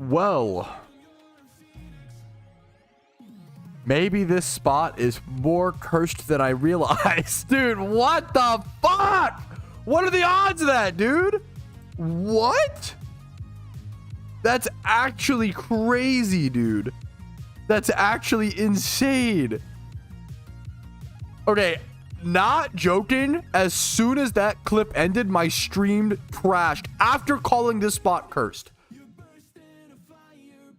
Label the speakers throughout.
Speaker 1: Well, maybe this spot is more cursed than I realized. Dude, what the fuck? What are the odds of that, dude? What? That's actually crazy, dude. That's actually insane. Okay, not joking. As soon as that clip ended, my stream crashed after calling this spot cursed.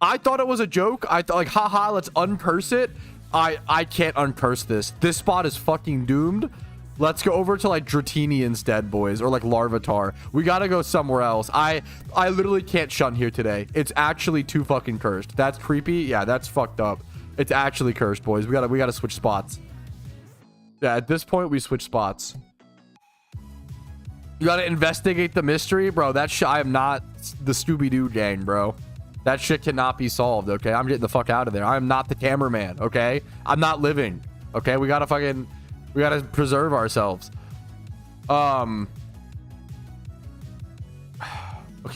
Speaker 1: I thought it was a joke. I thought like, haha, let's uncurse it. I can't uncurse this. This spot is fucking doomed. Let's go over to like Dratini instead, boys, or like Larvitar. We gotta go somewhere else. I literally can't shunt here today. It's actually too fucking cursed. That's creepy. Yeah, that's fucked up. It's actually cursed, boys. We gotta switch spots. Yeah, at this point we switch spots. You gotta investigate the mystery, bro. That shit. I am not the Scooby-Doo gang, bro. That shit cannot be solved. Okay, I'm getting the fuck out of there. I am not the cameraman. Okay, I'm not living. Okay, we gotta preserve ourselves. Okay,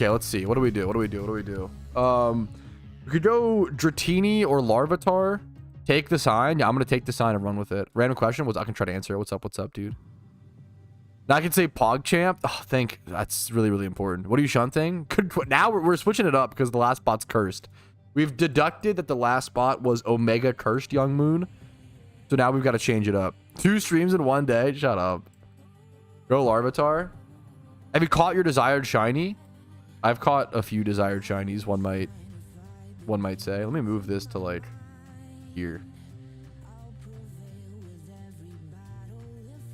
Speaker 1: let's see. What do we do? We could go Dratini or Larvitar. Take the sign. Yeah, I'm gonna take the sign and run with it. Random question. I can try to answer it. What's up, dude? Now I can say PogChamp. Oh, that's really important. What are you shunting? Now we're switching it up because the last spot's cursed. We've deducted that the last spot was Omega cursed, Young Moon. So now we've got to change it up. 2 streams in one day. Shut up. Go Larvitar. Have you caught your desired shiny? I've caught a few desired shinies. One might say. Let me move this to like here.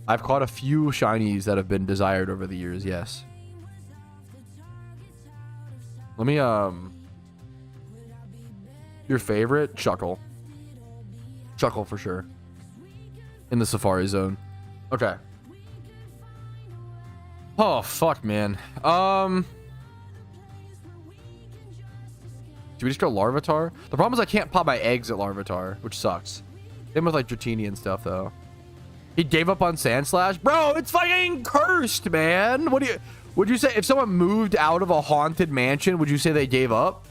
Speaker 1: I've caught a few shinies that have been desired over the years. Yes. Let me your favorite? Chuckle for sure. In the Safari Zone. Okay. Oh fuck, man. Do we just go Larvitar? The problem is I can't pop my eggs at Larvitar, which sucks. Same with like Dratini and stuff though. He gave up on Sandslash? Bro, it's fucking cursed, man. Would you say if someone moved out of a haunted mansion, would you say they gave up?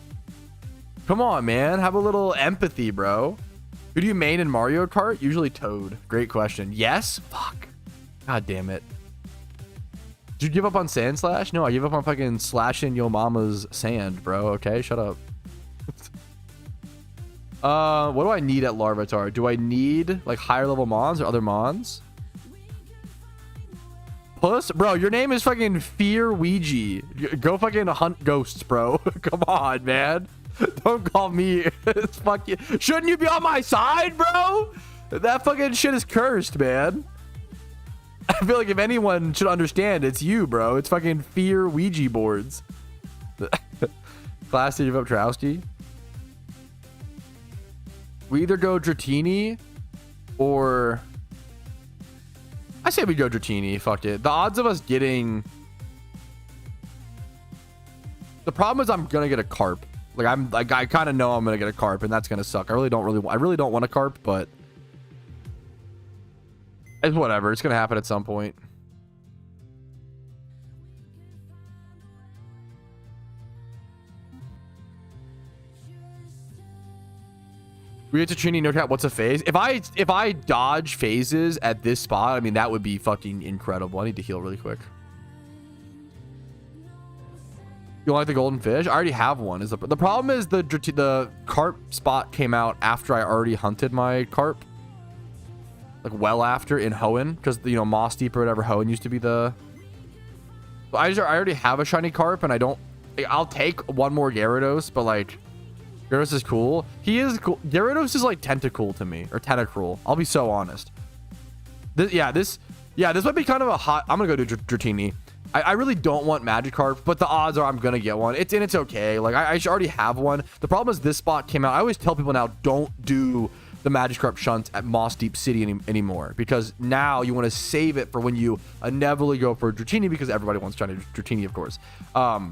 Speaker 1: Come on, man. Have a little empathy, bro. Who do you main in Mario Kart? Usually Toad. Great question. Yes? Fuck. God damn it. Did you give up on Sandslash? No, I gave up on fucking slashing yo mama's sand, bro. Okay, shut up. What do I need at Larvitar? Do I need like higher level mons or other mons? Puss? Bro, your name is fucking Fear Ouija. Go fucking hunt ghosts, bro. Come on, man. Don't call me. It's fucking. Shouldn't you be on my side, bro? That fucking shit is cursed, man. I feel like if anyone should understand, it's you, bro. It's fucking Fear Ouija boards. Class, did you give up Trowski? We either go Dratini or I say we go Dratini. Fuck it. The odds of us getting. The problem is I'm gonna get a carp. Like I kind of know I'm gonna get a carp, and that's gonna suck. I really don't want a carp, but it's whatever. It's gonna happen at some point. We get to Trini, no cap. What's a phase? If I dodge phases at this spot, I mean that would be fucking incredible. I need to heal really quick. You like the golden fish? I already have one. The problem is the carp spot came out after I already hunted my carp, like well after in Hoenn, because Moss Deep or whatever Hoenn used to be the. I already have a shiny carp, and I'll take one more Gyarados, but like. Gyarados is cool. He is cool. Gyarados is like Tentacool to me, or Tentacruel. I'll be so honest. This might be kind of a hot. I'm gonna go to Dratini. I really don't want Magikarp, but the odds are I'm gonna get one. It's okay. Like I already have one. The problem is this spot came out. I always tell people now, don't do the Magikarp shunt at Moss Deep City anymore, because now you want to save it for when you inevitably go for Dratini, because everybody wants Dratini, of course. So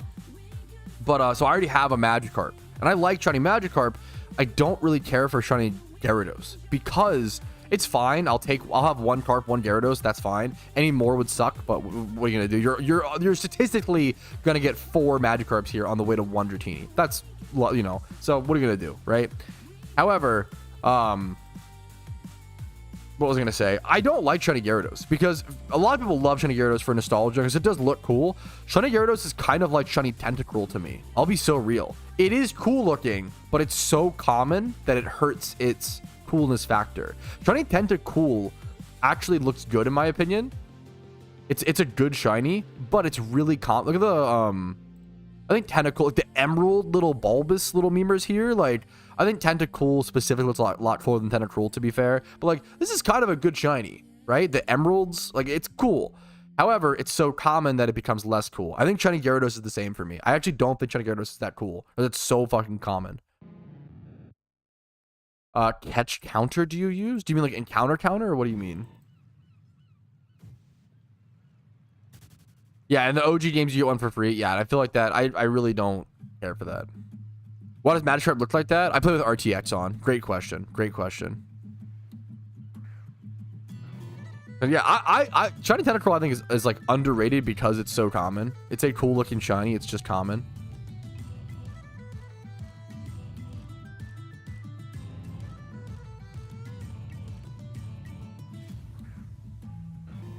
Speaker 1: I already have a Magikarp. And I like shiny Magikarp. I don't really care for shiny Gyarados because it's fine. I'll have one Carp, one Gyarados. That's fine. Any more would suck. But what are you gonna do? You're statistically gonna get 4 Magikarps here on the way to 1 Dratini. That's you know, so what are you gonna do, right? However, what was I gonna say? I don't like shiny Gyarados because a lot of people love shiny Gyarados for nostalgia because it does look cool. Shiny Gyarados is kind of like shiny Tentacruel to me. I'll be so real. It is cool looking, but it's so common that it hurts its coolness factor. Shiny Tentacruel actually looks good in my opinion. It's a good shiny, but it's really look at the I think Tentacle, like the emerald little bulbous little memers here, like I think Tentacool specifically looks a lot cooler than Tentacruel, to be fair. But like this is kind of a good shiny, right? The emeralds, like it's cool. However, it's so common that it becomes less cool. I think shiny Gyarados is the same for me. I actually don't think shiny Gyarados is that cool, because it's so fucking common. Catch counter do you use? Do you mean like encounter counter, or what do you mean? Yeah, in the OG games you get one for free. Yeah, and I feel like that. I really don't care for that. Why does Magikarp look like that? I play with RTX on. Great question. Great question. And yeah, I shiny Tentacruel I think is like underrated because it's so common. It's a cool looking shiny. It's just common.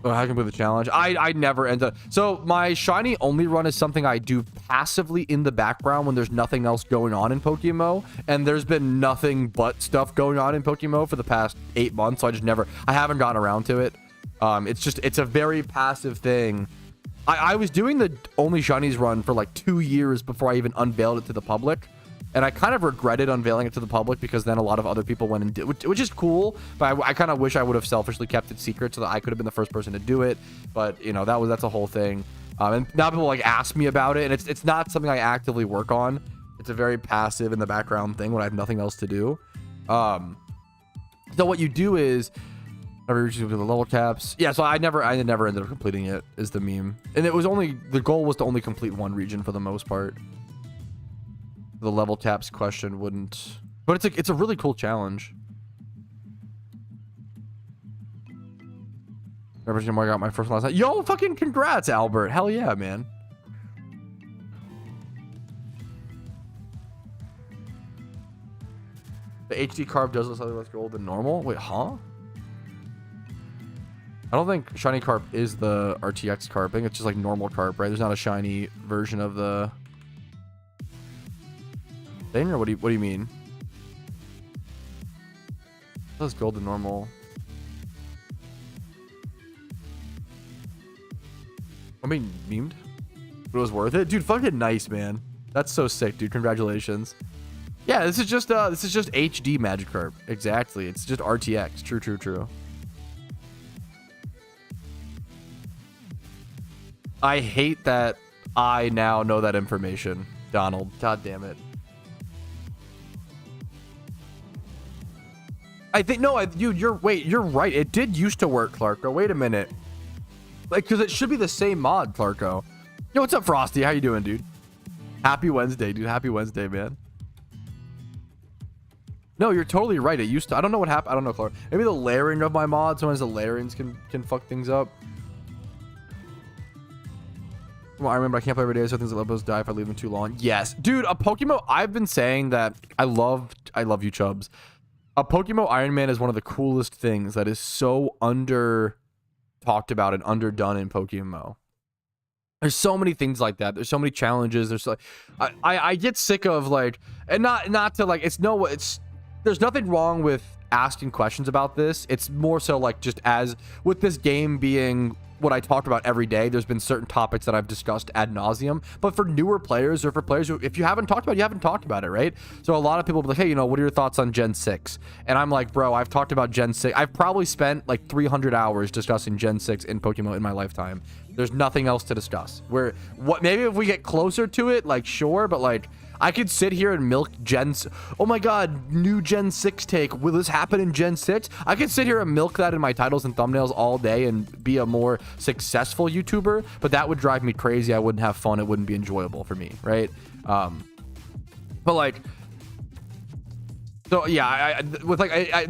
Speaker 1: Oh, how can I play the challenge? I never end up. So my shiny only run is something I do passively in the background when there's nothing else going on in PokeMMO, and there's been nothing but stuff going on in PokeMMO for the past 8 months. So I haven't gotten around to it. It's a very passive thing. I was doing the only shinies run for like 2 years before I even unveiled it to the public. And I kind of regretted unveiling it to the public because then a lot of other people went and did, which is cool. But I kind of wish I would have selfishly kept it secret so that I could have been the first person to do it. But you know, that's a whole thing. And now people like ask me about it, and it's not something I actively work on. It's a very passive in the background thing when I have nothing else to do. So what you do is never reaches the level caps. Yeah, so I never ended up completing it, is the meme. And it was the goal was to only complete one region for the most part. The level caps question wouldn't, but it's a really cool challenge. I got my first one last night. Yo, fucking congrats, Albert. Hell yeah, man. The HD carp does look slightly less gold than normal. Wait, huh? I don't think shiny carp is the RTX carp. I think it's just like normal carp, right? There's not a shiny version of the thing, or what do you mean? That's gold to normal. I mean, memed, but it was worth it, dude. Fucking nice, man. That's so sick, dude. Congratulations. Yeah, this is just HD Magikarp. Exactly. It's just RTX. True. I hate that I now know that information, Donald. God damn it. I think you're right. It did used to work, Clarko. Wait a minute. Like, because it should be the same mod, Clarko. Yo, what's up, Frosty? How you doing, dude? Happy Wednesday, dude. Happy Wednesday, man. No, you're totally right. It used to. I don't know what happened. I don't know, Clark. Maybe the layering of my mod. Sometimes the layerings can fuck things up. Well, I remember I can't play every day, so things like Lebos die if I leave them too long. Yes, dude. A PokeMMO. I've been saying that I love you, Chubbs. A PokeMMO Iron Man is one of the coolest things that is so under talked about and underdone in PokeMMO. There's so many things like that. There's so many challenges. There's like, I get sick of like, and not to like, there's nothing wrong with asking questions about this. It's more so like just as with this game being what I talk about every day, there's been certain topics that I've discussed ad nauseum, but for newer players or for players who, if you haven't talked about it, you haven't talked about it, right? So a lot of people will be like, hey, you know, what are your thoughts on Gen 6? And I'm like, bro, I've talked about Gen 6. I've probably spent like 300 hours discussing Gen 6 in PokeMMO in my lifetime. There's nothing else to discuss. Maybe if we get closer to it, like, sure, but like, I could sit here and milk oh my god, new Gen 6 take. Will this happen in Gen 6? I could sit here and milk that in my titles and thumbnails all day and be a more successful YouTuber, but that would drive me crazy. I wouldn't have fun. It wouldn't be enjoyable for me, right? But like, So yeah, with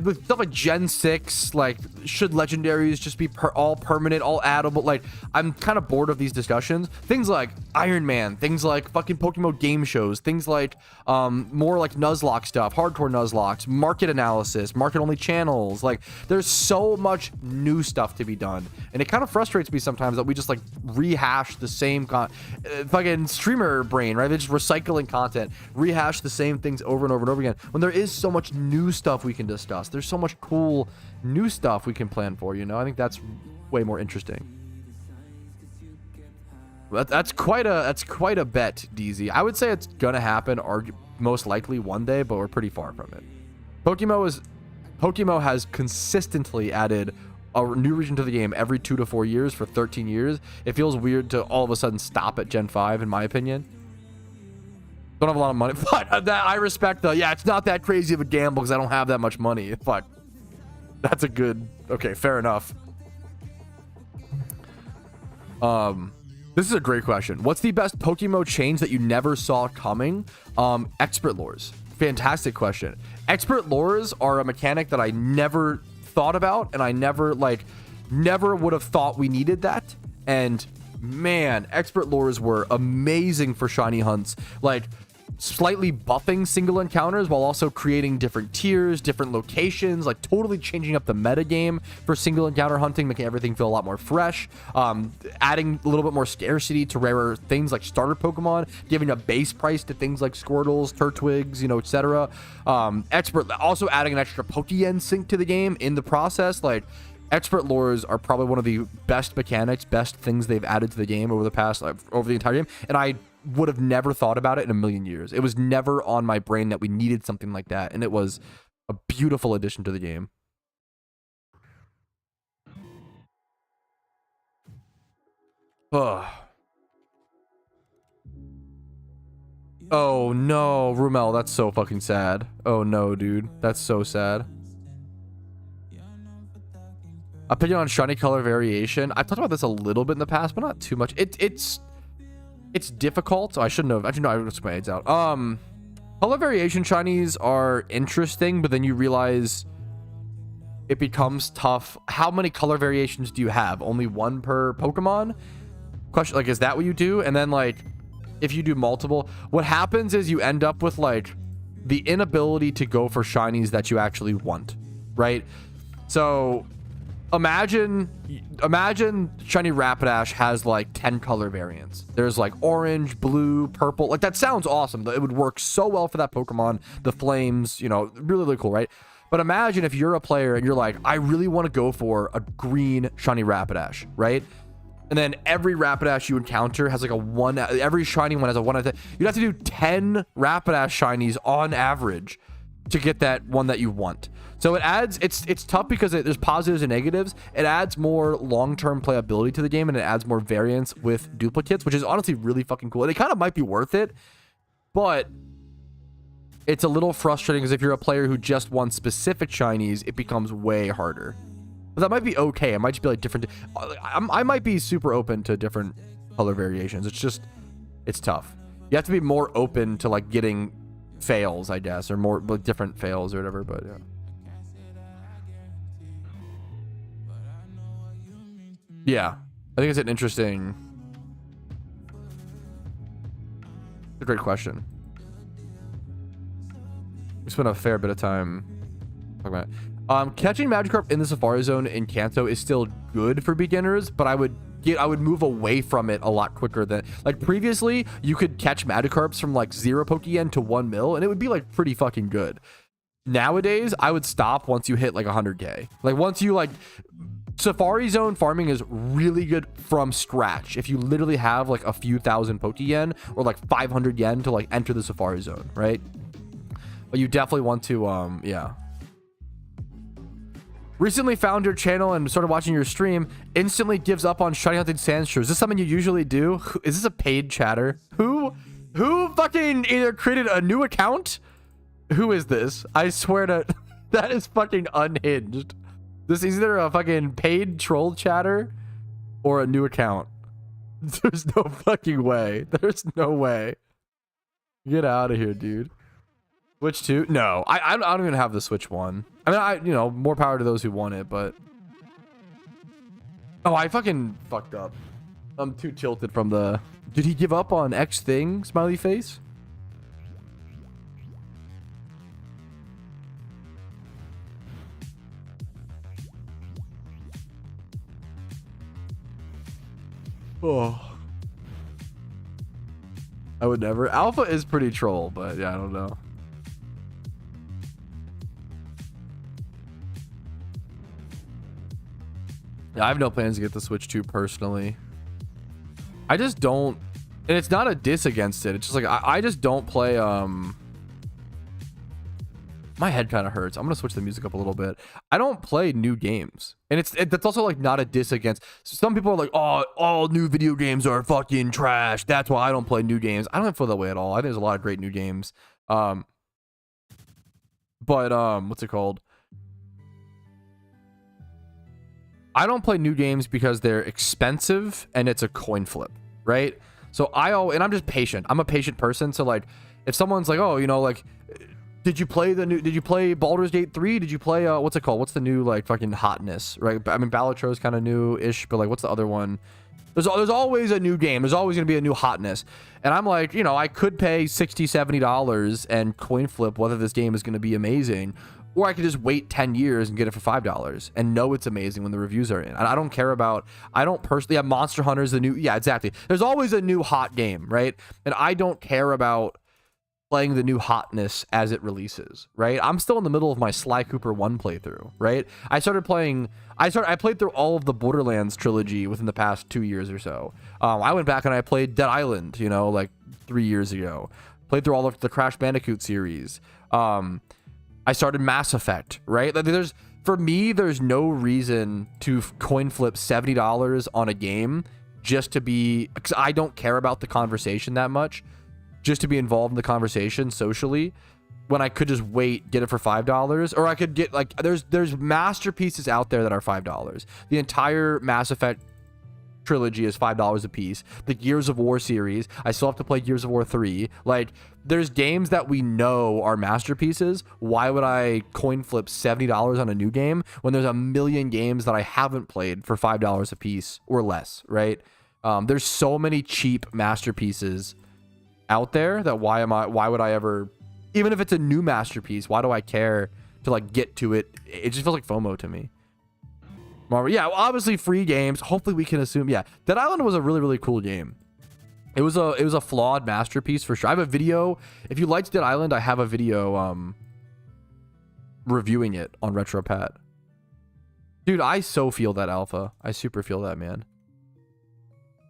Speaker 1: with stuff like Gen 6, like should legendaries just be all permanent, all addable? Like I'm kind of bored of these discussions. Things like Iron Man, things like fucking PokeMMO game shows, things like more like Nuzlocke stuff, hardcore Nuzlocks, market analysis, market only channels. Like there's so much new stuff to be done, and it kind of frustrates me sometimes that we just like rehash the same fucking streamer brain, right? They're just recycling content, rehash the same things over and over and over again when there is so much new stuff we can discuss. There's so much cool new stuff we can plan for, you know. I think that's way more interesting. That's quite a bet, DZ. I would say it's gonna happen, or most likely one day, but we're pretty far from it. PokeMMO has consistently added a new region to the game every 2 to 4 years for 13 years. It feels weird to all of a sudden stop at Gen 5, in my opinion. Don't have a lot of money, but that I respect the, yeah, it's not that crazy of a gamble because I don't have that much money. Fuck. That's a good, okay, fair enough. This is a great question. What's the best PokeMMO change that you never saw coming? Expert lures. Fantastic question. Expert lures are a mechanic that I never thought about, and I never would have thought we needed that. And man, expert lures were amazing for shiny hunts. Like slightly buffing single encounters while also creating different tiers, different locations, like totally changing up the meta game for single encounter hunting, making everything feel a lot more fresh, adding a little bit more scarcity to rarer things like starter Pokemon, giving a base price to things like Squirtles, Turtwigs, you know, etc. Expert also adding an extra Pokeyen sync to the game in the process. Like expert lures are probably one of the best mechanics, best things they've added to the game over the past, over the entire game. And I would have never thought about it in a million years. It was never on my brain that we needed something like that. And it was a beautiful addition to the game. Ugh. Oh no, Rumel, that's so fucking sad. Oh no, dude. That's so sad. Opinion on shiny color variation. I've talked about this a little bit in the past, but not too much. It's difficult. So I shouldn't have. Actually, no, I just my aids out. Color variation shinies are interesting, but then you realize it becomes tough. How many color variations do you have? Only one per Pokemon? Question, like, is that what you do? And then like, if you do multiple, what happens is you end up with like the inability to go for shinies that you actually want, right? So imagine shiny Rapidash has like 10 color variants. There's like orange, blue, purple. Like that sounds awesome. It would work so well for that Pokemon. The flames, you know, really, really cool, right? But imagine if you're a player and you're like, I really want to go for a green shiny Rapidash, right? And then every Rapidash you encounter has like a one, every shiny one has a one. You'd have to do 10 Rapidash shinies on average to get that one that you want. So it adds, it's tough because there's positives and negatives. It adds more long-term playability to the game, and it adds more variance with duplicates, which is honestly really fucking cool. And it kind of might be worth it, but it's a little frustrating because if you're a player who just wants specific shinies, it becomes way harder. But that might be okay. It might just be like different. I might be super open to different color variations. It's just, it's tough. You have to be more open to like getting fails, I guess, or more like different fails or whatever, but yeah. Yeah, I think it's an interesting, a great question. We spent a fair bit of time talking about it. Catching Magikarp in the Safari Zone in Kanto is still good for beginners, but I would move away from it a lot quicker than, like, previously you could catch Magikarps from like 0 Pokeyen to 1 mil and it would be like pretty fucking good. Nowadays I would stop once you hit like 100k. Like once you like, Safari Zone farming is really good from scratch if you literally have like a few thousand Pokeyen or like 500 yen to like enter the Safari Zone, right? But you definitely want to yeah. Recently found your channel and started watching your stream. Instantly gives up on shiny hunted Sandshrew. Is this something you usually do? Is this a paid chatter? Who fucking either created a new account? Who is this? I swear to that is fucking unhinged. This is either a fucking paid troll chatter or a new account. There's no fucking way. There's no way. Get out of here, dude. Switch 2? No, I don't even have the Switch 1. I mean, you know, more power to those who want it, but... Oh, I fucking fucked up. I'm too tilted from the... Did he give up on X thing, smiley face? Oh. I would never. Alpha is pretty troll, but yeah, I don't know. Yeah, I have no plans to get the Switch 2 personally. I just don't, and it's not a diss against it. It's just like I just don't play. My head kind of hurts. I'm gonna switch the music up a little bit. I don't play new games, and that's also like not a diss against. Some people are like, oh, all new video games are fucking trash. That's why I don't play new games. I don't feel that way at all. I think there's a lot of great new games. But what's it called? I don't play new games because they're expensive and it's a coin flip, right? So and I'm just patient. I'm a patient person. So like, if someone's like, oh, you know, like, did you play Baldur's Gate 3? Did you play what's it called? What's the new like fucking hotness, right? I mean, Balatro is kind of new-ish, but like, what's the other one? There's always a new game. There's always going to be a new hotness. And I'm like, you know, I could pay $60, $70 and coin flip whether this game is going to be amazing, or I could just wait 10 years and get it for $5 and know it's amazing when the reviews are in. And I don't care about, I don't personally have Monster Hunter's the new, yeah, exactly. There's always a new hot game, right? And I don't care about playing the new hotness as it releases, right? I'm still in the middle of my Sly Cooper 1 playthrough, right? I played through all of the Borderlands trilogy within the past 2 years or so. I went back and I played Dead Island, you know, like 3 years ago. Played through all of the Crash Bandicoot series. I started Mass Effect, right? Like for me, there's no reason to coin flip $70 on a game just to be, because I don't care about the conversation that much, just to be involved in the conversation socially, when I could just wait, get it for $5, or I could get like, there's masterpieces out there that are $5. The entire Mass Effect trilogy is $5 a piece. The Gears of War series, I still have to play Gears of War 3. Like, there's games that we know are masterpieces. Why would I coin flip $70 on a new game when there's a million games that I haven't played for $5 a piece or less, right? There's so many cheap masterpieces out there that why would I ever, even if it's a new masterpiece, why do I care to like get to it? It just feels like FOMO to me. Marvel, yeah, well, obviously free games. Hopefully we can assume, yeah, Dead Island was a really, really cool game. It was a flawed masterpiece for sure. I have a video. If you liked Dead Island, I have a video reviewing it on RetroPat. Dude, I so feel that, Alpha. I super feel that, man.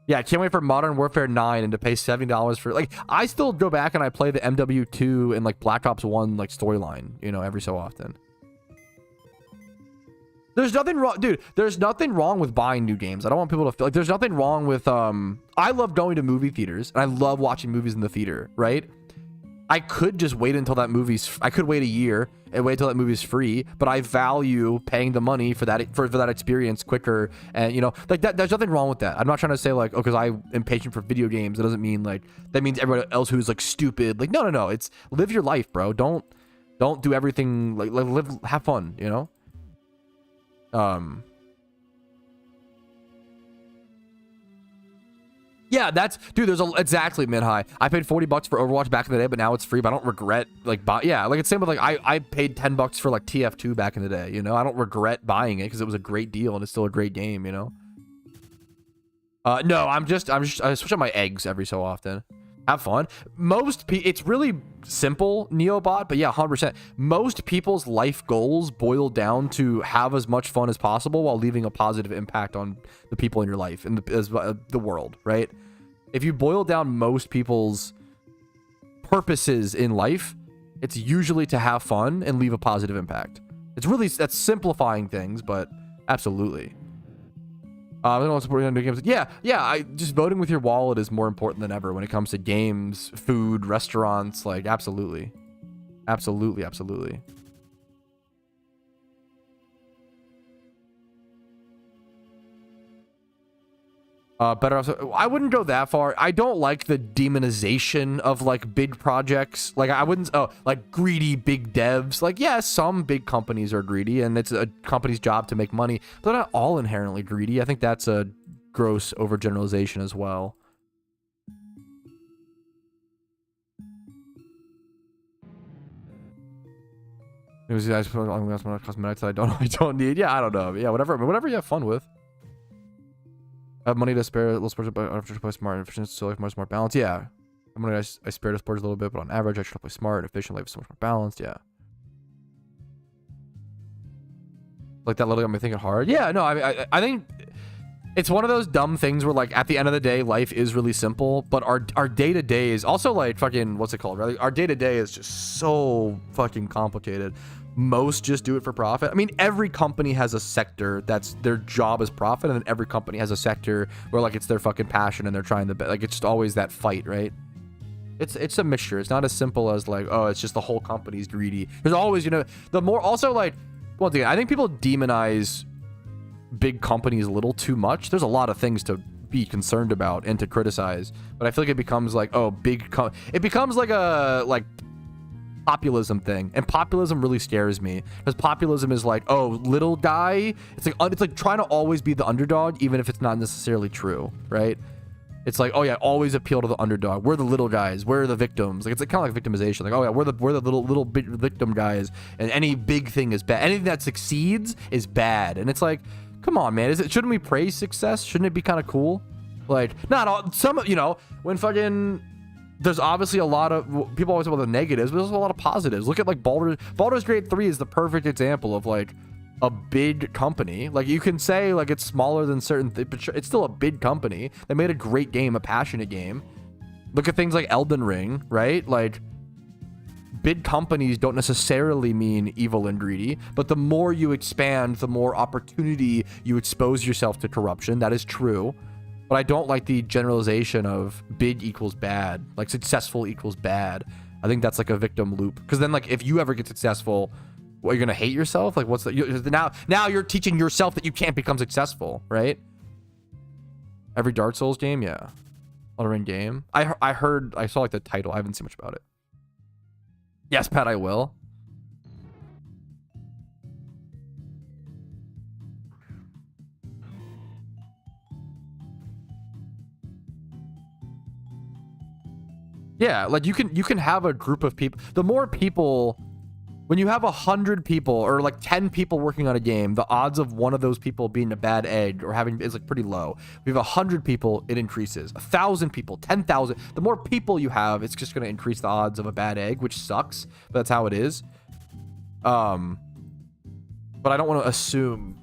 Speaker 1: Yeah, I can't wait for Modern Warfare 9 and to pay $70 for, like, I still go back and I play the MW2 and like Black Ops 1 like storyline, you know, every so often. There's nothing wrong, dude. There's nothing wrong with buying new games. I don't want people to feel like there's nothing wrong with I love going to movie theaters and I love watching movies in the theater, right? I could just wait until that I could wait a year and wait until that movie's free, but I value paying the money for that for that experience quicker. And you know, like that, there's nothing wrong with that. I'm not trying to say like, oh, because I'm impatient for video games, that doesn't mean like that means everyone else who's like stupid. Like, no. It's live your life, bro. Don't do everything like have fun, you know? Yeah, that's, dude, exactly, mid-high. I paid $40 for Overwatch back in the day, but now it's free, but I don't regret, like, yeah, like, it's same with, like, I paid $10 for, like, TF2 back in the day, you know? I don't regret buying it, because it was a great deal, and it's still a great game, you know? No, I switch up my eggs every so often. Have fun. It's really simple, Neobot, but yeah, 100%. Most people's life goals boil down to have as much fun as possible while leaving a positive impact on the people in your life and the world, right? If you boil down most people's purposes in life, it's usually to have fun and leave a positive impact. That's simplifying things, but absolutely. I don't want to support new games. Yeah. Just voting with your wallet is more important than ever when it comes to games, food, restaurants. Like, absolutely. Better off. I wouldn't go that far. I don't like the demonization of like big projects. Like I wouldn't. Oh, like greedy big devs. Like yeah, some big companies are greedy, and it's a company's job to make money. But they're not all inherently greedy. I think that's a gross overgeneralization as well. It was guys cosmetics that I don't need. Yeah, I don't know. Yeah, whatever you have fun with. I have money to spare. Little sports, but I should play smart and efficient. So like more smart balance. Yeah, I'm gonna I spare the sports a little bit, but on average, I should play smart and efficient. Life is so much more balanced. Yeah. Like that literally got me thinking hard. Yeah, no, I think it's one of those dumb things where like at the end of the day, life is really simple, but our day to day is also like fucking what's it called? Right? Our day to day is just so fucking complicated. Most just do it for profit. I mean, every company has a sector that's their job is profit, and then every company has a sector where like it's their fucking passion and they're trying to like it's just always that fight, right? It's a mixture. It's not as simple as like, oh, it's just the whole company's greedy. There's always, you know, the more also like once again, I think people demonize big companies a little too much. There's a lot of things to be concerned about and to criticize, but I feel like it becomes like, oh, it becomes like a populism thing, and populism really scares me because populism is like, oh, little guy. It's like trying to always be the underdog, even if it's not necessarily true, right? It's like, oh yeah, always appeal to the underdog. We're the little guys. We're the victims. Like it's kind of like victimization. Like, oh yeah, we're the little big victim guys, and any big thing is bad. Anything that succeeds is bad, and it's like, come on, man. Shouldn't we praise success? Shouldn't it be kind of cool? Like, not all. Some, you know, when fucking. There's obviously a lot of people always talk about the negatives, but there's a lot of positives. Look at like Baldur's Gate 3 is the perfect example of like a big company. Like you can say like it's smaller than certain things, but it's still a big company. They made a great game, a passionate game. Look at things like Elden Ring, right? Like big companies don't necessarily mean evil and greedy, but the more you expand, the more opportunity you expose yourself to corruption. That is true. But I don't like the generalization of big equals bad, like successful equals bad. I think that's like a victim loop. Because then, like, if you ever get successful, what, you're gonna hate yourself? Like, what's the now you're teaching yourself that you can't become successful, right? Every Dark Souls game, yeah. Elden Ring game. I saw like the title. I haven't seen much about it. Yes, Pat, I will. Yeah, like you can have a group of people. The more people, when you have 100 people or like 10 people working on a game, the odds of one of those people being a bad egg or having is like pretty low. If you have 100 people, it increases. 1,000 people, 10,000. The more people you have, it's just going to increase the odds of a bad egg, which sucks, but that's how it is. But I don't want to assume,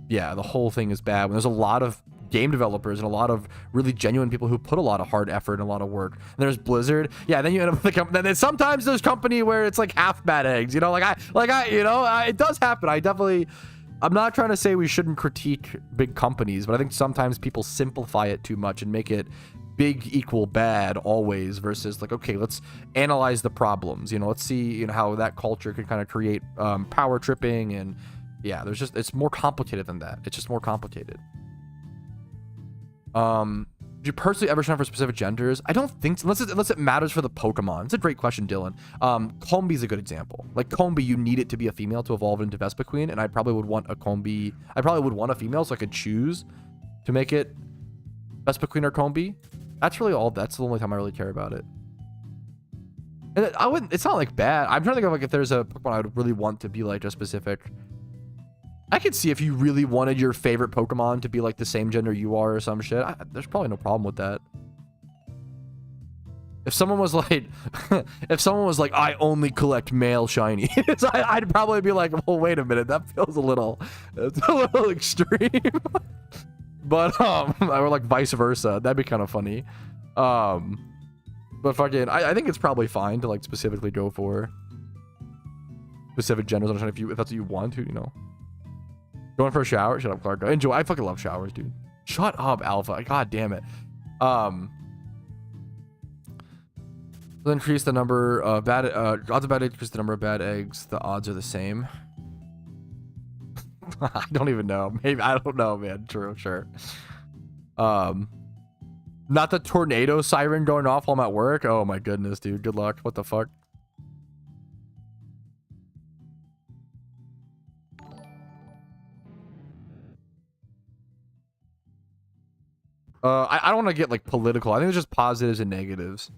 Speaker 1: yeah, the whole thing is bad when there's a lot of game developers and a lot of really genuine people who put a lot of hard effort and a lot of work. And there's Blizzard. Yeah, then you end up with then sometimes there's company where it's like half bad eggs, you know, it does happen. I'm not trying to say we shouldn't critique big companies, but I think sometimes people simplify it too much and make it big equal bad always versus like, okay, let's analyze the problems, you know, let's see, you know, how that culture could kind of create power tripping. And yeah, it's more complicated than that. It's just more complicated. Do you personally ever sign up for specific genders? I don't think so, unless it matters for the Pokemon. It's a great question, Dylan. Combee's a good example. Like Combee, you need it to be a female to evolve into Vespiquen, and I probably would want a Combee. I probably would want a female so I could choose to make it Vespiquen or Combee. That's really all. That's the only time I really care about it. And I wouldn't. It's not like bad. I'm trying to think of like if there's a Pokemon I would really want to be like a specific. I could see if you really wanted your favorite Pokemon to be like the same gender you are or some shit. There's probably no problem with that. If someone was like, I only collect male shinies, I'd probably be like, well, wait a minute, that feels a little extreme. But or like vice versa, that'd be kind of funny. But fucking, I think it's probably fine to like specifically go for specific genders. I'm trying if that's what you want to, you know. Going for a shower? Shut up, Clark. Enjoy. I fucking love showers, dude. Shut up, Alpha. God damn it. Increase the number of bad odds of bad eggs, increase the number of bad eggs. The odds are the same. I don't even know. Maybe I don't know, man. True, sure. Not the tornado siren going off while I'm at work. Oh my goodness, dude. Good luck. What the fuck? I don't want to get like political. I think there's just positives and negatives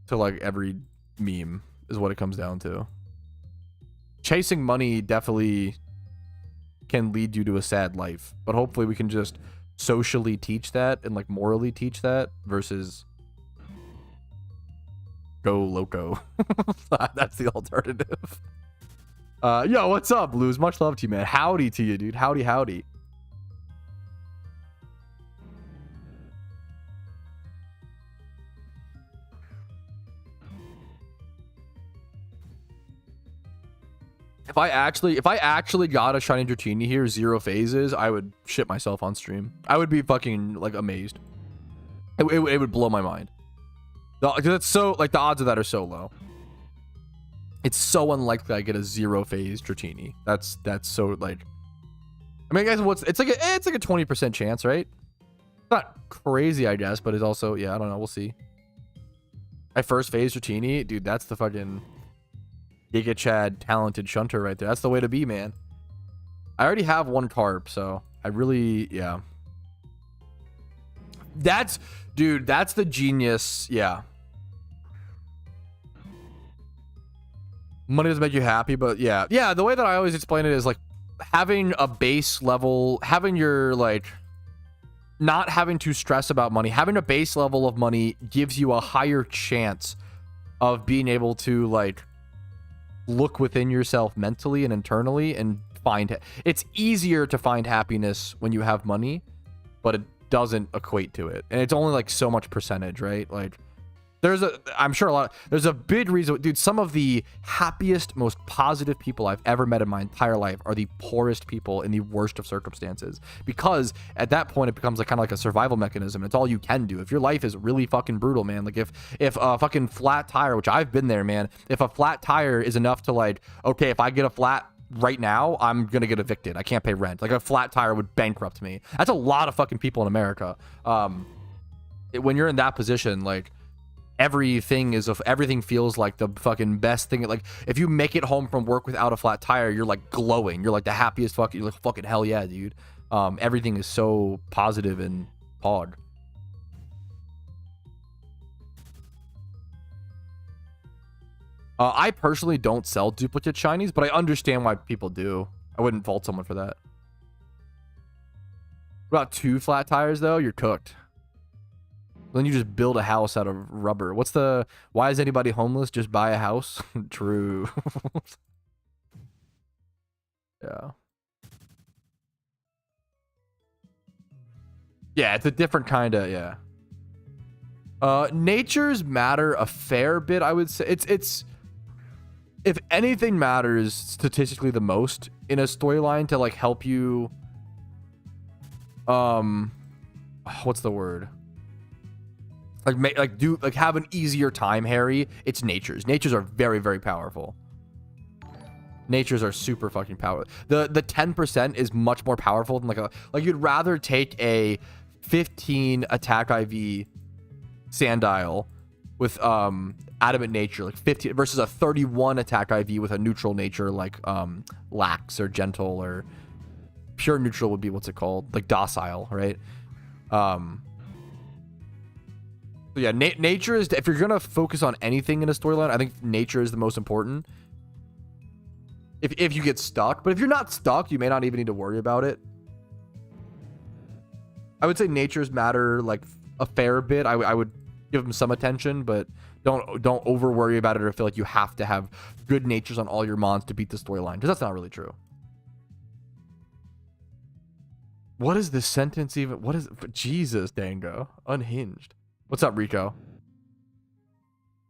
Speaker 1: to like every meme is what it comes down to. Chasing money definitely can lead you to a sad life, but hopefully we can just socially teach that and like morally teach that versus go loco. That's the alternative. Yo, what's up, Blues? Much love to you, man. Howdy to you, dude. Howdy, howdy. If I actually got a shiny Dratini here, 0 phases, I would shit myself on stream. I would be fucking like amazed. It would blow my mind. Because it's so like the odds of that are so low. It's so unlikely I get a 0 phase Dratini. That's so like. I mean, guys, it's like a 20% chance, right? Not crazy, I guess, but it's also I don't know. We'll see. My first phase Dratini, dude. That's the fucking Giga Chad talented shunter right there. That's the way to be, man. I already have 1 carp, so I really, that's, dude, that's the genius. Yeah. Money doesn't make you happy, but yeah, the way that I always explain it is like having a base level, having your like, not having to stress about money, having a base level of money gives you a higher chance of being able to like look within yourself mentally and internally and find it's easier to find happiness when you have money, but it doesn't equate to it, and it's only like so much percentage, right? Like I'm sure there's a big reason, dude. Some of the happiest, most positive people I've ever met in my entire life are the poorest people in the worst of circumstances, because at that point it becomes like kind of like a survival mechanism. It's all you can do. If your life is really fucking brutal, man, like if a fucking flat tire, which I've been there, man, if a flat tire is enough to like, okay, if I get a flat right now, I'm gonna get evicted. I can't pay rent. Like a flat tire would bankrupt me. That's a lot of fucking people in America. When you're in that position, like everything feels like the fucking best thing. Like if you make it home from work without a flat tire, you're like glowing. You're like the happiest fucking, you're like fucking hell yeah, dude. Everything is so positive and pog. I personally don't sell duplicate shinies, but I understand why people do. I wouldn't fault someone for that. What about 2 flat tires though? You're cooked. Then you just build a house out of rubber. Why is anybody homeless? Just buy a house? True. Yeah. Yeah, it's a different kind of, yeah. Natures matter a fair bit, I would say. It's if anything matters statistically the most in a storyline to like help you what's the word? Like have an easier time, Harry. It's natures. Natures are very, very powerful. Natures are super fucking powerful. The 10% is much more powerful than like you'd rather take a 15 attack IV Sandile with adamant nature like 15 versus a 31 attack IV with a neutral nature like lax or gentle, or pure neutral would be what's it called, like docile, right? Yeah, nature is, if you're gonna focus on anything in a storyline, I think nature is the most important. If you get stuck, but if you're not stuck, you may not even need to worry about it. I would say natures matter like a fair bit. I would give them some attention, but don't over worry about it or feel like you have to have good natures on all your mons to beat the storyline, because that's not really true. What is this sentence even? What is it? Jesus, Dango. Unhinged. What's up, Rico?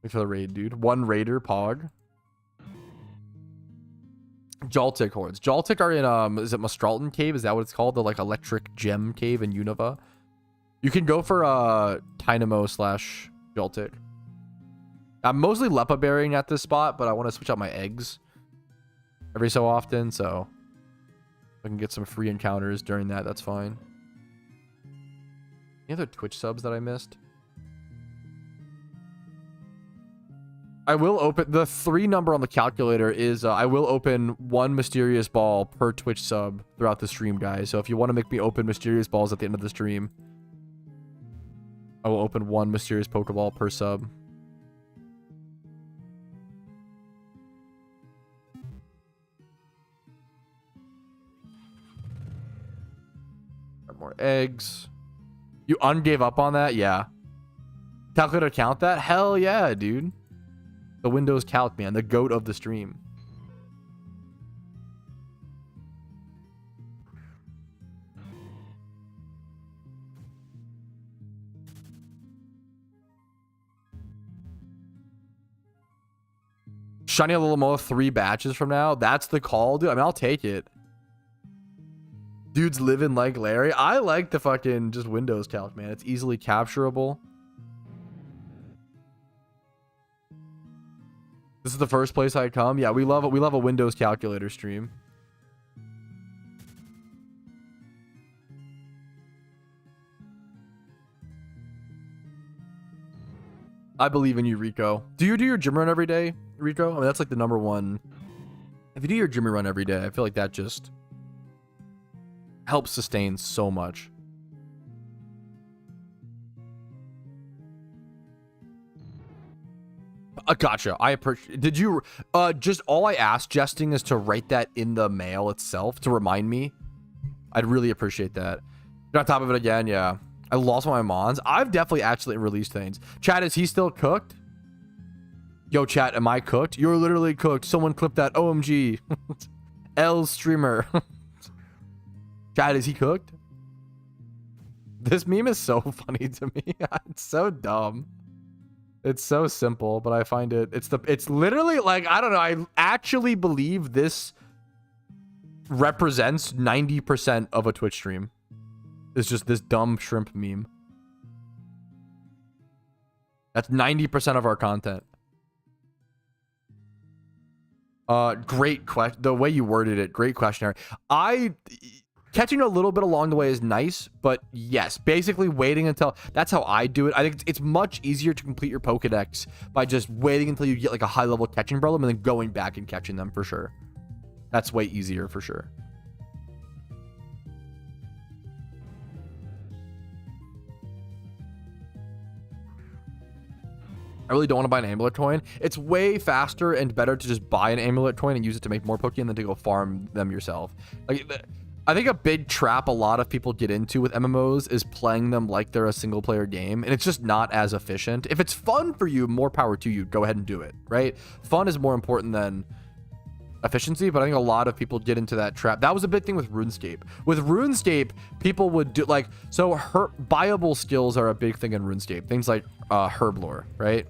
Speaker 1: Thanks for the raid, dude. 1 raider, Pog. Jaltic hordes. Jaltic are in, is it Mastralton Cave? Is that what it's called? The, like, electric gem cave in Unova. You can go for, Dynamo / Jaltic. I'm mostly Lepa berrying at this spot, but I want to switch out my eggs every so often, so I can get some free encounters during that. That's fine. Any other Twitch subs that I missed? I will open the 3 number on the calculator is I will open 1 mysterious ball per Twitch sub throughout the stream, guys. So if you want to make me open mysterious balls at the end of the stream, I will open 1 mysterious Pokeball per sub. More eggs. You ungave up on that? Yeah. Calculator count that? Hell yeah, dude. The Windows Calc, man. The goat of the stream. Shiny Little Mo 3 batches from now. That's the call, dude. I mean, I'll take it. Dude's living like Larry. I like the fucking just Windows Calc, man. It's easily capturable. This is the first place I come. Yeah, we love it. We love a Windows calculator stream. I believe in you, Rico. Do you do your gym run every day, Rico? I mean, that's like the #1. If you do your gym run every day, I feel like that just helps sustain so much. Gotcha. I appreciate. Did you just all I asked, jesting, is to write that in the mail itself to remind me? I'd really appreciate that. You're on top of it again, yeah. I lost my mons. I've definitely actually released things. Chat, is he still cooked? Yo, chat, am I cooked? You're literally cooked. Someone clip that. OMG. L streamer. Chat, is he cooked? This meme is so funny to me. It's so dumb. It's so simple, but I find it's literally like, I don't know. I actually believe this represents 90% of a Twitch stream. It's just this dumb shrimp meme. That's 90% of our content. Great question. The way you worded it, great questionnaire. Catching a little bit along the way is nice, but yes, basically waiting until, that's how I do it. I think it's much easier to complete your Pokedex by just waiting until you get like a high level catching problem and then going back and catching them for sure. That's way easier for sure. I really don't want to buy an amulet coin. It's way faster and better to just buy an amulet coin and use it to make more Pokemon than to go farm them yourself. Like, I think a big trap a lot of people get into with MMOs is playing them like they're a single player game, and it's just not as efficient. If it's fun for you, more power to you. Go ahead and do it, right? Fun is more important than efficiency, but I think a lot of people get into that trap. That was a big thing with RuneScape. With RuneScape, people would do like, so buyable skills are a big thing in RuneScape. Things like Herblore, right?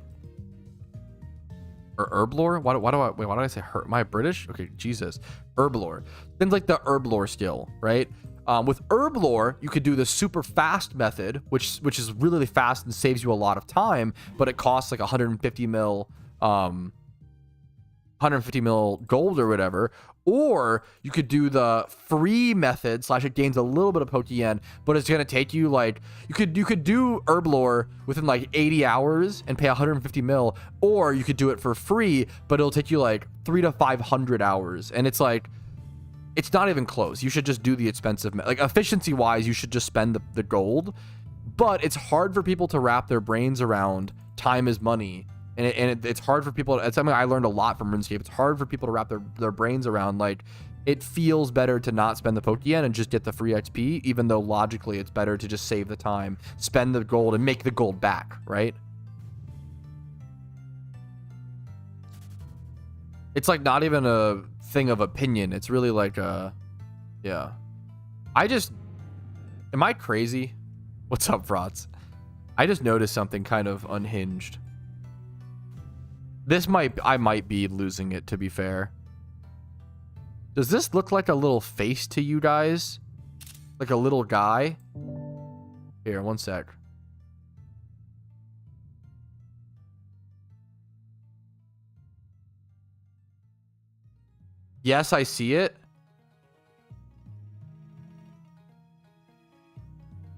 Speaker 1: Or Herblore? Why did I say herb? Am I British? Okay, Jesus. Herblore. Things like the Herblore skill, right? With Herblore, you could do the super fast method, which is really fast and saves you a lot of time, but it costs like 150 mil gold or whatever. Or you could do the free method / it gains a little bit of Pokeyen, but it's gonna take you like, you could do Herblore within like 80 hours and pay 150 mil, or you could do it for free, but it'll take you like 300 to 500 hours, and it's like, it's not even close. You should just do the expensive like efficiency wise, you should just spend the gold, but it's hard for people to wrap their brains around time is money. And it's hard for people. It's something I learned a lot from RuneScape. It's hard for people to wrap their brains around. Like, it feels better to not spend the Pokeyen and just get the free XP, even though logically it's better to just save the time, spend the gold, and make the gold back, right? It's like not even a thing of opinion. It's really like yeah. Am I crazy? What's up, Frauds? I just noticed something kind of unhinged. I might be losing it, to be fair. Does this look like a little face to you guys? Like a little guy? Here, one sec. Yes, I see it.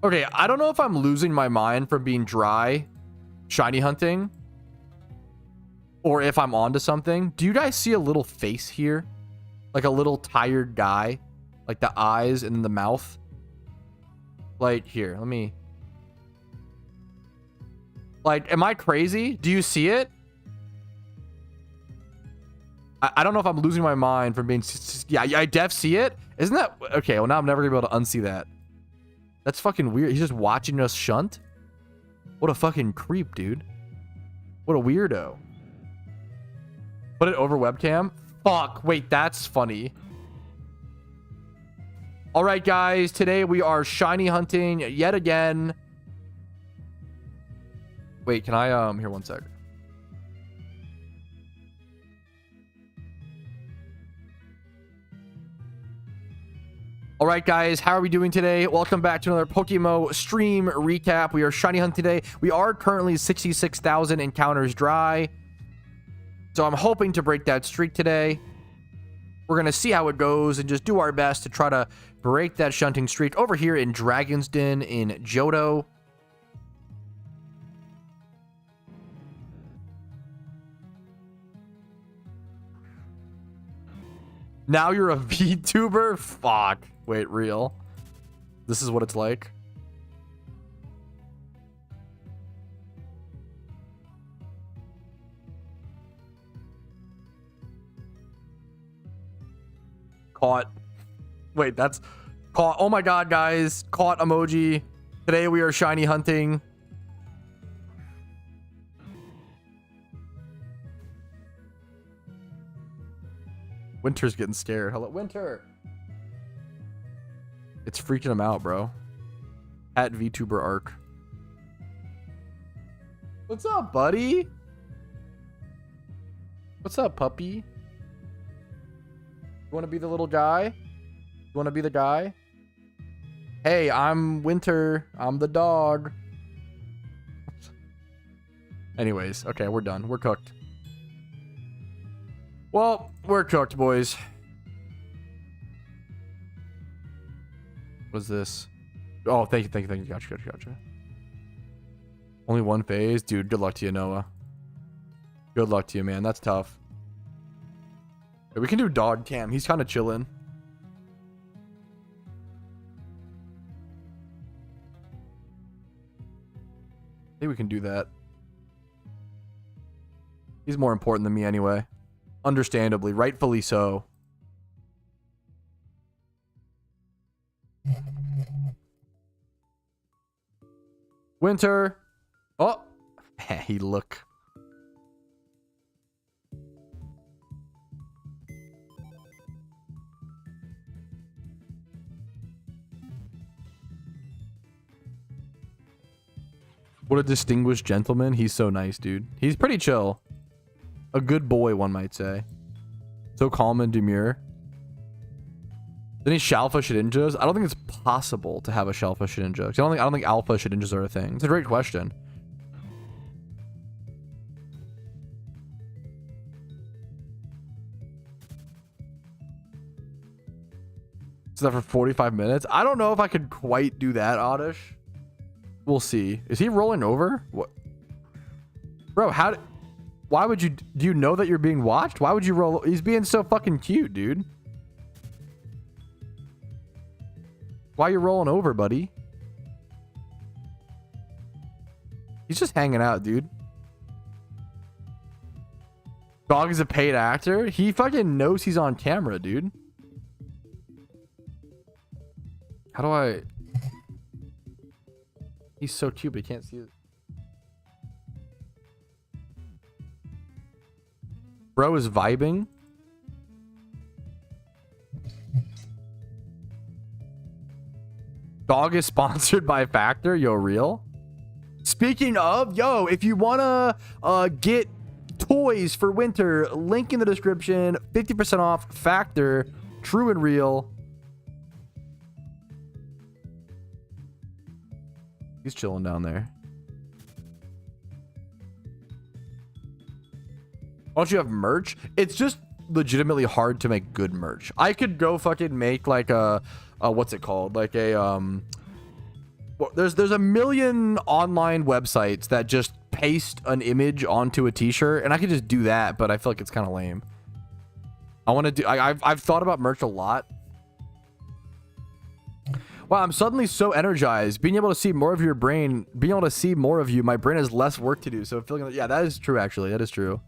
Speaker 1: Okay, I don't know if I'm losing my mind from being dry shiny hunting or if I'm onto something. Do you guys see a little face here? Like a little tired guy? Like the eyes and then the mouth? Like, here, let me... Like, am I crazy? Do you see it? I don't know if I'm losing my mind from being... Yeah, I def see it. Isn't that... Okay, well, now I'm never going to be able to unsee that. That's fucking weird. He's just watching us shunt? What a fucking creep, dude. What a weirdo. Put it over webcam? Fuck. Wait, that's funny. All right, guys. Today we are shiny hunting yet again. Wait, can I... Here, one sec. All right, guys, how are we doing today? Welcome back to another PokeMMO stream recap. We are shiny hunting today. We are currently 66,000 encounters dry. So I'm hoping to break that streak today. We're going to see how it goes and just do our best to try to break that shunting streak over here in Dragon's Den in Johto. Now you're a VTuber? Fuck. Wait, real? This is what it's like? Caught. Wait, that's... Caught. Oh my god, guys. Caught emoji. Today we are shiny hunting. Winter's getting scared. Hello, Winter. It's freaking him out, bro. At VTuber Arc. What's up, buddy? What's up, puppy? You want to be the little guy? You want to be the guy? Hey, I'm Winter. I'm the dog. Anyways, okay, we're done. We're cooked. Well, we're cooked, boys. What's this? Oh, thank you. Gotcha. Only one phase? Dude, good luck to you, Noah. Good luck to you, man. That's tough. Yeah, we can do dog cam. He's kind of chilling. I think we can do that. He's more important than me anyway. Understandably, rightfully so. Winter. Oh, he look. What a distinguished gentleman. He's so nice, dude. He's pretty chill. A good boy, one might say. So calm and demure. Any Shalfa Shedinjas? I don't think it's possible to have a Shalfa Shedinja. I don't think Alpha Shedinjas are a thing. It's a great question. Is that for 45 minutes? I don't know if I could quite do that, Oddish. We'll see. Is he rolling over? What? Bro, why would you... Do you know that you're being watched? Why would you roll... He's being so fucking cute, dude. Why are you rolling over, buddy? He's just hanging out, dude. Dog is a paid actor? He fucking knows he's on camera, dude. How do I... He's so cute, but he can't see it. Bro is vibing. Dog is sponsored by Factor. Yo, real? Speaking of, yo, if you want to get toys for winter, link in the description. 50% off Factor. True and real. He's chilling down there. Why don't you have merch? It's just legitimately hard to make good merch. I could go fucking make like a what's it called? Like a Well, there's a million online websites that just paste an image onto a t-shirt, and I could just do that, but I feel like it's kind of lame. I want to do. I've thought about merch a lot. Wow, I'm suddenly so energized. Being able to see more of your brain, being able to see more of you, my brain has less work to do. So feeling like, yeah, that is true. Actually, that is true.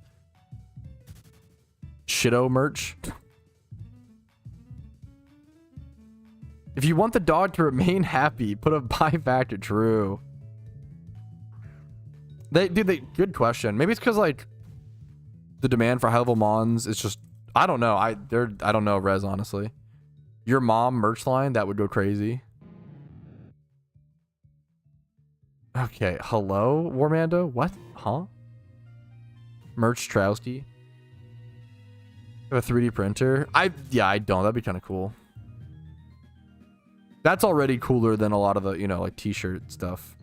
Speaker 1: Shitto merch. If you want the dog to remain happy, put a buy factor. True. Good question. Maybe it's because like the demand for high level mons is just, I don't know. I don't know, Rez, honestly. Your mom merch line, that would go crazy. Okay, hello, Warmando? What? Huh? Merch Trowski. Have a 3D printer? Yeah, I don't. That'd be kind of cool. That's already cooler than a lot of the, you know, like t-shirt stuff.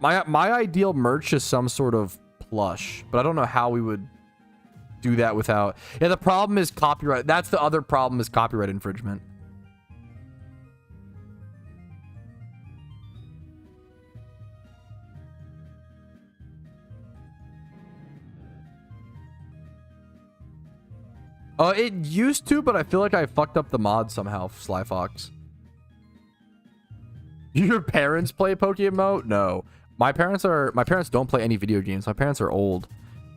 Speaker 1: My ideal merch is some sort of plush, but I don't know how we would do that without. Yeah, the problem is copyright. That's the other problem, is copyright infringement. It used to, but I feel like I fucked up the mod somehow, Sly Fox. Your parents play PokeMMO? No. My parents don't play any video games. My parents are old.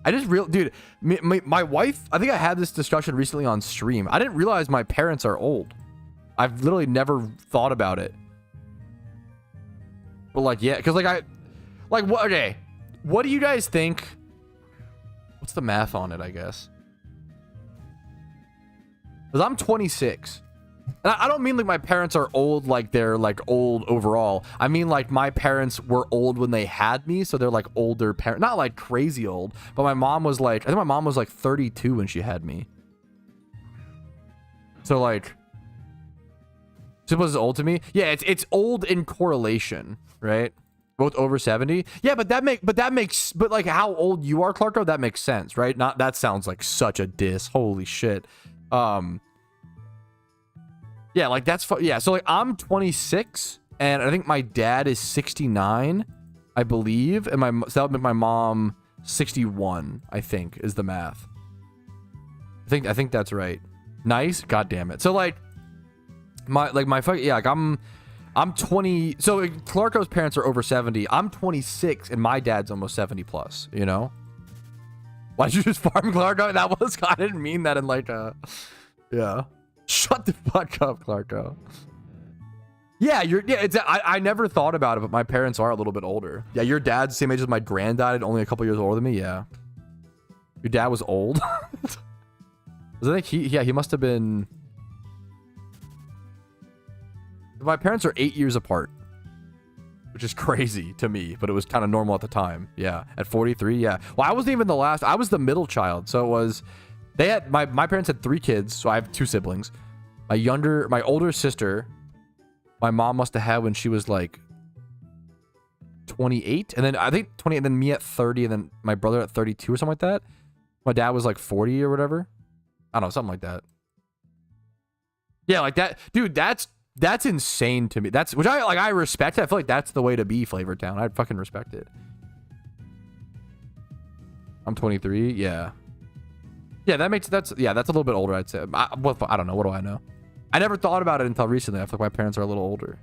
Speaker 1: I just dude, my wife, I think I had this discussion recently on stream. I didn't realize my parents are old. I've literally never thought about it. But like, yeah, because like what, okay. What do you guys think? What's the math on it, I guess? Because I'm 26. And I don't mean like my parents are old, like they're like old overall. I mean like my parents were old when they had me, so they're like older parents. Not like crazy old, but my mom was like, I think my mom was like 32 when she had me. So like, she was old to me. Yeah, it's old in correlation, right? Both over 70. Yeah, but like how old you are, Clarko, that makes sense, right? Not, that sounds like such a diss. Holy shit. Yeah, like that's yeah. So like I'm 26, and I think my dad is 69, I believe, and so that would make my mom 61. I think is the math. I think that's right. Nice. God damn it. So like I'm 20. So Clarko's parents are over 70. I'm 26, and my dad's almost 70 plus. You know. Why'd you just farm, Clarko? That was, I didn't mean that in like a, yeah. Shut the fuck up, Clarko. Yeah, I never thought about it, but my parents are a little bit older. Yeah, your dad's the same age as my granddad, and only a couple years older than me. Yeah. Your dad was old. I think he must have been. My parents are 8 years apart, which is crazy to me, but it was kind of normal at the time. Yeah, at 43, yeah. Well, I wasn't even the last. I was the middle child, so it was. They had my parents had 3 kids, so I have 2 siblings. My older sister, my mom must have had when she was like 28, and then I think 28, and then me at 30, and then my brother at 32 or something like that. My dad was like 40 or whatever. I don't know, something like that. Yeah, like that, dude. That's insane to me. That's which I respect it. I feel like that's the way to be, Flavortown. I fucking respect it. I'm 23. Yeah. Yeah, that's a little bit older, I'd say. I don't know. What do I know? I never thought about it until recently. I feel like my parents are a little older.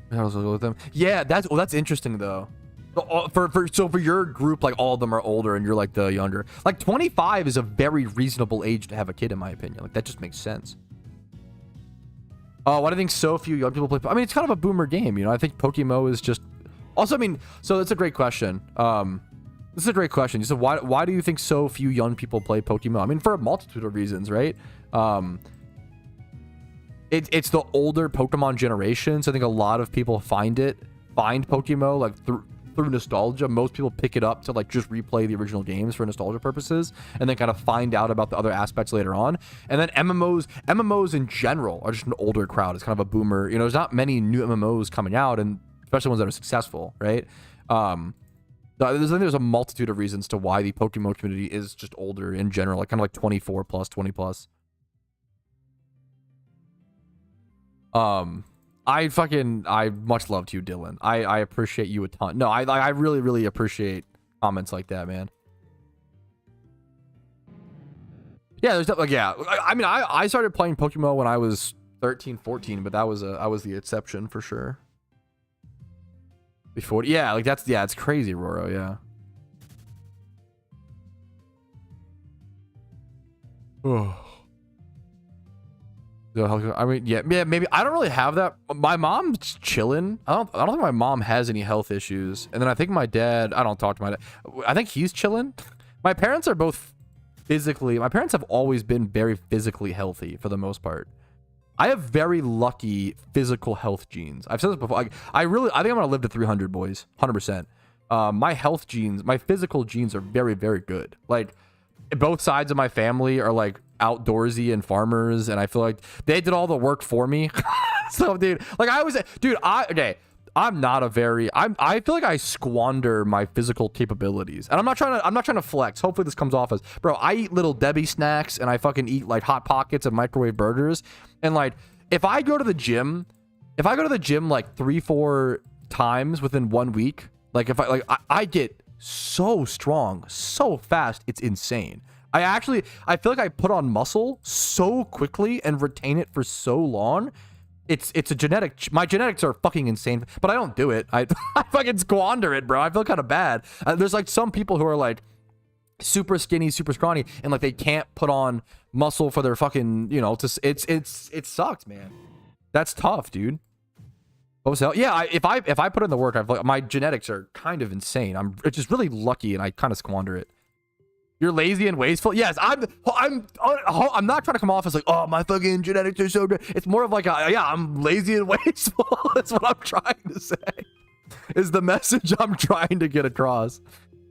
Speaker 1: I was with them. Yeah, that's interesting though. So for your group, like all of them are older, and you're like the younger. Like 25 is a very reasonable age to have a kid, in my opinion. Like that just makes sense. Oh, why do I think so few young people play? I mean, it's kind of a boomer game, you know. I think PokeMMO is just. Also, I mean, so that's a great question. This is a great question. You said, why do you think so few young people play Pokemon? I mean, for a multitude of reasons, right? It's the older Pokemon generation, so I think a lot of people find Pokemon like through nostalgia. Most people pick it up to like just replay the original games for nostalgia purposes, and then kind of find out about the other aspects later on. And then MMOs in general are just an older crowd. It's kind of a boomer. You know, there's not many new MMOs coming out, and especially ones that are successful, right? I think there's a multitude of reasons to why the Pokemon community is just older in general, like kind of like 24 plus, 20 plus. I much love to you, Dylan. I appreciate you a ton. No, I really, really appreciate comments like that, man. Yeah, there's like, yeah. I mean, I started playing PokeMMO when I was 13, 14, but I was the exception for sure. Before, yeah, like that's, yeah, it's crazy, Roro, yeah. Oh. I mean, yeah, maybe I don't really have that. My mom's chilling. I don't think my mom has any health issues. And then I think my dad, I don't talk to my dad. I think he's chilling. My parents are both physically, my parents have always been very physically healthy for the most part. I have very lucky physical health genes. I've said this before. I think I'm gonna live to 300, boys, 100%. My health genes, my physical genes are very, very good. Like, both sides of my family are like outdoorsy and farmers, and I feel like they did all the work for me. So, dude, like I'm not a very, I feel like I squander my physical capabilities, and I'm not trying to flex. Hopefully this comes off as, bro, I eat Little Debbie snacks, and I fucking eat like Hot Pockets and microwave burgers. And like, if I go to the gym like 3-4 times within 1 week, like if I get so strong so fast, it's insane. I feel like I put on muscle so quickly and retain it for so long. It's a genetic, my genetics are fucking insane, but I don't do it. I fucking squander it, bro. I feel kind of bad. There's like some people who are like super skinny, super scrawny, and like they can't put on muscle for their fucking, you know, it sucks, man. That's tough, dude. What was that? Yeah, if I put in the work, my genetics are kind of insane. I'm just really lucky, and I kind of squander it. You're lazy and wasteful. Yes, I'm not trying to come off as like, oh, my fucking genetics are so good. It's more of like, yeah, I'm lazy and wasteful. That's what I'm trying to say. Is the message I'm trying to get across.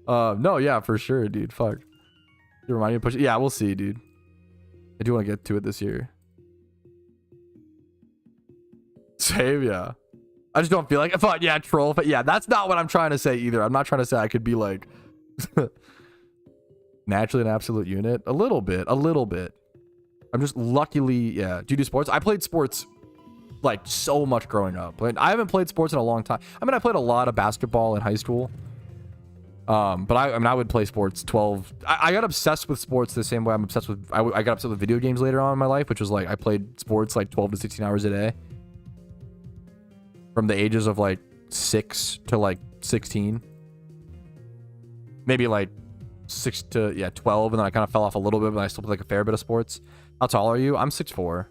Speaker 1: No, yeah, for sure, dude. Fuck. You remind me of push. Yeah, we'll see, dude. I do want to get to it this year. Save, yeah. I just don't feel like, yeah, troll. But yeah, that's not what I'm trying to say either. I'm not trying to say I could be like naturally an absolute unit. A little bit. I'm just luckily, yeah. Do you do sports? I played sports like so much growing up. Like, I haven't played sports in a long time. I mean, I played a lot of basketball in high school. But I would play sports 12. I got obsessed with sports the same way I'm obsessed with, I got obsessed with video games later on in my life, which was like, I played sports like 12 to 16 hours a day. From the ages of like 6 to like 16. Maybe like 6 to, yeah, 12. And then I kind of fell off a little bit, but I still played like a fair bit of sports. How tall are you? I'm 6'4".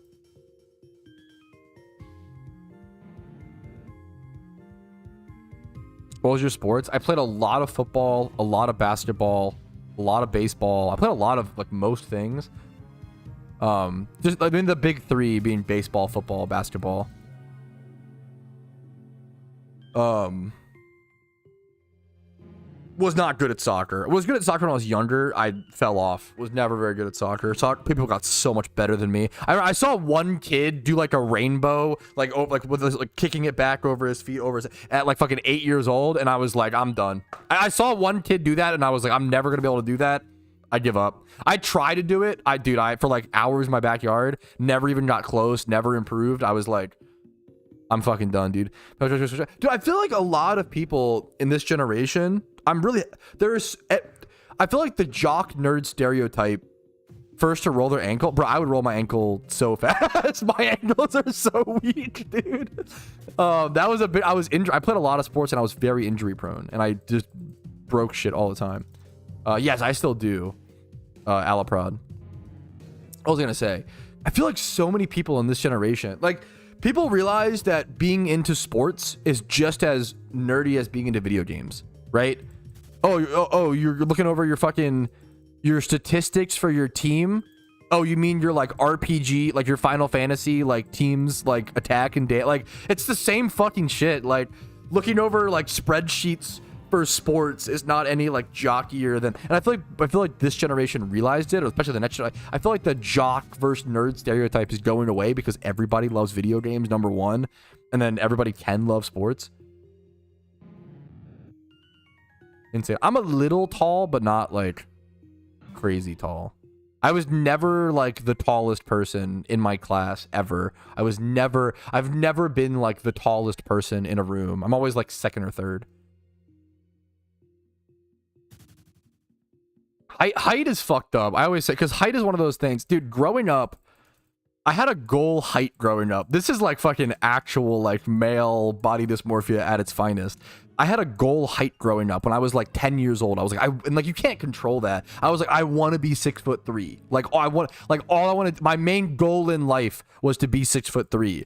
Speaker 1: What was your sports? I played a lot of football, a lot of basketball, a lot of baseball. I played a lot of like most things. Just I mean the big three being baseball, football, basketball. Was not good at soccer. Was good at soccer when I was younger. I fell off. Was never very good at soccer. People got so much better than me. I saw one kid do like a rainbow, like with like kicking it back over his feet at like fucking 8 years old, and I was like, I'm done. I saw one kid do that, and I was like, I'm never gonna be able to do that. I give up. I tried to do it. I for like hours in my backyard, never even got close, never improved. I was like, I'm fucking done, dude. Dude, I feel like a lot of people in this generation, I feel like the jock nerd stereotype, first to roll their ankle. Bro, I would roll my ankle so fast. My ankles are so weak, dude. That was a bit, I played a lot of sports and I was very injury prone, and I just broke shit all the time. Yes, I still do. Alaprod. I was gonna say, I feel like so many people in this generation, like, people realize that being into sports is just as nerdy as being into video games, right? Oh, you're looking over your statistics for your team. Oh, you mean your like RPG, like your Final Fantasy, like teams, like attack and day, like it's the same fucking shit. Like looking over like spreadsheets for sports is not any like jockier than, and I feel like this generation realized it, or especially the next generation. I feel like the jock versus nerd stereotype is going away because everybody loves video games, number one, and then everybody can love sports. Insane. I'm a little tall, but not like crazy tall. I was never like the tallest person in my class ever. I've never been like the tallest person in a room. I'm always like second or third. Height is fucked up. I always say, because height is one of those things. Dude, growing up, I had a goal height growing up. This is like fucking actual like male body dysmorphia at its finest. I had a goal height growing up when I was like 10 years old. I was like, and like you can't control that. I was like, I want to be 6'3". Like, oh, all I wanted, my main goal in life was to be 6'3".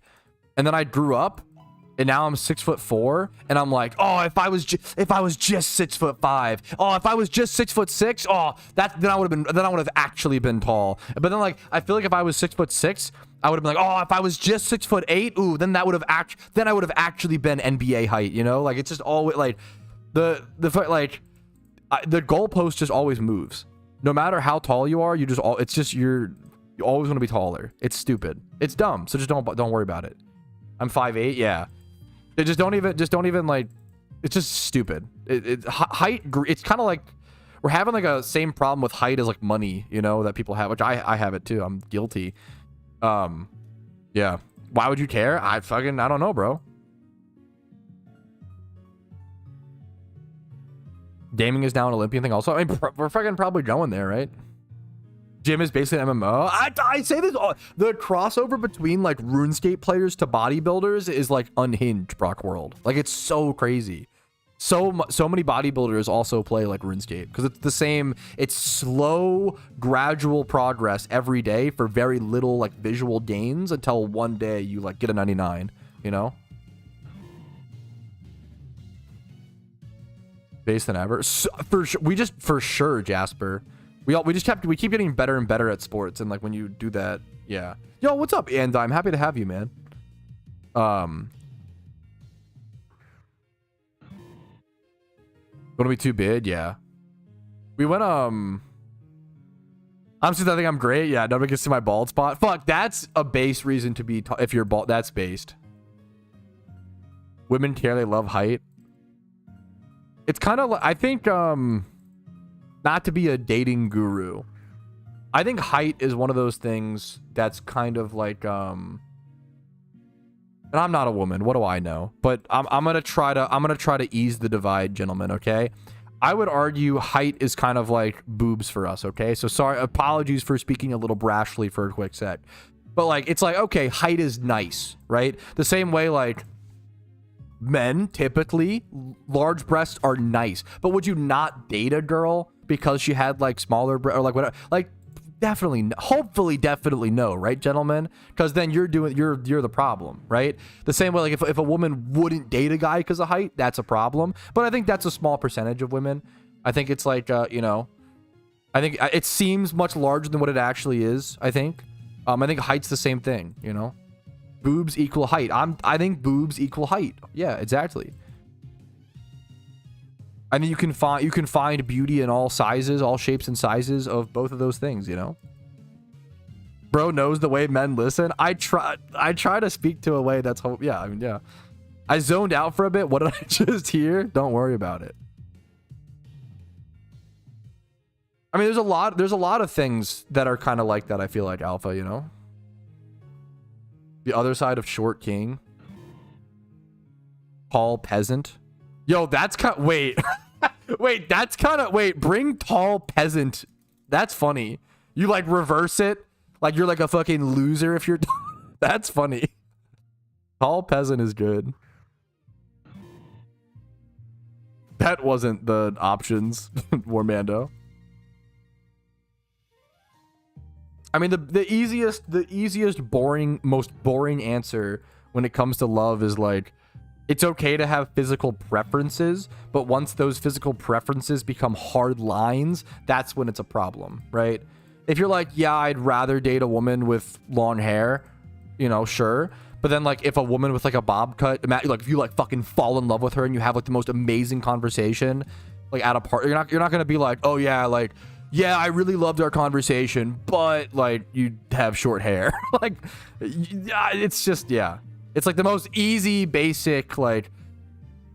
Speaker 1: And then I grew up, and now I'm 6'4", and I'm like, oh, if I was just 6'5", oh, if I was just 6'6", oh, then I would have actually been tall. But then like, I feel like if I was 6'6", I would have been like, oh, if I was just 6'8", ooh, then I would have actually been NBA height, you know? Like, it's just always like the goalpost just always moves. No matter how tall you are, you always want to be taller. It's stupid. It's dumb. So just don't worry about it. I'm 5'8", yeah. Just don't even like, it's just stupid. Height, it's kind of like we're having like a same problem with height as like money, you know, that people have, which I have it too. I'm guilty. Yeah. Why would you care? I don't know, bro. Gaming is now an Olympian thing also. I mean, we're fucking probably going there, right? Gym is basically an MMO. I say this, the crossover between like RuneScape players to bodybuilders is like unhinged, Brock World. Like, it's so crazy. So many bodybuilders also play like RuneScape because it's the same. It's slow, gradual progress every day for very little like visual gains until one day you like get a 99, you know? Base than ever. So, for sure, Jasper. We keep getting better and better at sports, and like when you do that, yeah. Yo, what's up? And I'm happy to have you, man. Gonna be too big, yeah. We went I'm just I think I'm great. Yeah, nobody can see my bald spot. Fuck, that's a base reason to be if you're bald. That's based. Women care, they love height. It's kind of like, I think not to be a dating guru, I think height is one of those things that's kind of like and I'm not a woman, what do I know? But I'm gonna try to ease the divide, gentlemen, okay? I would argue height is kind of like boobs for us, okay? So sorry, apologies for speaking a little brashly for a quick sec. But like, it's like, okay, height is nice, right? The same way like men, typically, large breasts are nice. But would you not date a girl because she had like smaller breasts or like whatever? Like, definitely, hopefully, definitely no, right, gentlemen? Because then you're the problem, right? The same way, like if a woman wouldn't date a guy because of height, that's a problem. But I think that's a small percentage of women. I think it's like you know, I think it seems much larger than what it actually is. I think height's the same thing, you know. Boobs equal height. I think boobs equal height. Yeah, exactly. I mean, you can find beauty in all sizes, all shapes and sizes of both of those things, you know. Bro knows the way men listen. I try to speak to a way that's yeah, I mean, yeah. I zoned out for a bit. What did I just hear? Don't worry about it. I mean, there's a lot of things that are kind of like that, I feel like, Alpha, you know. The other side of short king. Tall peasant. Yo, that's kind of, wait. Wait, that's kind of, wait, bring tall peasant. That's funny. You like reverse it. Like you're like a fucking loser if you're, that's funny. Tall peasant is good. That wasn't the options, Warmando. I mean, the easiest most boring answer when it comes to love is like, it's okay to have physical preferences, but once those physical preferences become hard lines, that's when it's a problem, right? If you're like, yeah, I'd rather date a woman with long hair, you know, sure. But then like if a woman with like a bob cut, like if you like fucking fall in love with her and you have like the most amazing conversation, like at a party, you're not gonna be like, oh yeah, like, yeah, I really loved our conversation, but like you have short hair. Like, it's just, yeah. It's like the most easy, basic, like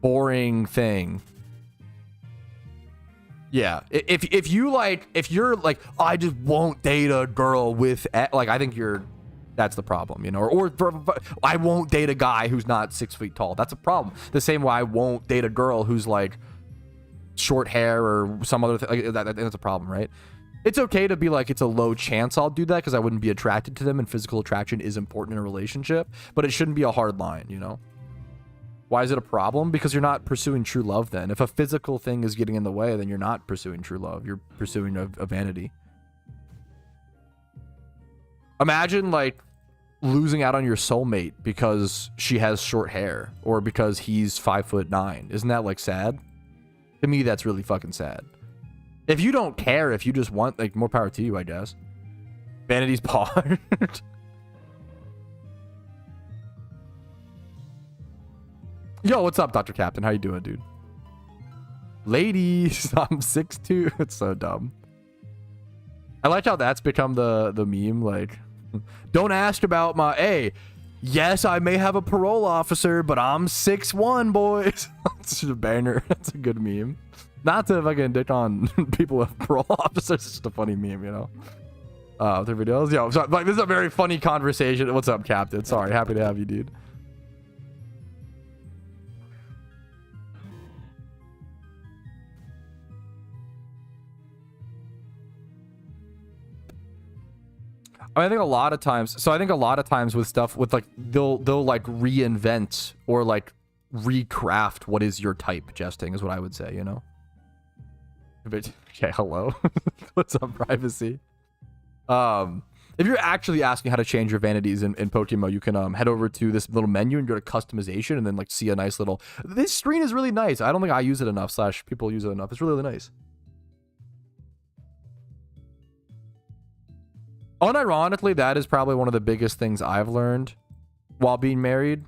Speaker 1: boring thing. Yeah, if you're like, oh, I just won't date a girl with like, I think that's the problem, you know, or I won't date a guy who's not 6 feet tall. That's a problem. The same way I won't date a girl who's like short hair or some other thing. Like, that's a problem, right? It's okay to be like, it's a low chance I'll do that because I wouldn't be attracted to them, and physical attraction is important in a relationship, but it shouldn't be a hard line, you know? Why is it a problem? Because you're not pursuing true love then. If a physical thing is getting in the way, then you're not pursuing true love. You're pursuing a vanity. Imagine, like, losing out on your soulmate because she has short hair or because he's 5'9". Isn't that, like, sad? To me, that's really fucking sad. If you don't care, if you just want, like, more power to you, I guess. Vanity's part. Yo, what's up, Dr. Captain? How you doing, dude? Ladies, I'm 6'2". It's so dumb. I like how that's become the meme. Like, don't ask about my... Hey, yes, I may have a parole officer, but I'm 6'1", boys. It's just a banger. That's a good meme. Not to fucking dick on people with parole officers. It's just a funny meme, you know? Their videos. Yo, so, like, this is a very funny conversation. What's up, Captain? Sorry, happy to have you, dude. I think a lot of times with stuff with like they'll like reinvent or like recraft what is your type. Jesting is what I would say, you know. But, okay, hello. What's up, privacy? If you're actually asking how to change your vanities in PokeMMO, you can head over to this little menu and go to customization and then like see a nice little. This screen is really nice. I don't think I use it enough. / people use it enough. It's really, really nice. Unironically, that is probably one of the biggest things I've learned while being married.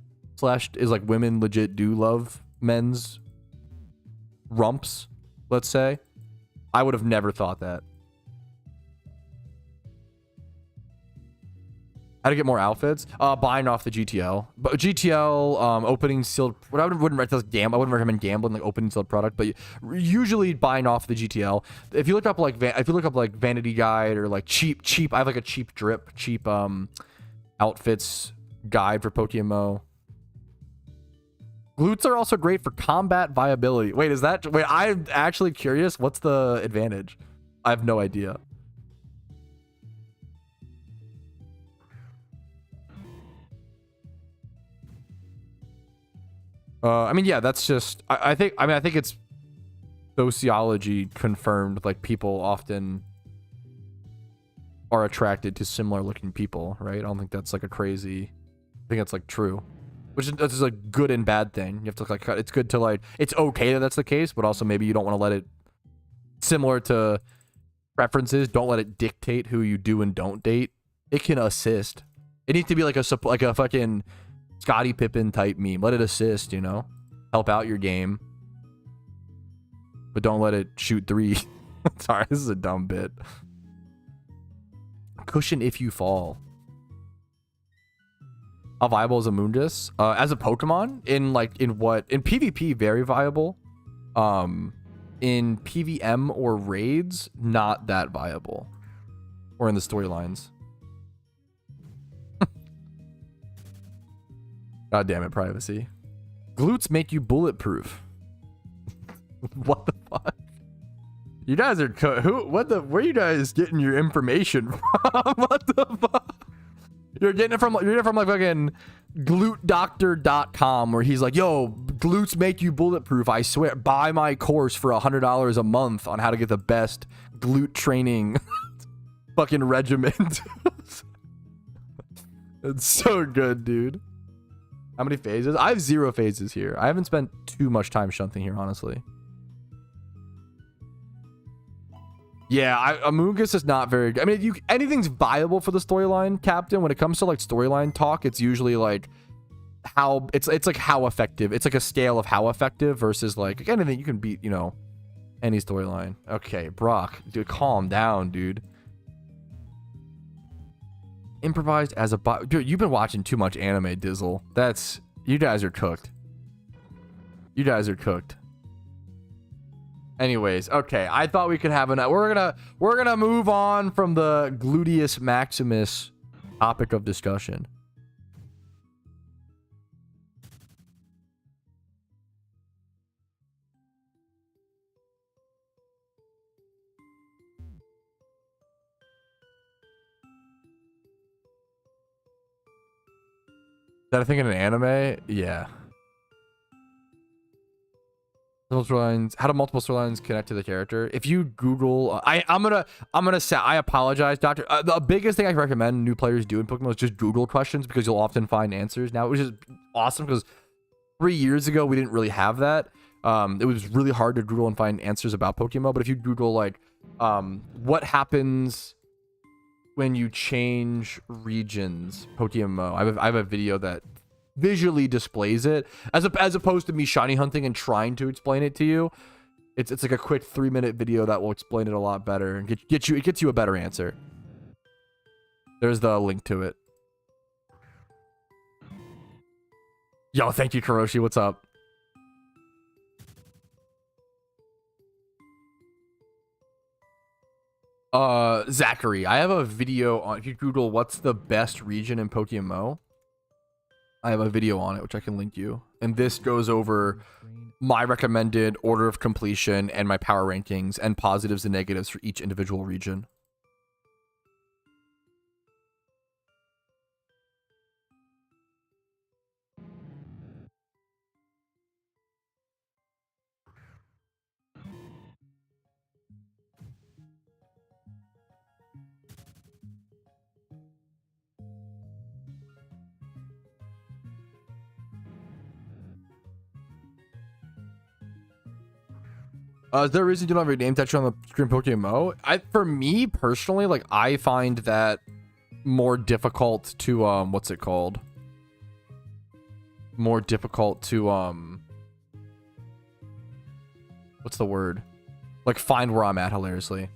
Speaker 1: / is like women legit do love men's rumps, let's say. I would have never thought that. How to get more outfits? Buying off the GTL. But GTL, opening sealed. I wouldn't recommend gambling, like opening sealed product, but usually buying off the GTL. If you look up like Vanity Guide or like cheap, I have like a cheap outfits guide for PokeMMO. Glutes are also great for combat viability. Wait, I'm actually curious. What's the advantage? I have no idea. I mean, yeah, that's just, I think it's sociology confirmed. Like, people often are attracted to similar looking people, right? I don't think that's like I think that's like true, which is, that's just a good and bad thing. You have to like, it's good to like, it's okay that that's the case, but also maybe you don't want to let it, similar to preferences, don't let it dictate who you do and don't date. It can assist. It needs to be like a fucking Scottie Pippen type meme. Let it assist, you know? Help out your game. But don't let it shoot three. Sorry, this is a dumb bit. Cushion if you fall. How viable is Amoongus? As a Pokemon? In PvP, very viable. In PVM or raids, not that viable. Or in the storylines. God damn it, privacy. Glutes make you bulletproof. What the fuck? You guys are where are you guys getting your information from? What the fuck? You're getting it from like fucking glutedoctor.com where he's like, yo, glutes make you bulletproof. I swear, buy my course for $100 a month on how to get the best glute training fucking regiment. It's so good, dude. How many phases? I have 0 phases here. I haven't spent too much time shunting here, honestly. Yeah, Amoongus is not very good. I mean, anything's viable for the storyline, Captain. When it comes to like storyline talk, it's usually like how it's like how effective. It's like a scale of how effective versus like anything you can beat, you know, any storyline. Okay, Brock, dude, calm down, dude. Improvised as a bot. Dude, you've been watching too much anime, Dizzle. You guys are cooked. You guys are cooked. Anyways, okay. I thought we could have an. We're gonna move on from the gluteus maximus topic of discussion. That I think in an anime, yeah. Multiple storylines. How do multiple storylines connect to the character? If you Google, I'm gonna say I apologize, Doctor. The biggest thing I recommend new players do in Pokemon is just Google questions because you'll often find answers now, which is awesome because 3 years ago we didn't really have that. It was really hard to Google and find answers about Pokemon. But if you Google like, what happens when you change regions, PokeMMO. I have a video that visually displays it as opposed to me shiny hunting and trying to explain it to you. It's like a quick 3-minute video that will explain it a lot better and it gets you a better answer. There's the link to it. Yo, thank you, Kuroshi. What's up? Zachary, I have a video on, if you Google what's the best region in PokeMMO, I have a video on it which I can link you, and this goes over my recommended order of completion and my power rankings and positives and negatives for each individual region. Is there a reason you don't have your name tattooed on the screen PokeMMO? For me personally, like I find that more difficult to what's it called? More difficult to what's the word? Like find where I'm at hilariously.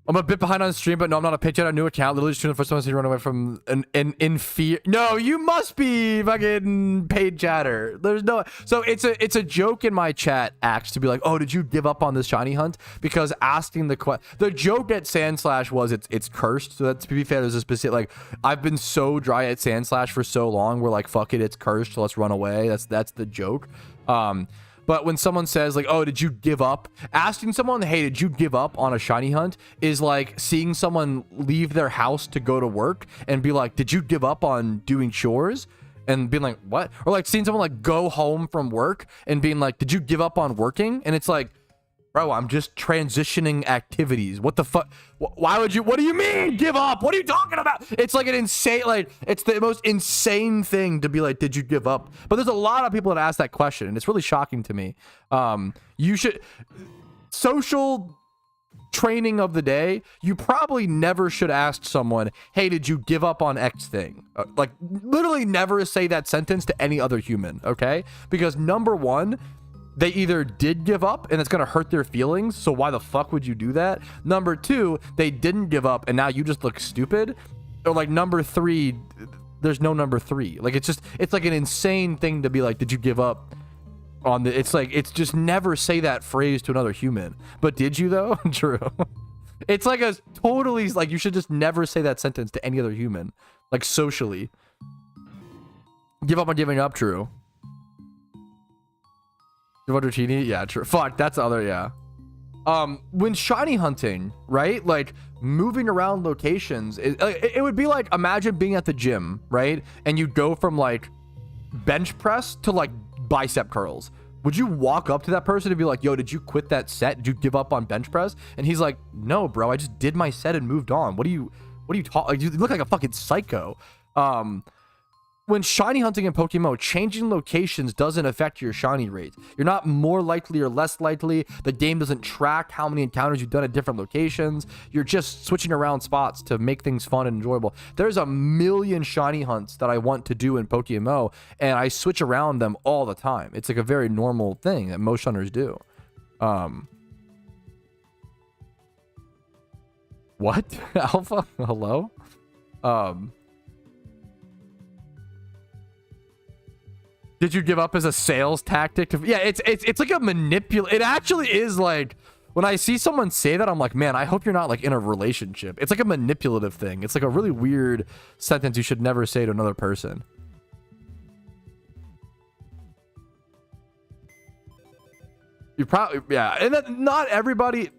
Speaker 1: I'm a bit behind on stream, but no, I'm not a pitch yet. A new account. Literally just tuned the first time I see you run away from an fear. No, you must be fucking paid chatter. There's no. So it's a joke in my chat, Axe, to be like, oh, did you give up on this shiny hunt? Because asking the joke at Sandslash was it's cursed. So that, to be fair, there's a specific, like, I've been so dry at Sandslash for so long. We're like, fuck it, it's cursed. So let's run away. That's the joke. But when someone says like, oh, did you give up? Asking someone, hey, did you give up on a shiny hunt is like seeing someone leave their house to go to work and be like, did you give up on doing chores? And being like, what? Or like seeing someone like go home from work and being like, did you give up on working? And it's like, bro, I'm just transitioning activities. What the fuck? Why would you? What do you mean give up? What are you talking about? It's like an insane, like, it's the most insane thing to be like, did you give up? But there's a lot of people that ask that question, and it's really shocking to me. You should, social training of the day, you probably never should ask someone, hey, did you give up on X thing? Like, literally never say that sentence to any other human, okay? Because number one, they either did give up and it's going to hurt their feelings. So why the fuck would you do that? Number two, they didn't give up and now you just look stupid. Or like number three, there's no number three. Like it's like an insane thing to be like, did you give up on the, it's like, it's just never say that phrase to another human. But did you though? True. It's like a totally, like you should just never say that sentence to any other human. Like socially. Give up on giving up, true. Chini? Yeah, true. Fuck, that's the other, yeah. When shiny hunting, right? Like moving around locations, it would be like, imagine being at the gym, right? And you go from like bench press to like bicep curls. Would you walk up to that person and be like, yo, did you quit that set? Did you give up on bench press? And he's like, no, bro, I just did my set and moved on. What are you talking? You look like a fucking psycho. When shiny hunting in PokeMMO, changing locations doesn't affect your shiny rate. You're not more likely or less likely. The game doesn't track how many encounters you've done at different locations. You're just switching around spots to make things fun and enjoyable. There's a million shiny hunts that I want to do in PokeMMO, and I switch around them all the time. It's like a very normal thing that most hunters do. What? Alpha? Hello? Did you give up as a sales tactic? Yeah, it's like a it actually is like, when I see someone say that, I'm like, man, I hope you're not like in a relationship. It's like a manipulative thing. It's like a really weird sentence you should never say to another person. You probably, yeah, and that not everybody's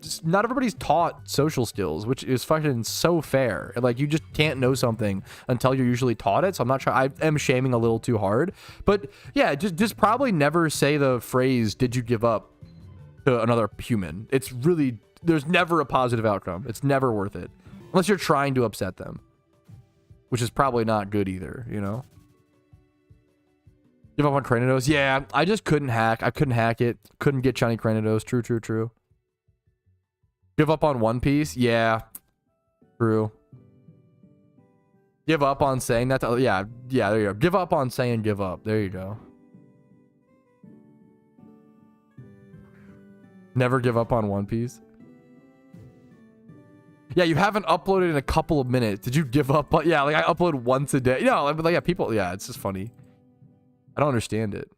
Speaker 1: taught social skills, which is fucking so fair. Like, you just can't know something until you're usually taught it. So I'm not trying, I am shaming a little too hard, but yeah, just probably never say the phrase, did you give up, to another human. It's really, there's never a positive outcome. It's never worth it unless you're trying to upset them, which is probably not good either, you know. Give up on Cranidos? Yeah, I just couldn't hack. I couldn't hack it. Couldn't get shiny Cranidos. True. Give up on One Piece? Yeah. True. Give up on saying that? Yeah, there you go. Give up on saying give up. There you go. Never give up on One Piece? Yeah, you haven't uploaded in a couple of minutes. Did you give up? Yeah, like I upload once a day. You know, like yeah, people, yeah, it's just funny. I don't understand it.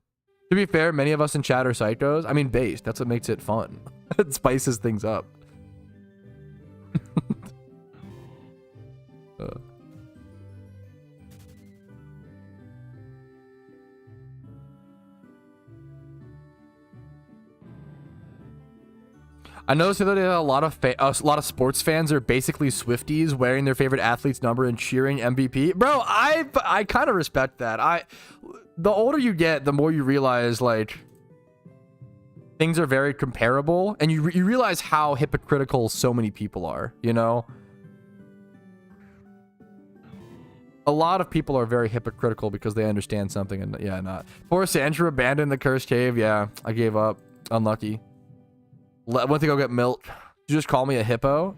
Speaker 1: To be fair, many of us in chat are psychos. I mean, based. That's what makes it fun. It spices things up. I noticed the other day that a lot of sports fans are basically Swifties wearing their favorite athlete's number and cheering MVP. Bro, I kind of respect that. The older you get, the more you realize like things are very comparable, and you realize how hypocritical so many people are, you know? A lot of people are very hypocritical because they understand something and yeah, not. Poor Sandra abandoned the cursed cave. Yeah, I gave up. Unlucky. I went to go get milk. You just call me a hippo?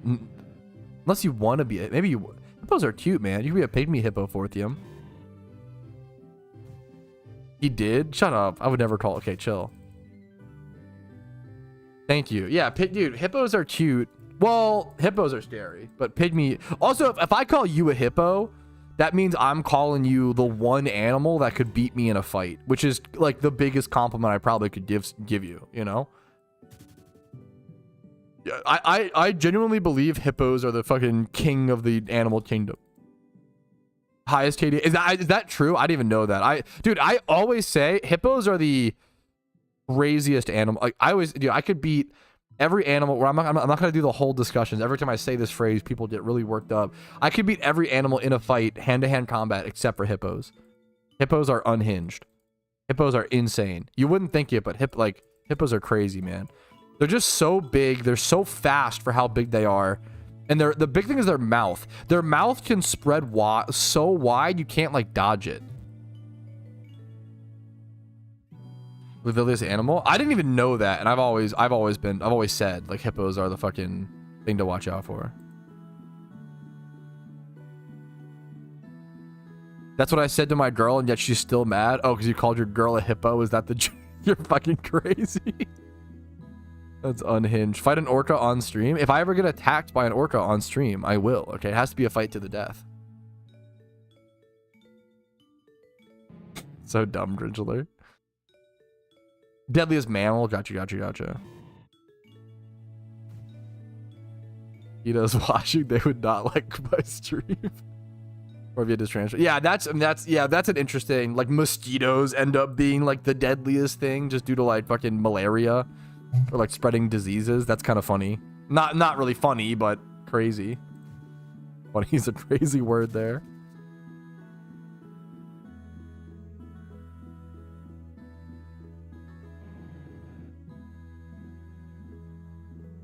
Speaker 1: Unless you want to be it. Maybe you... Hippos are cute, man. You can be a pygmy hippo, Forthium. He did? Shut up. I would never call... Okay, chill. Thank you. Yeah, dude, hippos are cute. Well, hippos are scary, but pygmy... Also, if I call you a hippo, that means I'm calling you the one animal that could beat me in a fight, which is like the biggest compliment I probably could give you, you know? I genuinely believe hippos are the fucking king of the animal kingdom. Highest KD. Is that true? I didn't even know that. Dude, I always say hippos are the craziest animal. Like I could beat every animal. Where I'm not gonna do the whole discussions. Every time I say this phrase, people get really worked up. I could beat every animal in a fight, hand-to-hand combat, except for hippos. Hippos are unhinged. Hippos are insane. You wouldn't think it, but hippos are crazy, man. They're just so big. They're so fast for how big they are. And the big thing is their mouth. Their mouth can spread so wide you can't like dodge it. The deadliest animal? I didn't even know that, and I've always said like hippos are the fucking thing to watch out for. That's what I said to my girl, and yet she's still mad. Oh, because you called your girl a hippo? Is that the... You're fucking crazy. That's unhinged. Fight an orca on stream? If I ever get attacked by an orca on stream, I will. Okay, it has to be a fight to the death. So dumb, Dridgeler. Deadliest mammal? Gotcha. Mosquitoes watching, they would not like my stream. Or if you had to transfer. Yeah, that's an interesting, like, mosquitoes end up being like the deadliest thing just due to like fucking malaria. Or like spreading diseases. That's kind of funny. Not really funny, but crazy. Funny is a crazy word there.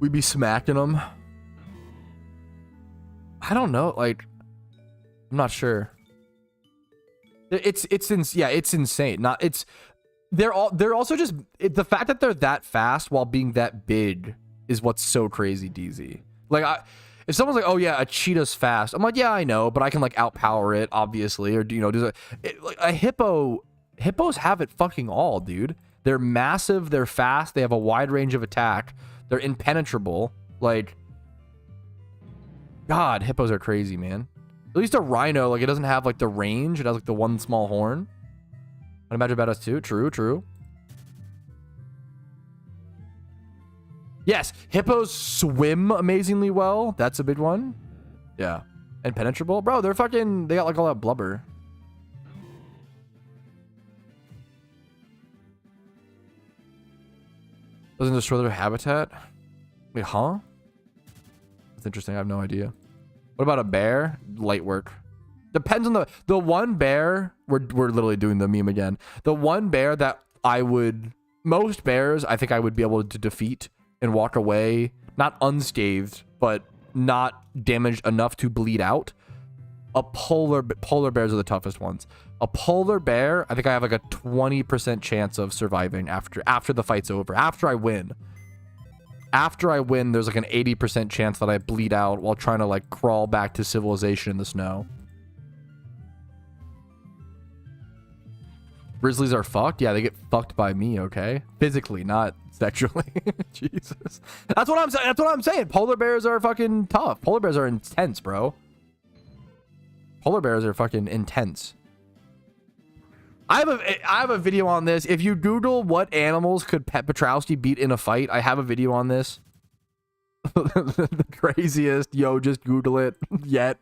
Speaker 1: We be smacking them. I don't know. Like, I'm not sure. It's insane. They're also just the fact that they're that fast while being that big is what's so crazy, DZ. Like, if someone's like, "Oh yeah, a cheetah's fast," I'm like, "Yeah, I know, but I can like outpower it, obviously." Or like a hippo. Hippos have it fucking all, dude. They're massive. They're fast. They have a wide range of attack. They're impenetrable. Like, God, hippos are crazy, man. At least a rhino, like, it doesn't have like the range. It has like the one small horn. I'd imagine badass too. True, true. Yes, hippos swim amazingly well. That's a big one. Yeah. Impenetrable. Bro, they're fucking... They got like all that blubber. Doesn't destroy their habitat? Wait, huh? That's interesting. I have no idea. What about a bear? Light work. Depends on the one bear. We're literally doing the meme again. The one bear that I would... Most bears, I think I would be able to defeat and walk away, not unscathed, but not damaged enough to bleed out. Polar bears are the toughest ones. A polar bear, I think I have like a 20% chance of surviving after the fight's over. After I win, there's like an 80% chance that I bleed out while trying to like crawl back to civilization in the snow. Grizzlies are fucked. Yeah, they get fucked by me. Okay, physically, not sexually. Jesus, that's what I'm saying. That's what I'm saying. Polar bears are fucking tough. Polar bears are intense, bro. Polar bears are fucking intense. I have a video on this. If you Google what animals could Pet Petrowski beat in a fight, I have a video on this. The craziest. Yo, just Google it. Yet.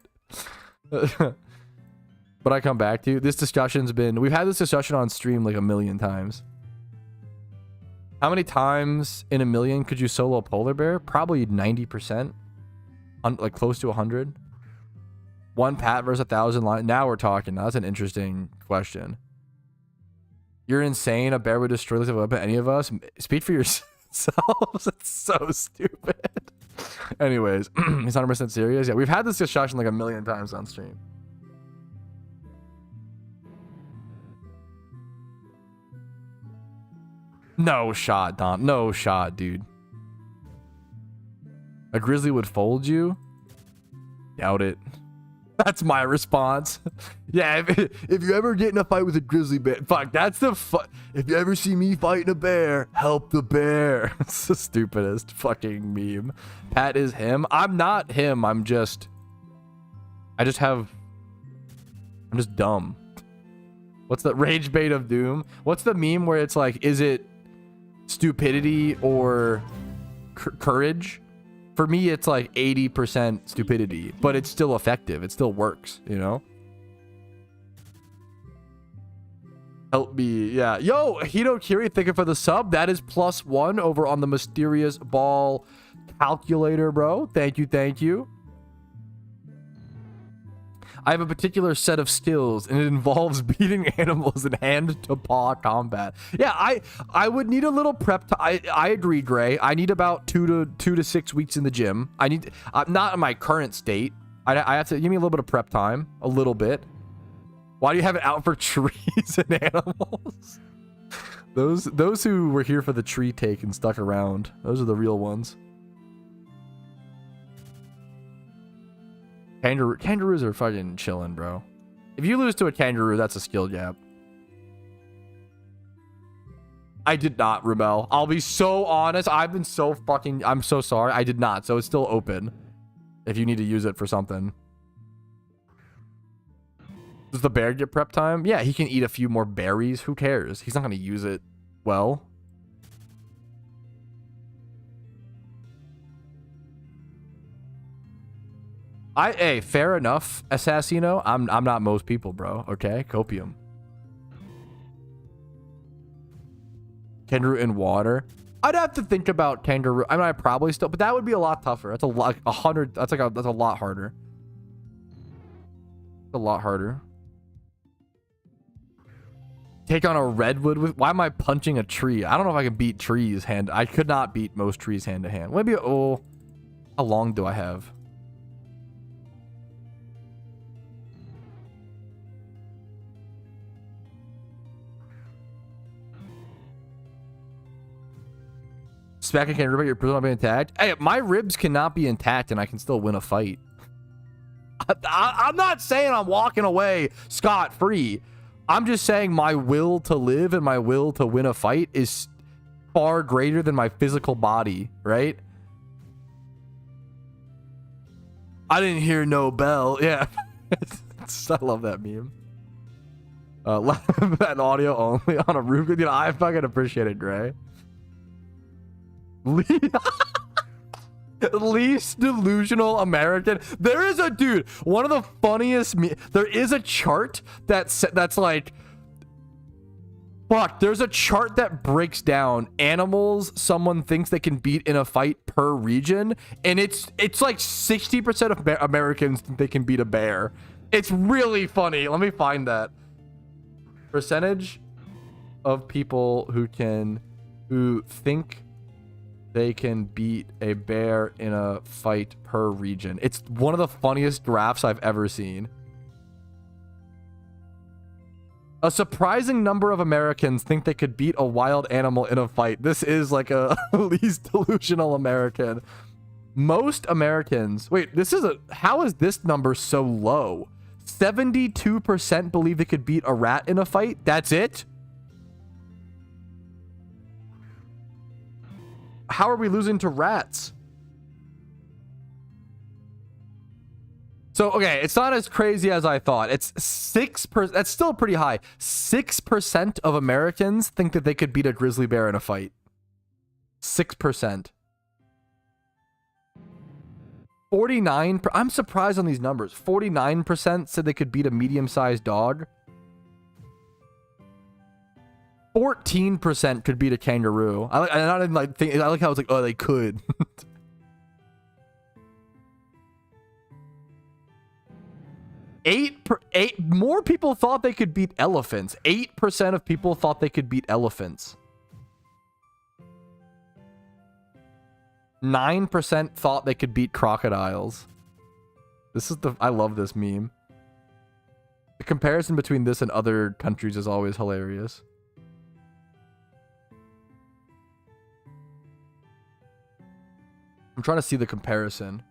Speaker 1: But I come back to this discussion's been... We've had this discussion on stream like a million times. How many times in a million could you solo a polar bear? Probably 90%. Like close to 100. One pat versus 1,000 lion. Now we're talking. That's an interesting question. You're insane. A bear would destroy this weapon. Any of us? Speak for yourselves. It's so stupid. Anyways, he's 100% serious. Yeah, we've had this discussion like a million times on stream. No shot, Dom. No shot, dude. A grizzly would fold you? Doubt it. That's my response. Yeah, if you ever get in a fight with a grizzly bear, fuck, that's the if you ever see me fighting a bear, help the bear. It's the stupidest fucking meme. Pat is him. I'm not him. I'm just dumb. What's the rage bait of doom? What's the meme where it's like, is it stupidity or courage? For me, it's like 80% stupidity, but it's still effective. It still works, you know? Help me. Yeah. Yo, Hito Kiri, thank you for the sub. That is +1 over on the mysterious ball calculator, bro. Thank you. Thank you. I have a particular set of skills, and it involves beating animals in hand-to-paw combat. Yeah, I would need a little prep. I agree, Gray. I need about 2 to 6 weeks in the gym. I'm not in my current state. I have to give me a little bit of prep time, a little bit. Why do you have it out for trees and animals? Those who were here for the tree take and stuck around, those are the real ones. Kangaroos are fucking chilling, bro. If you lose to a kangaroo, that's a skill gap. I did not, Rumel. I'll be so honest. I'm so sorry. I did not. So it's still open if you need to use it for something. Does the bear get prep time? Yeah, he can eat a few more berries. Who cares? He's not going to use it well. Hey, fair enough, Assassino. I'm not most people, bro. Okay, copium. Kangaroo in water. I'd have to think about kangaroo. I mean, I probably still, but that would be a lot tougher. That's a lot. 100. That's a lot harder. A lot harder. Take on a redwood with. Why am I punching a tree? I don't know if I can beat trees hand. I could not beat most trees hand to hand. Maybe. Oh, how long do I have? Smacking can rib your prison not being intact. Hey, my ribs cannot be intact and I can still win a fight. I'm not saying I'm walking away scot-free. I'm just saying my will to live and my will to win a fight is far greater than my physical body, right? I didn't hear no bell. Yeah. I love that meme. And audio only on a roof. You know, I fucking appreciate it, Gray. Least delusional American. There is a dude. One of the funniest. There is a chart that's like. Fuck. There's a chart that breaks down animals someone thinks they can beat in a fight per region, and it's like 60% of Americans think they can beat a bear. It's really funny. Let me find that. Percentage of people who think they can beat a bear in a fight per region. It's one of the funniest graphs I've ever seen. A surprising number of Americans think they could beat a wild animal in a fight. This is like a least delusional American. Most Americans... Wait, how is this number so low? 72% believe they could beat a rat in a fight? That's it? How are we losing to rats? So, okay, it's not as crazy as I thought. It's 6%. That's still pretty high. 6% of Americans think that they could beat a grizzly bear in a fight. 6%. 49%. I'm surprised on these numbers. 49% said they could beat a medium-sized dog. 14% could beat a kangaroo. I like how it's like, oh, they could. More people thought they could beat elephants. 8% of people thought they could beat elephants. 9% thought they could beat crocodiles. I love this meme. The comparison between this and other countries is always hilarious. I'm trying to see the comparison.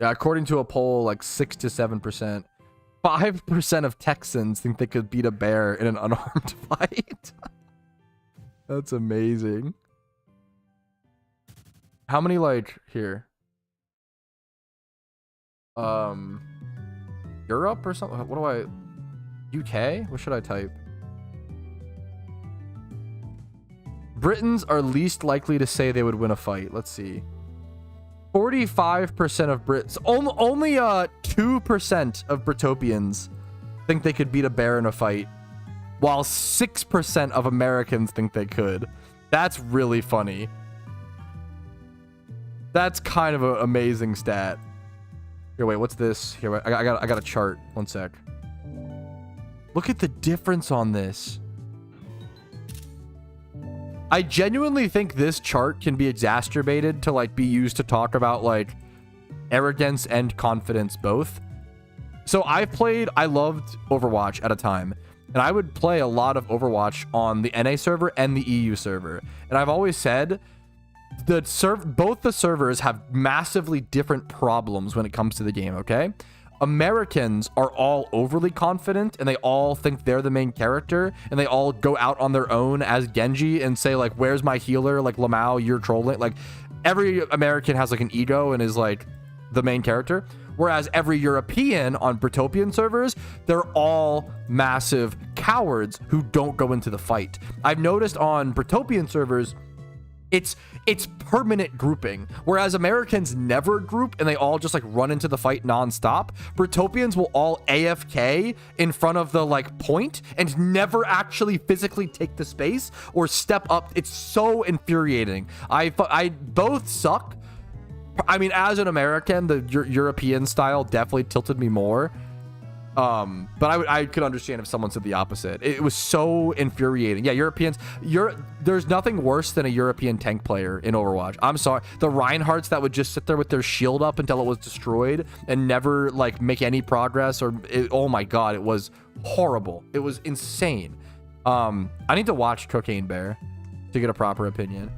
Speaker 1: Yeah, according to a poll, like 6 to 7%. 5% of Texans think they could beat a bear in an unarmed fight. That's amazing. How many, like, here? Europe or something? What do I... UK? What should I type? Britons are least likely to say they would win a fight. Let's see. 45% of Brits... Only 2% of Britopians think they could beat a bear in a fight, while 6% of Americans think they could. That's really funny. That's kind of an amazing stat. Here, wait, what's this? Here, wait, I got a chart. One sec. Look at the difference on this. I genuinely think this chart can be exacerbated to, like, be used to talk about, like, arrogance and confidence both. So I loved Overwatch at a time, and I would play a lot of Overwatch on the NA server and the EU server. And I've always said both the servers have massively different problems when it comes to the game, okay? Americans are all overly confident, and they all think they're the main character, and they all go out on their own as Genji and say, like, where's my healer? Like, Lamau, you're trolling. Like, every American has, like, an ego and is, like, the main character. Whereas every European on Britopian servers, they're all massive cowards who don't go into the fight. I've noticed on Britopian servers, it's permanent grouping, whereas Americans never group and they all just, like, run into the fight nonstop. Britopians will all AFK in front of the, like, point and never actually physically take the space or step up. It's so infuriating. I both suck. I mean, as an American, the European style definitely tilted me more. But I could understand if someone said the opposite. It was so infuriating. Yeah, Europeans, there's nothing worse than a European tank player in Overwatch. I'm sorry. The Reinhardts that would just sit there with their shield up until it was destroyed and never, like, make any progress, oh my God, it was horrible. It was insane. I need to watch Cocaine Bear to get a proper opinion.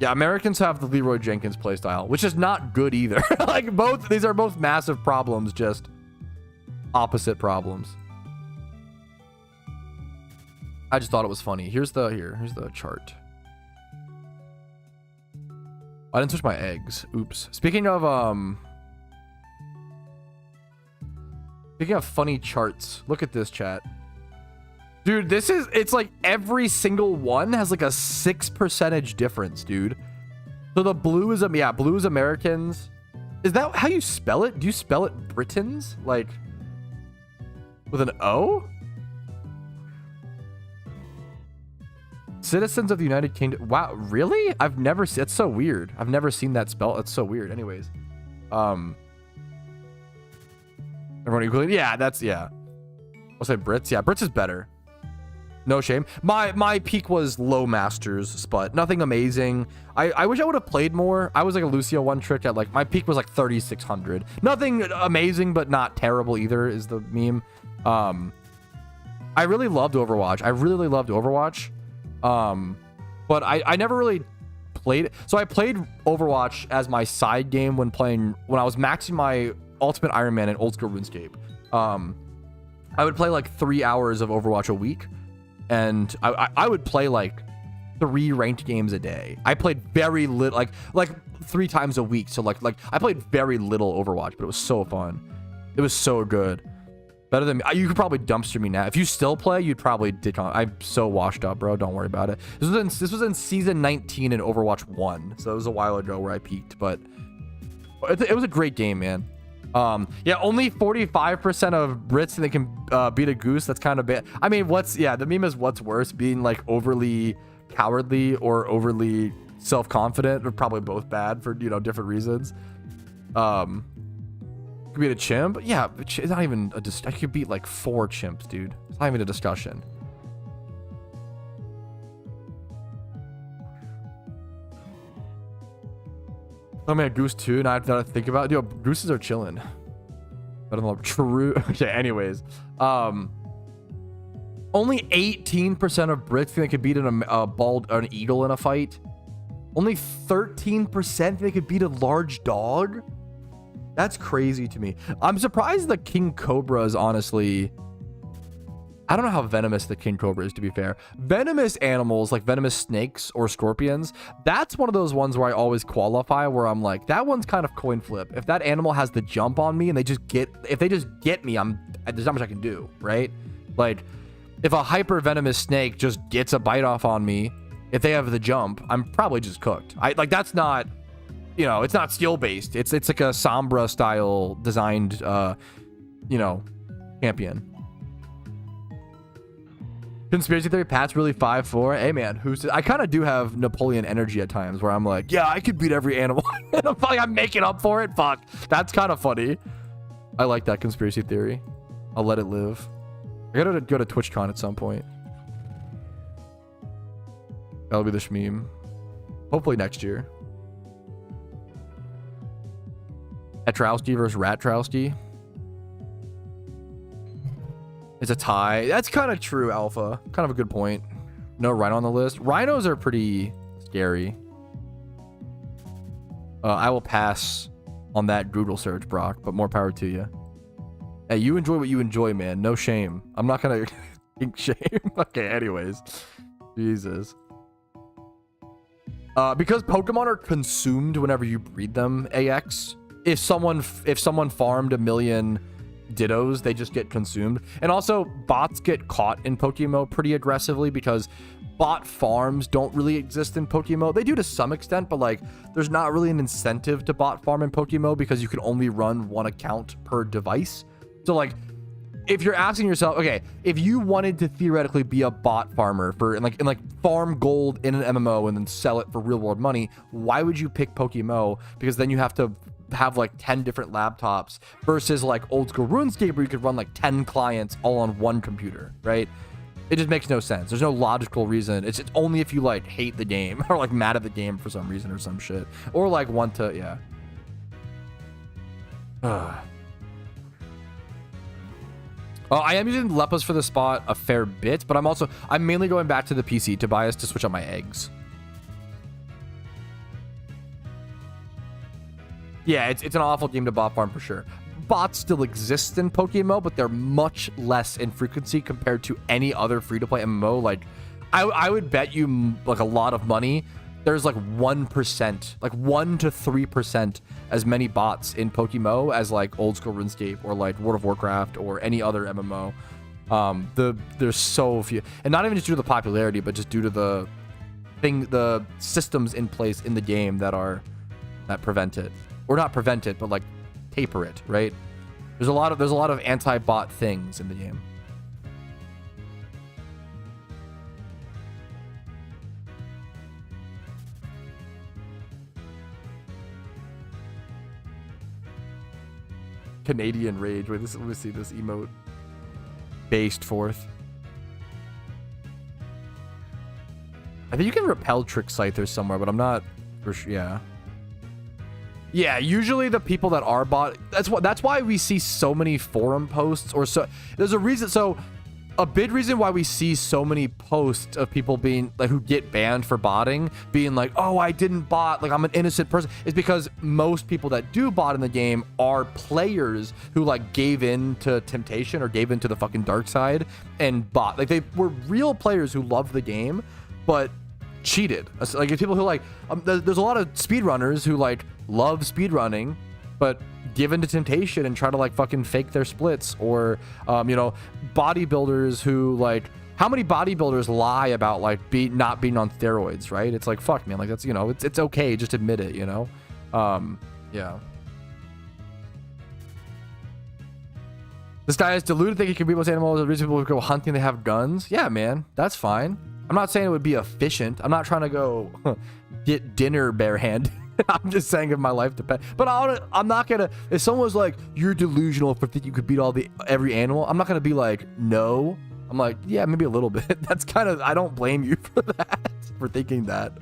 Speaker 1: Yeah, Americans have the Leroy Jenkins playstyle, which is not good either. Like, these are both massive problems, just opposite problems. I just thought it was funny. Here's the chart. I didn't switch my eggs. Oops. Speaking of Speaking of funny charts, look at this, chat. Dude, it's like every single one has like a 6% difference, dude. So the blue is, yeah, blue is Americans. Is that how you spell it? Do you spell it Britons? Like, with an O? Citizens of the United Kingdom. Wow, really? I've never seen, it's so weird. I've never seen that spell. It's so weird. Anyways. Everyone equally? Yeah, that's, yeah. I'll say Brits. Yeah, Brits is better. No shame. My peak was low masters, but nothing amazing. I wish I would have played more. I was like a Lucio one trick at like, my peak was like 3,600. Nothing amazing, but not terrible either is the meme. I really loved Overwatch. I really loved Overwatch. But I never really played it. So I played Overwatch as my side game when I was maxing my Ultimate Iron Man and Old School RuneScape. I would play like 3 hours of Overwatch a week. And I would play like 3 ranked games a day. I played very little, like 3 times a week. So like I played very little Overwatch, but it was so fun. It was so good. Better than me. You could probably dumpster me now. If you still play, you'd probably ditch on. I'm so washed up, bro. Don't worry about it. This was in season 19 in Overwatch 1. So it was a while ago where I peaked, but it was a great game, man. Yeah, only 45% of Brits think they can beat a goose. That's kind of bad. I mean, the meme is what's worse, being like overly cowardly or overly self-confident, or probably both bad for, different reasons. Could beat a chimp. Yeah, it's not even I could beat like 4 chimps, dude. It's not even a discussion. I mean, a goose too. Now that I think about it, dude, gooses are chilling. I don't know. True. Okay. Anyways, only 18% of Brits think they could beat an eagle in a fight. Only 13% think they could beat a large dog. That's crazy to me. I'm surprised the king cobra is honestly. I don't know how venomous the king cobra is, to be fair. Venomous animals like venomous snakes or scorpions, that's one of those ones where I always qualify, where I'm like, that one's kind of coin flip. If that animal has the jump on me and if they just get me, there's not much I can do, right? Like, if a hyper venomous snake just gets a bite off on me, if they have the jump, I'm probably just cooked. That's not, it's not skill based. It's like a Sombra style designed, champion. Conspiracy theory, Pat's really 5'4". Hey man, I kind of do have Napoleon energy at times where I'm like, yeah, I could beat every animal. And I'm making up for it. Fuck. That's kind of funny. I like that conspiracy theory. I'll let it live. I gotta go to TwitchCon at some point. That'll be the shmeme. Hopefully next year. Etrowski versus Ratrowski. It's a tie. That's kind of true, Alpha. Kind of a good point. No rhino on the list. Rhinos are pretty scary. I will pass on that Google search, Brock, but more power to you. Hey, you enjoy what you enjoy, man. No shame. I'm not gonna think shame. Okay, anyways. Jesus. Because Pokemon are consumed whenever you breed them, AX. If someone farmed 1 million Dittos, they just get consumed. And also, bots get caught in PokeMMO pretty aggressively because bot farms don't really exist in PokeMMO. They do to some extent, but like, there's not really an incentive to bot farm in PokeMMO because you can only run 1 account per device. So like, if you're asking yourself, okay, if you wanted to theoretically be a bot farmer and farm gold in an MMO and then sell it for real world money, why would you pick PokeMMO? Because then you have to have like 10 different laptops versus like old school RuneScape where you could run like 10 clients all on 1 computer, right? It just makes no sense. There's no logical reason. It's only if you like hate the game or like mad at the game for some reason or some shit, or like want to, yeah. I am using Lepus for the spot a fair bit, but I'm mainly going back to the PC, Tobias, to switch out my eggs. Yeah, it's an awful game to bot farm for sure. Bots still exist in PokeMMO, but they're much less in frequency compared to any other free-to-play MMO. Like, I would bet you like a lot of money there's like 1%, like 1 to 3% as many bots in PokeMMO as like old school RuneScape or like World of Warcraft or any other MMO. There's so few, and not even just due to the popularity, but just due to the systems in place in the game that prevent it, or not prevent it, but like taper it, right? There's a lot of anti-bot things in the game. Canadian rage. Wait, let me see this emote. Based forth. I think you can repel Trick Scyther somewhere, but I'm not for sure. Yeah. Yeah, usually the people that are bot, that's why we see so many forum posts, or so there's a reason. So a big reason why we see so many posts of people being like, who get banned for botting, being like, oh, I didn't bot, like I'm an innocent person, is because most people that do bot in the game are players who like gave in to temptation or gave into the fucking dark side and bot. Like they were real players who loved the game, but cheated. Like people who like, there's a lot of speedrunners who like love speedrunning, but give into temptation and try to like fucking fake their splits, or you know, bodybuilders who like, how many bodybuilders lie about like not being on steroids, right? It's like, fuck, man, like that's, you know, it's okay, just admit it, you know. Yeah, this guy is deluded, think he can beat most animals. The reason people go hunting, they have guns. Yeah, man, that's fine. I'm not saying it would be efficient. I'm not trying to go get dinner barehanded. I'm just saying if my life depends. But I'm not gonna, if someone was like, you're delusional for thinking you could beat every animal, I'm not gonna be like, no. I'm like, yeah, maybe a little bit. That's kind of, I don't blame you for that, for thinking that.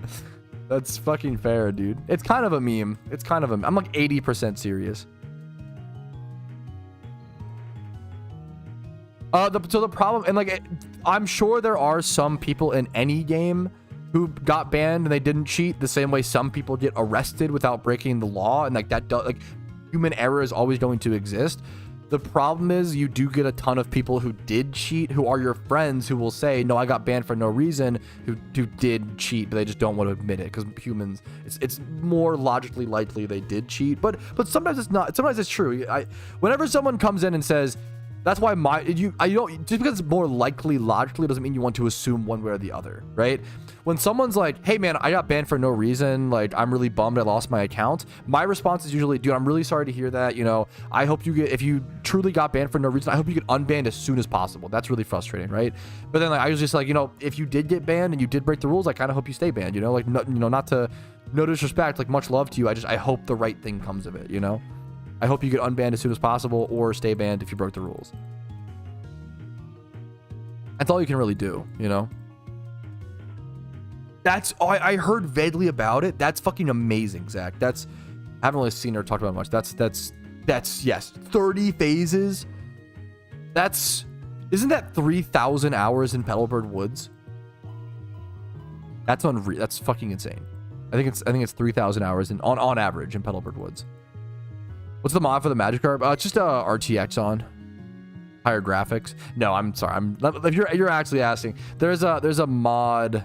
Speaker 1: That's fucking fair, dude. It's kind of a meme. It's kind of I'm like 80% serious. So the problem, and like, I'm sure there are some people in any game who got banned and they didn't cheat, the same way some people get arrested without breaking the law, and like that, like human error is always going to exist. The problem is you do get a ton of people who did cheat, who are your friends, who will say, no, I got banned for no reason, who did cheat, but they just don't want to admit it, because humans, it's more logically likely they did cheat, but sometimes it's not. Sometimes it's true. Whenever someone comes in and says, that's why you don't, just because it's more likely logically doesn't mean you want to assume one way or the other, right? When someone's like, hey man, I got banned for no reason, like I'm really bummed I lost my account, my response is usually, dude, I'm really sorry to hear that, you know, I hope you get, if you truly got banned for no reason, I hope you get unbanned as soon as possible. That's really frustrating, right? But then like, I was just like, you know, if you did get banned and you did break the rules, I kind of hope you stay banned, you know, like, no, you know, no disrespect, like much love to you, I hope the right thing comes of it, you know? I hope you get unbanned as soon as possible, or stay banned if you broke the rules. That's all you can really do, you know? That's, I heard vaguely about it. That's fucking amazing, Zach. I haven't really seen or talked about much. That's yes, 30 phases. Isn't that 3,000 hours in Petalburg Woods? That's unreal. That's fucking insane. I think it's 3,000 hours on average in Petalburg Woods. What's the mod for the Magikarp? It's just RTX on. Higher graphics. No, I'm sorry. If you're actually asking, there's a mod.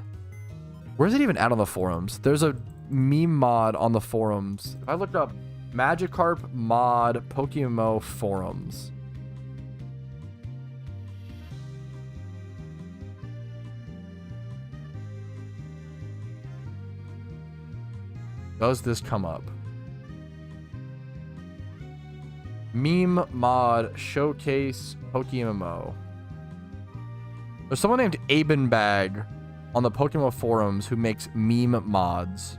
Speaker 1: Where's it even at on the forums? There's a meme mod on the forums. If I looked up Magikarp mod PokeMMO forums. Does this come up? Meme mod showcase PokeMMO. There's someone named Abenbag on the PokeMMO forums who makes meme mods.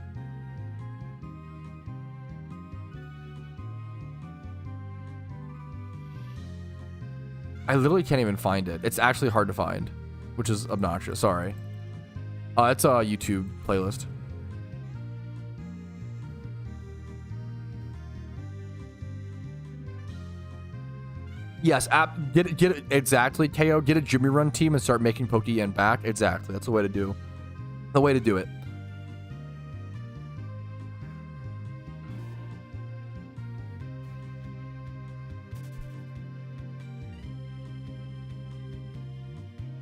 Speaker 1: I literally can't even find it. It's actually hard to find, which is obnoxious. Sorry. It's a YouTube playlist. Yes, get it exactly, KO. Get a Jimmy Run team and start making Poke back. Exactly, that's the way to do. The way to do it.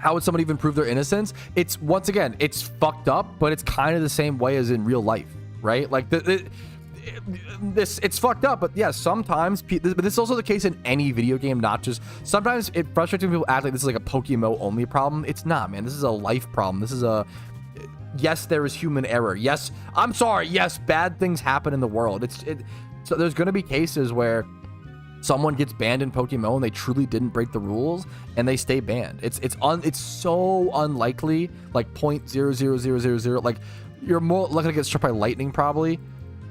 Speaker 1: How would somebody even prove their innocence? It's, once again, it's fucked up, but it's kind of the same way as in real life, right? Like it's fucked up, but yeah, sometimes, but this is also the case in any video game, not just, sometimes it frustrates when people act like this is like a PokeMMO only problem. It's not, man. This is a life problem. This is a, yes, there is human error. Yes, I'm sorry. Yes, bad things happen in the world. So there's going to be cases where someone gets banned in PokeMMO and they truly didn't break the rules and they stay banned. It's so unlikely, like 0.00000, like you're more likely to get struck by lightning probably.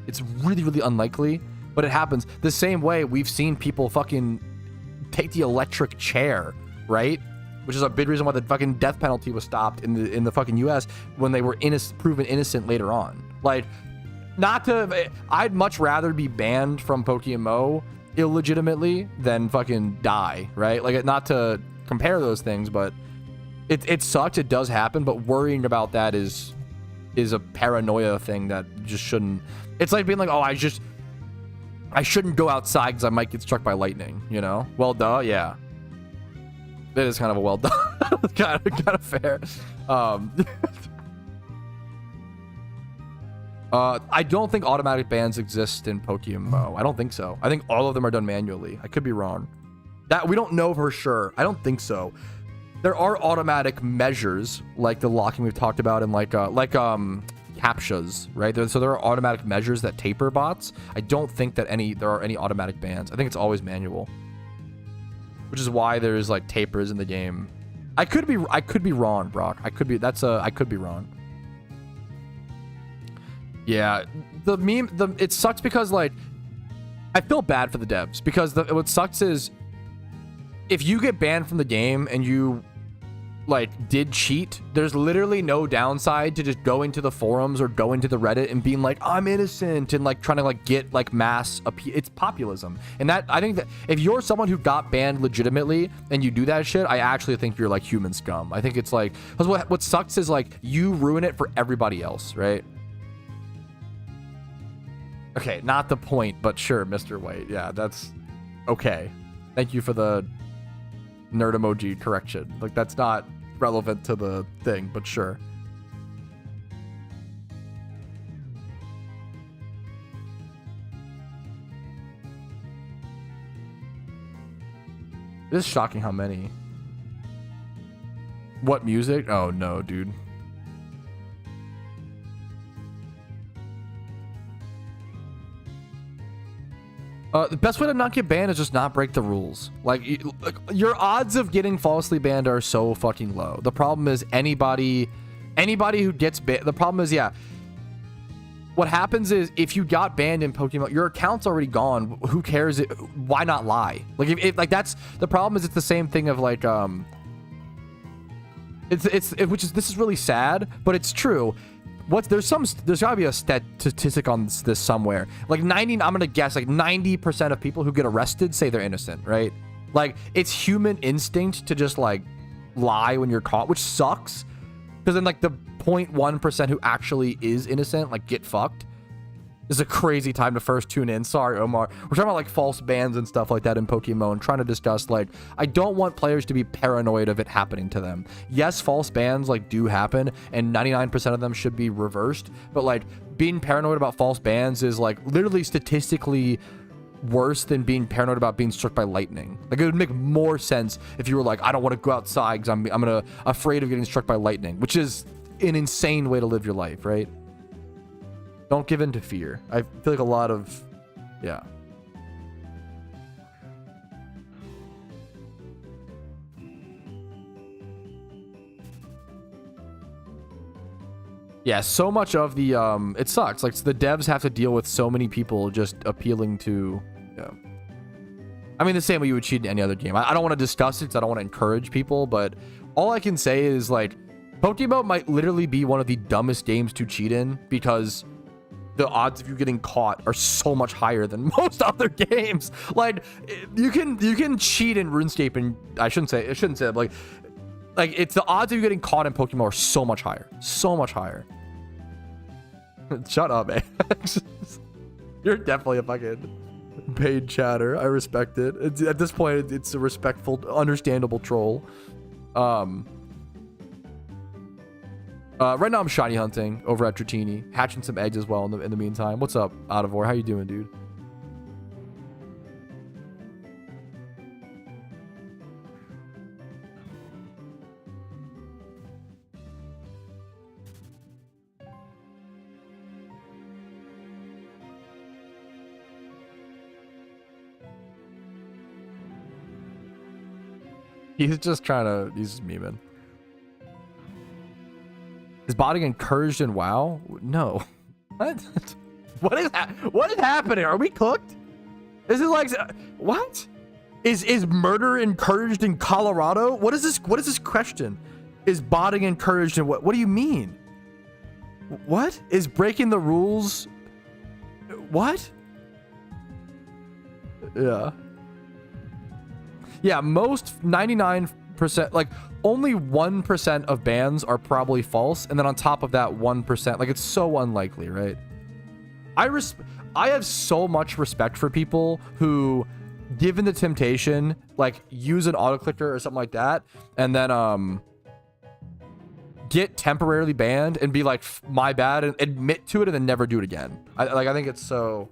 Speaker 1: It's really, really unlikely, but it happens. The same way we've seen people fucking take the electric chair, right? Which is a big reason why the fucking death penalty was stopped in the fucking US when they were proven innocent later on. Like, I'd much rather be banned from PokeMMO illegitimately than fucking die, right? Like, not to compare those things, but it sucks. It does happen, but worrying about that is a paranoia thing that just shouldn't. It's like being like, oh, I shouldn't go outside because I might get struck by lightning, you know? Well, duh, yeah. It is kind of a well done. kind of fair. I don't think automatic bans exist in PokeMMO. I don't think so. I think all of them are done manually. I could be wrong. That we don't know for sure. I don't think so. There are automatic measures like the locking we've talked about and like captchas, right? So there are automatic measures that taper bots. I don't think that there are any automatic bans. I think it's always manual, which is why there's like tapers in the game. I could be wrong, Brock. I could be wrong. Yeah, it sucks because like I feel bad for the devs because what sucks is if you get banned from the game and you like did cheat, there's literally no downside to just going to the forums or going to the Reddit and being like, I'm innocent, and like trying to like get like mass appeal. It's populism. And that, I think that if you're someone who got banned legitimately and you do that shit, I actually think you're like human scum. I think it's like, because what sucks is like you ruin it for everybody else, right? Okay, not the point, but sure, Mr. White. Yeah, that's okay. Thank you for the nerd emoji correction. Like, that's not relevant to the thing, but sure. It is shocking how many. What music? Oh no, dude. The best way to not get banned is just not break the rules. Like, your odds of getting falsely banned are so fucking low. The problem is anybody who gets banned. The problem is, yeah. What happens is if you got banned in Pokemon, your account's already gone. Who cares? Why not lie? Like, if like that's the problem is it's the same thing of like this is really sad, but it's true. There's gotta be a statistic on this somewhere. Like I'm gonna guess like 90% of people who get arrested say they're innocent, right? Like, it's human instinct to just like lie when you're caught, which sucks. Because then like the 0.1% who actually is innocent, like, get fucked. This is a crazy time to first tune in. Sorry, Omar. We're talking about like false bans and stuff like that in PokeMMO and trying to discuss like, I don't want players to be paranoid of it happening to them. Yes, false bans like do happen and 99% of them should be reversed, but like being paranoid about false bans is like literally statistically worse than being paranoid about being struck by lightning. Like, it would make more sense if you were like, I don't want to go outside because I'm afraid of getting struck by lightning, which is an insane way to live your life, right? Don't give in to fear. I feel like a lot of, yeah. Yeah, so much of the, it sucks. Like, the devs have to deal with so many people just appealing to, yeah. I mean, the same way you would cheat in any other game. I don't want to discuss it because I don't want to encourage people, but all I can say is, like, PokeMMO might literally be one of the dumbest games to cheat in because the odds of you getting caught are so much higher than most other games. Like, you can cheat in RuneScape, and I shouldn't say it, but like it's the odds of you getting caught in PokeMMO are so much higher. Shut up, man. You're definitely a fucking paid chatter. I respect it. At this point, it's a respectful, understandable troll. Right now I'm shiny hunting over at Dratini, hatching some eggs as well in the meantime. What's up, Adivore? How you doing, dude? He's just trying to, he's just memeing. Is botting encouraged in WoW? No. What? What is happening? Are we cooked? Is it like, what? Is murder encouraged in Colorado? What is this? What is this question? Is botting encouraged in what? What do you mean? What? Is breaking the rules? What? Yeah. Yeah, most 99%, like only 1% of bans are probably false, and then on top of that 1%, like it's so unlikely, right? I have so much respect for people who, given the temptation, like use an auto clicker or something like that, and then get temporarily banned and be like, my bad, and admit to it and then never do it again. I think it's so,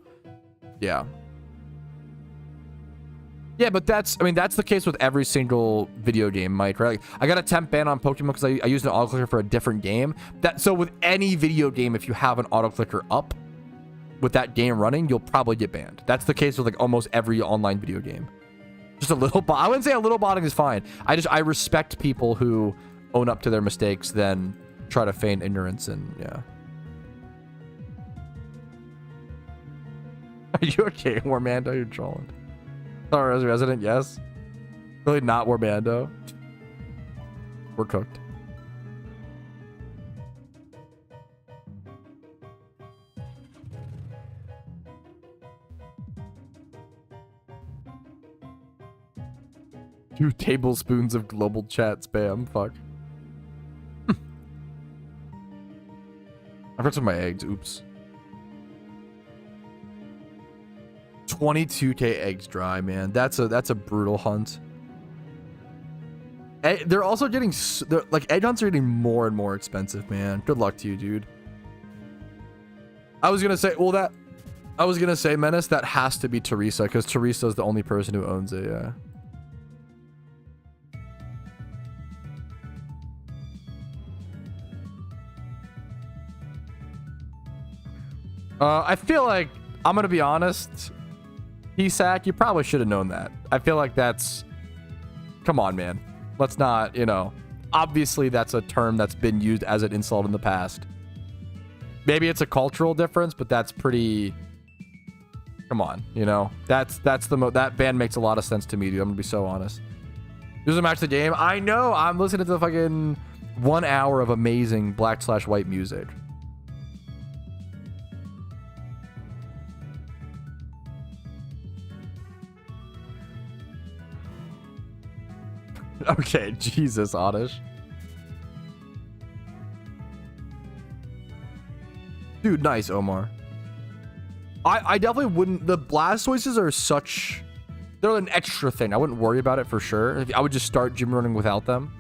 Speaker 1: yeah. Yeah, but that's the case with every single video game, Mike, right? Like, I got a temp ban on Pokemon because I used an auto clicker for a different game. So with any video game, if you have an auto clicker up with that game running, you'll probably get banned. That's the case with like almost every online video game. Just a little bot. I wouldn't say a little botting is fine. I respect people who own up to their mistakes, then try to feign ignorance, and yeah. Are you okay, Warmando? You're trolling. Sorry, as a resident, yes. Really not Warbando. We're cooked. Two tablespoons of global chat spam. Fuck. I forgot some of my eggs. Oops. 22k eggs dry, man. That's a brutal hunt. They're also getting, like, egg hunts are getting more and more expensive, man. Good luck to you, dude. I was gonna say, Menace, that has to be Teresa, because Teresa's the only person who owns it. Yeah. I feel like, I'm gonna be honest, PSAC, you probably should have known that. I feel like that's, come on, man. Let's not, you know, obviously that's a term that's been used as an insult in the past. Maybe it's a cultural difference, but that's pretty, come on, you know, that band makes a lot of sense to me, dude. I'm gonna be so honest. This is a match of the game. I know, I'm listening to the fucking 1 hour of amazing black/white music. Okay, Jesus, Oddish. Dude, nice, Omar. I definitely wouldn't, the Blastoises are such, they're an extra thing. I wouldn't worry about it for sure. I would just start gym running without them.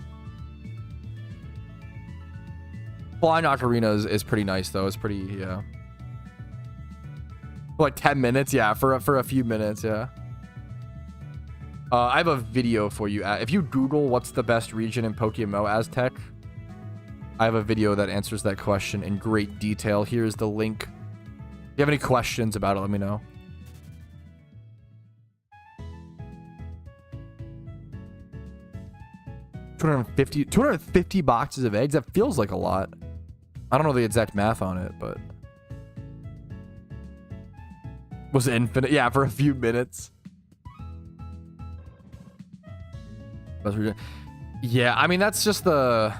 Speaker 1: Flying Ocarina is pretty nice though. It's pretty, yeah. For like 10 minutes, yeah, for a few minutes, yeah. I have a video for you. If you Google what's the best region in PokeMMO Aztec, I have a video that answers that question in great detail. Here's the link. If you have any questions about it, let me know. $250 boxes of eggs? That feels like a lot. I don't know the exact math on it, but... Was it infinite? Yeah, for a few minutes. Yeah, I mean, that's just the...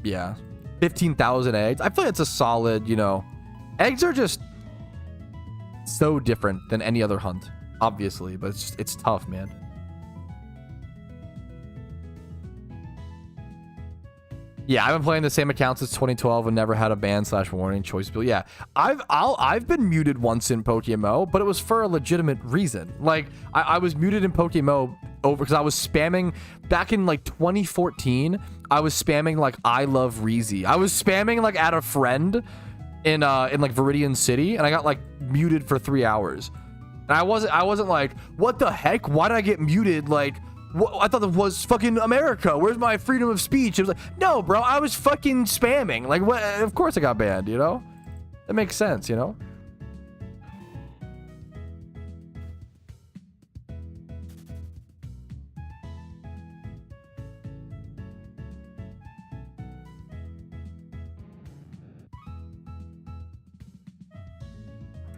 Speaker 1: Yeah. 15,000 eggs. I feel like it's a solid, you know... Eggs are just so different than any other hunt, obviously, but it's tough, man. Yeah, I've been playing the same account since 2012 and never had a ban/warning choice bill. Yeah, I've been muted once in PokeMMO, but it was for a legitimate reason. Like I was muted in PokeMMO over because I was spamming back in like 2014. I was spamming like I love Reezy. I was spamming like at a friend in like Viridian City, and I got like muted for 3 hours. And I wasn't like, what the heck? Why did I get muted? Like, I thought that was fucking America. Where's my freedom of speech? It was like, no, bro, I was fucking spamming. Like, what? Of course I got banned, you know? That makes sense, you know?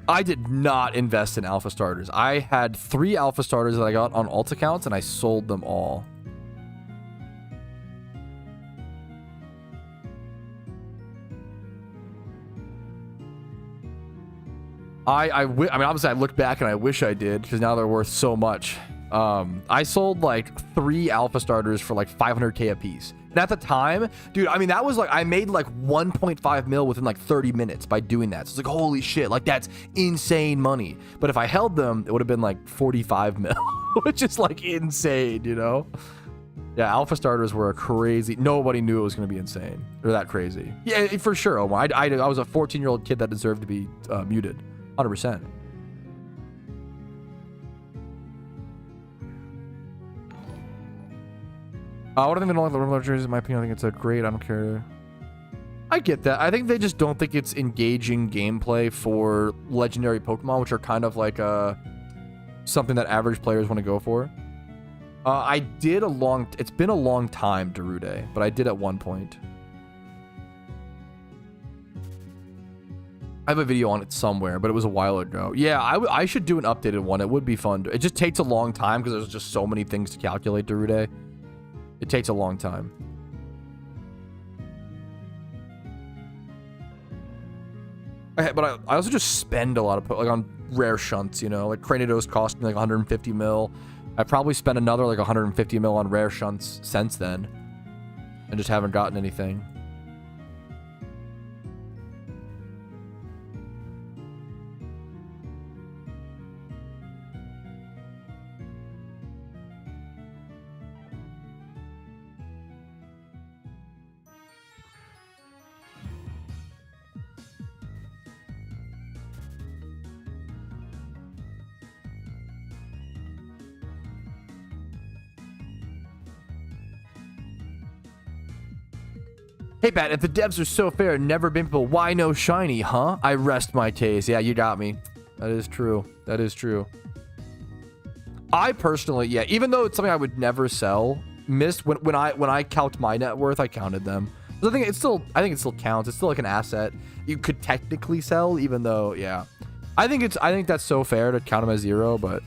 Speaker 1: I did not invest in alpha starters. I had 3 alpha starters that I got on alt accounts, and I sold them all. I mean, obviously I look back and I wish I did, because now they're worth so much. I sold like 3 alpha starters for like 500k a piece. And at the time, dude, I mean, that was like, I made like 1.5 mil within like 30 minutes by doing that. So it's like, holy shit, like that's insane money. But if I held them, it would have been like 45 mil, which is like insane, you know? Yeah, alpha starters were a crazy, nobody knew it was going to be insane. They're that crazy. Yeah, for sure, Omar. I was a 14-year-old kid that deserved to be muted, 100%. What do I think the Rumble jerseys? In my opinion, I think it's a great. I don't care. I get that. I think they just don't think it's engaging gameplay for legendary Pokemon, which are kind of like something that average players want to go for. I did it's been a long time, Darude, but I did at one point. I have a video on it somewhere, but it was a while ago. Yeah, I should do an updated one. It would be fun. It just takes a long time because there's just so many things to calculate, Darude. It takes a long time. But I also just spend a lot of like on rare shunts, you know, like Cranidos cost me like 150 mil. I probably spent another like 150 mil on rare shunts since then, and just haven't gotten anything. Hey, Pat, if the devs are so fair and never been people, why no shiny, huh? I rest my case. Yeah, you got me. That is true. That is true. I personally, yeah, even though it's something I would never sell, missed when I calced my net worth, I counted them. So I think it still counts. It's still like an asset you could technically sell, even though, yeah. I think that's so fair to count them as 0, but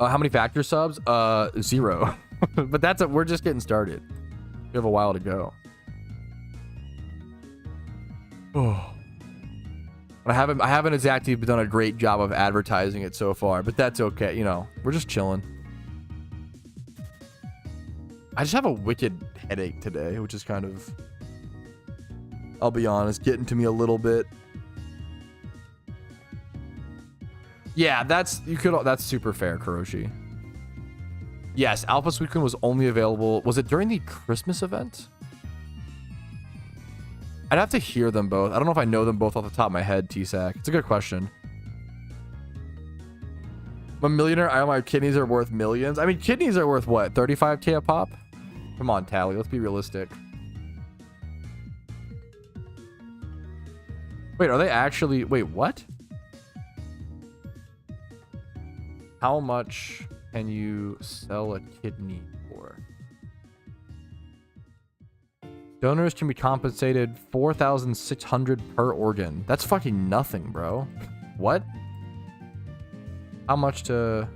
Speaker 1: how many factor subs? 0. But we're just getting started. We have a while to go. Oh. I haven't exactly done a great job of advertising it so far, but that's okay. You know, we're just chilling. I just have a wicked headache today, which is kind of, I'll be honest, getting to me a little bit. Yeah, that's super fair, Kuroshi. Yes, Alpha Suicune was only available. Was it during the Christmas event? I'd have to hear them both. I don't know if I know them both off the top of my head, T-Sac. It's a good question. I'm a millionaire. My kidneys are worth millions. I mean, kidneys are worth what? 35k a pop? Come on, Tally. Let's be realistic. Wait, are they actually... Wait, what? How much can you sell a kidney for? Donors can be compensated 4,600 per organ. That's fucking nothing, bro. What? How much to...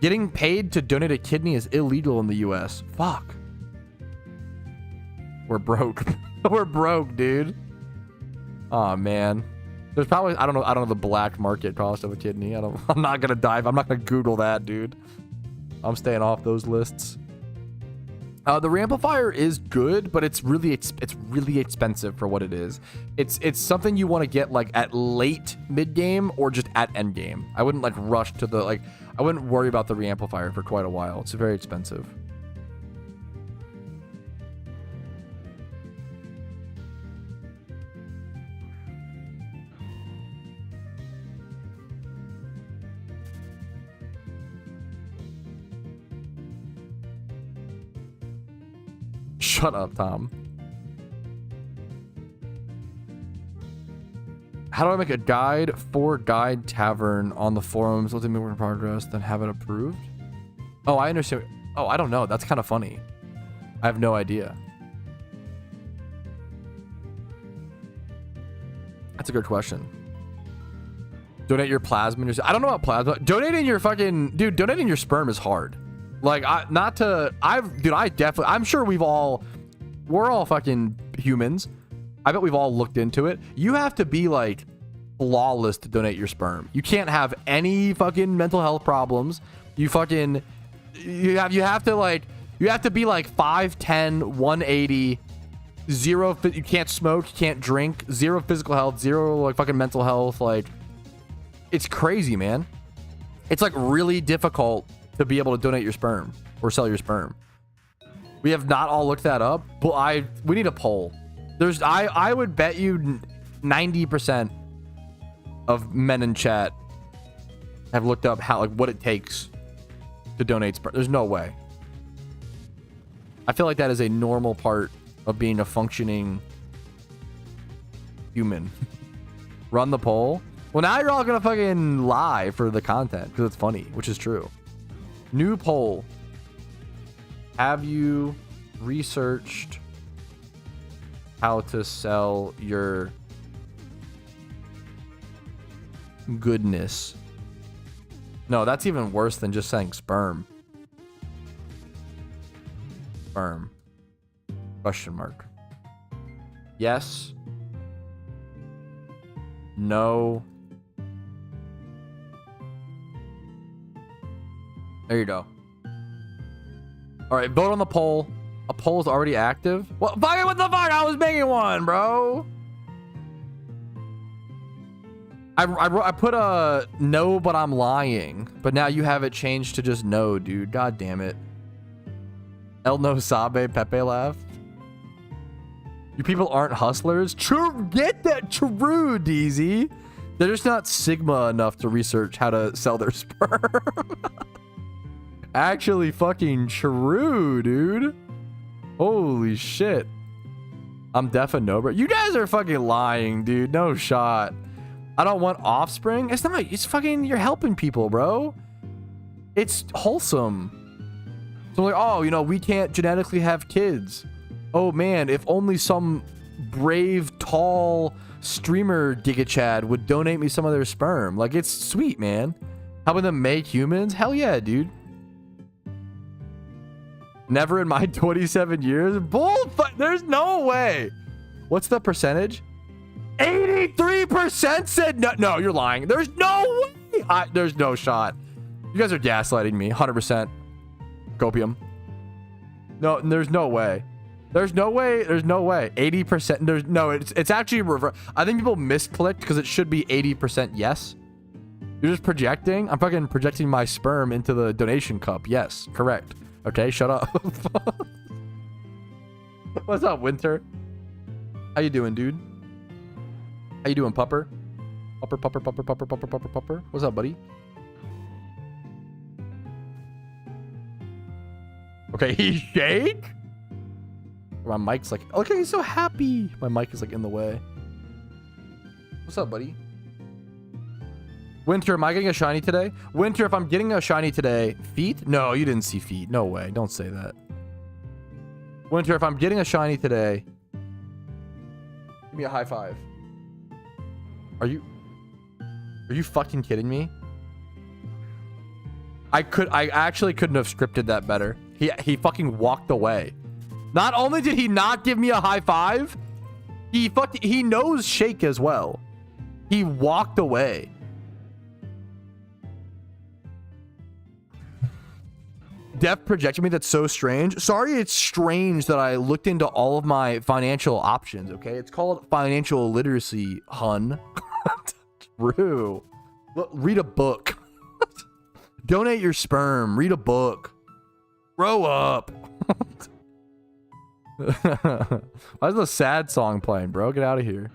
Speaker 1: Getting paid to donate a kidney is illegal in the US. Fuck. We're broke. We're broke, dude. Oh man. There's probably, I don't know the black market cost of a kidney. I'm not gonna dive. I'm not gonna Google that, dude. I'm staying off those lists. The reamplifier is good, but it's really expensive for what it is. It's something you want to get like at late mid game or just at end game. I wouldn't like rush to the like. I wouldn't worry about the reamplifier for quite a while. It's very expensive. Shut up, Tom. How do I make a guide for Guide Tavern on the forums? Let me work in progress, then have it approved? Oh, I understand. Oh, I don't know. That's kind of funny. I have no idea. That's a good question. Donate your plasma. I don't know about plasma. Donating your fucking... Dude, donating your sperm is hard. Like, I'm sure we're all fucking humans. I bet we've all looked into it. You have to be like flawless to donate your sperm. You can't have any fucking mental health problems. You have to be like 5'10", 180, zero, you can't smoke, you can't drink, zero physical health, zero like fucking mental health. Like, it's crazy, man. It's like really difficult to be able to donate your sperm or sell your sperm. We have not all looked that up, but we need a poll. I would bet you 90% of men in chat have looked up what it takes to donate sperm. There's no way. I feel like that is a normal part of being a functioning human. Run the poll. Well, now you're all gonna fucking lie for the content because it's funny, which is true. New poll. Have you researched how to sell your goodness? No, that's even worse than just saying sperm. Sperm. Question mark. Yes. No. There you go. All right, vote on the poll. A poll is already active. What the fuck? I was making one, bro. I put a no, but I'm lying. But now you have it changed to just no, dude. God damn it. El no sabe, Pepe laugh. You people aren't hustlers. True, get that true, DZ. They're just not Sigma enough to research how to sell their sperm. Actually fucking true, dude. Holy shit. I'm deaf and no, bro. You guys are fucking lying, dude. No shot. I don't want offspring. It's not. It's fucking, you're helping people, bro. It's wholesome. So like, oh, you know, we can't genetically have kids. Oh man, if only some brave, tall streamer Giga Chad would donate me some of their sperm. Like, it's sweet, man. Helping them make humans? Hell yeah, dude. Never in my 27 years. Bullfuck. There's no way. What's the percentage? 83% said no. No, you're lying. There's no way. There's no shot. You guys are gaslighting me. 100%. Copium. No, there's no way. There's no way. There's no way. 80%. There's no. It's actually reverse. I think people misclicked because it should be 80% yes. You're just projecting. I'm fucking projecting my sperm into the donation cup. Yes, correct. Okay, shut up. What's up, Winter? How you doing, dude? How you doing, Pupper? Pupper. What's up, buddy? Okay, he shake? My mic's like, okay, he's so happy. My mic is like in the way. What's up, buddy? Winter, am I getting a shiny today? Winter, if I'm getting a shiny today, feet? No, you didn't see feet. No way. Don't say that. Winter, if I'm getting a shiny today, give me a high five. Are you fucking kidding me? I actually couldn't have scripted that better. He fucking walked away. Not only did he not give me a high five, he knows shake as well. He walked away. Def projected me. That's so strange. Sorry, it's strange that I looked into all of my financial options. Okay, it's called financial literacy, hun. True. Look, read a book. Donate your sperm. Read a book. Grow up. Why is the sad song playing, bro? Get out of here.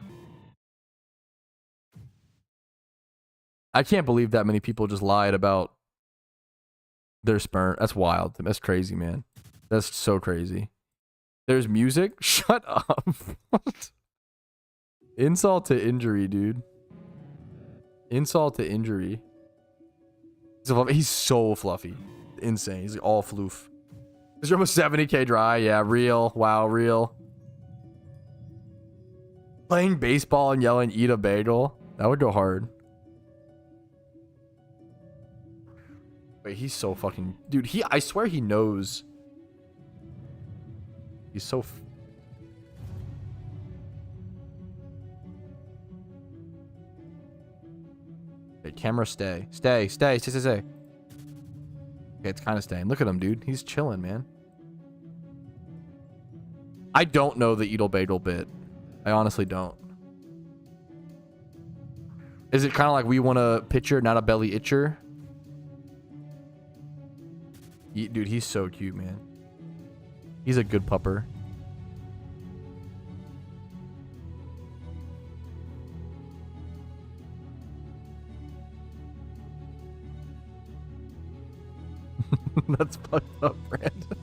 Speaker 1: I can't believe that many people just lied about their sperm. That's wild. That's crazy, man. That's so crazy. There's music? Shut up. Insult to injury, dude. Insult to injury. He's so fluffy. Insane. He's like all floof. Is there almost 70k dry? Yeah, real. Wow, real. Playing baseball and yelling, eat a bagel. That would go hard. Wait, he's so fucking... Dude, I swear he knows. He's so... Okay, camera stay. Stay. Okay, it's kind of staying. Look at him, dude. He's chilling, man. I don't know the Eagle Bagel bit. I honestly don't. Is it kind of like we want a pitcher, not a belly itcher? Dude, he's so cute, man. He's a good pupper. That's fucked up, Brandon.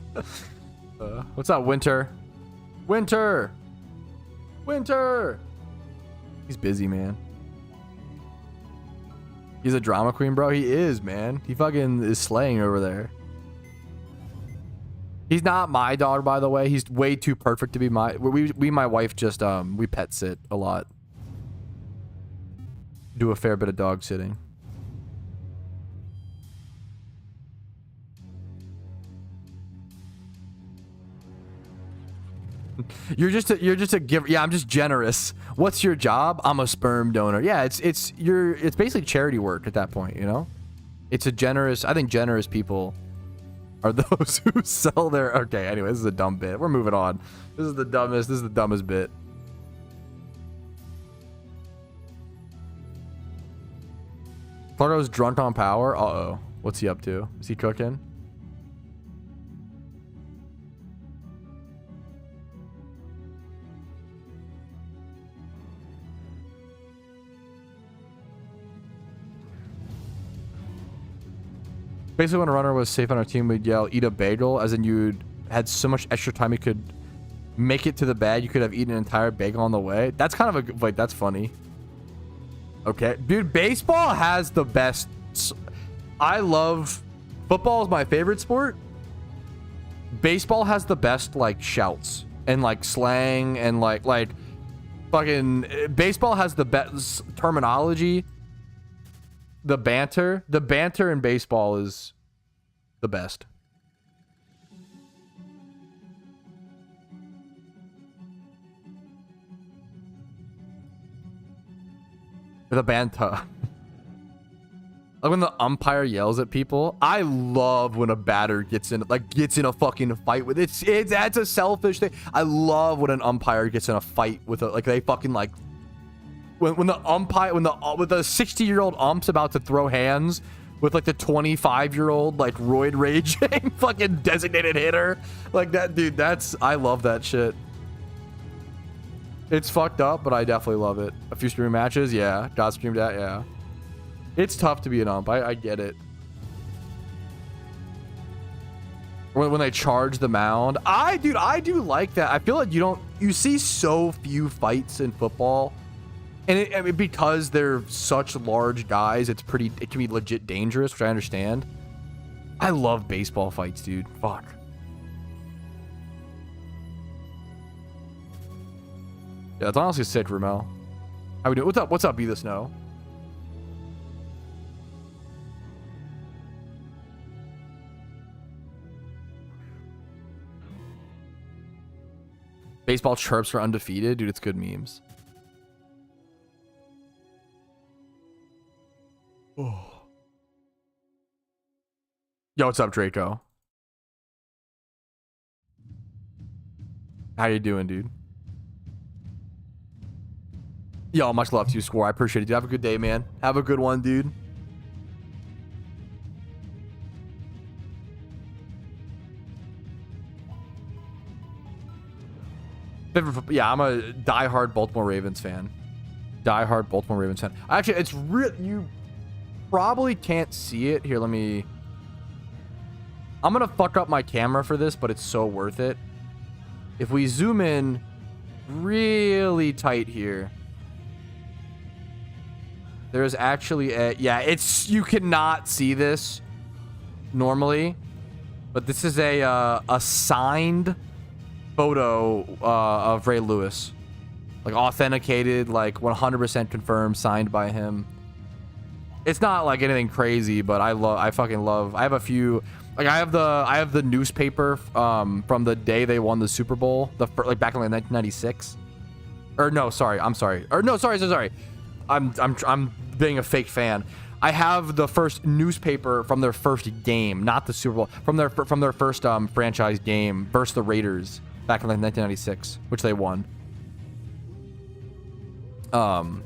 Speaker 1: What's up, Winter? Winter! He's busy, man. He's a drama queen, bro. He is, man. He fucking is slaying over there. He's not my dog, by the way. He's way too perfect to be my... My wife just, we pet sit a lot. Do a fair bit of dog sitting. You're just a giver. Yeah, I'm just generous. What's your job? I'm a sperm donor. Yeah, it's basically charity work at that point, you know? It's a generous... I think generous people are those who sell their... Okay, anyway, this is a dumb bit. We're moving on. This is the dumbest bit. Fargo's drunk on power? Uh-oh. What's he up to? Is he cooking? Basically, when a runner was safe on our team, we'd yell, eat a bagel, as in you had so much extra time you could make it to the bag, you could have eaten an entire bagel on the way. That's kind of a... Like, that's funny. Okay. Dude, baseball has the best... I love... Football is my favorite sport. Baseball has the best, like, shouts. And, like, slang. And, like... Fucking... Baseball has the best terminology. The banter in baseball is the best. The banter. Like when the umpire yells at people. I love when a batter gets in a fucking fight with that's a selfish thing. I love when an umpire gets in a fight with they fucking like when the 60-year-old ump's about to throw hands with like the 25-year-old like roid raging fucking designated hitter like that, dude. I love that shit. It's fucked up, but I definitely love it. A few stream matches, yeah. God streamed that, yeah. It's tough to be an ump. I get it. When they charge the mound, I do like that. I feel like you see so few fights in football. And I mean, because they're such large guys, it can be legit dangerous, which I understand. I love baseball fights, dude. Fuck. Yeah, that's honestly sick, Ramel. How we doing? What's up, Be the Snow? Baseball chirps are undefeated, dude. It's good memes. Oh. Yo, what's up, Draco? How you doing, dude? Yo, much love to you, Score. I appreciate it, dude. Have a good day, man. Have a good one, dude. Yeah, I'm a diehard Baltimore Ravens fan. Diehard Baltimore Ravens fan. Actually, it's real. You probably can't see it. Here, let me... I'm going to fuck up my camera for this, but it's so worth it. If we zoom in really tight here, there's actually a... Yeah, it's... You cannot see this normally, but this is a signed photo of Ray Lewis. Like, authenticated, like, 100% confirmed, signed by him. It's not, like, anything crazy, but I fucking love... I have a few... Like, I have the newspaper from the day they won the Super Bowl, like back in like 1996. Or no, sorry, I'm sorry. Or no, sorry. I'm being a fake fan. I have the first newspaper from their first game, not the Super Bowl, from their first franchise game versus the Raiders back in like 1996, which they won.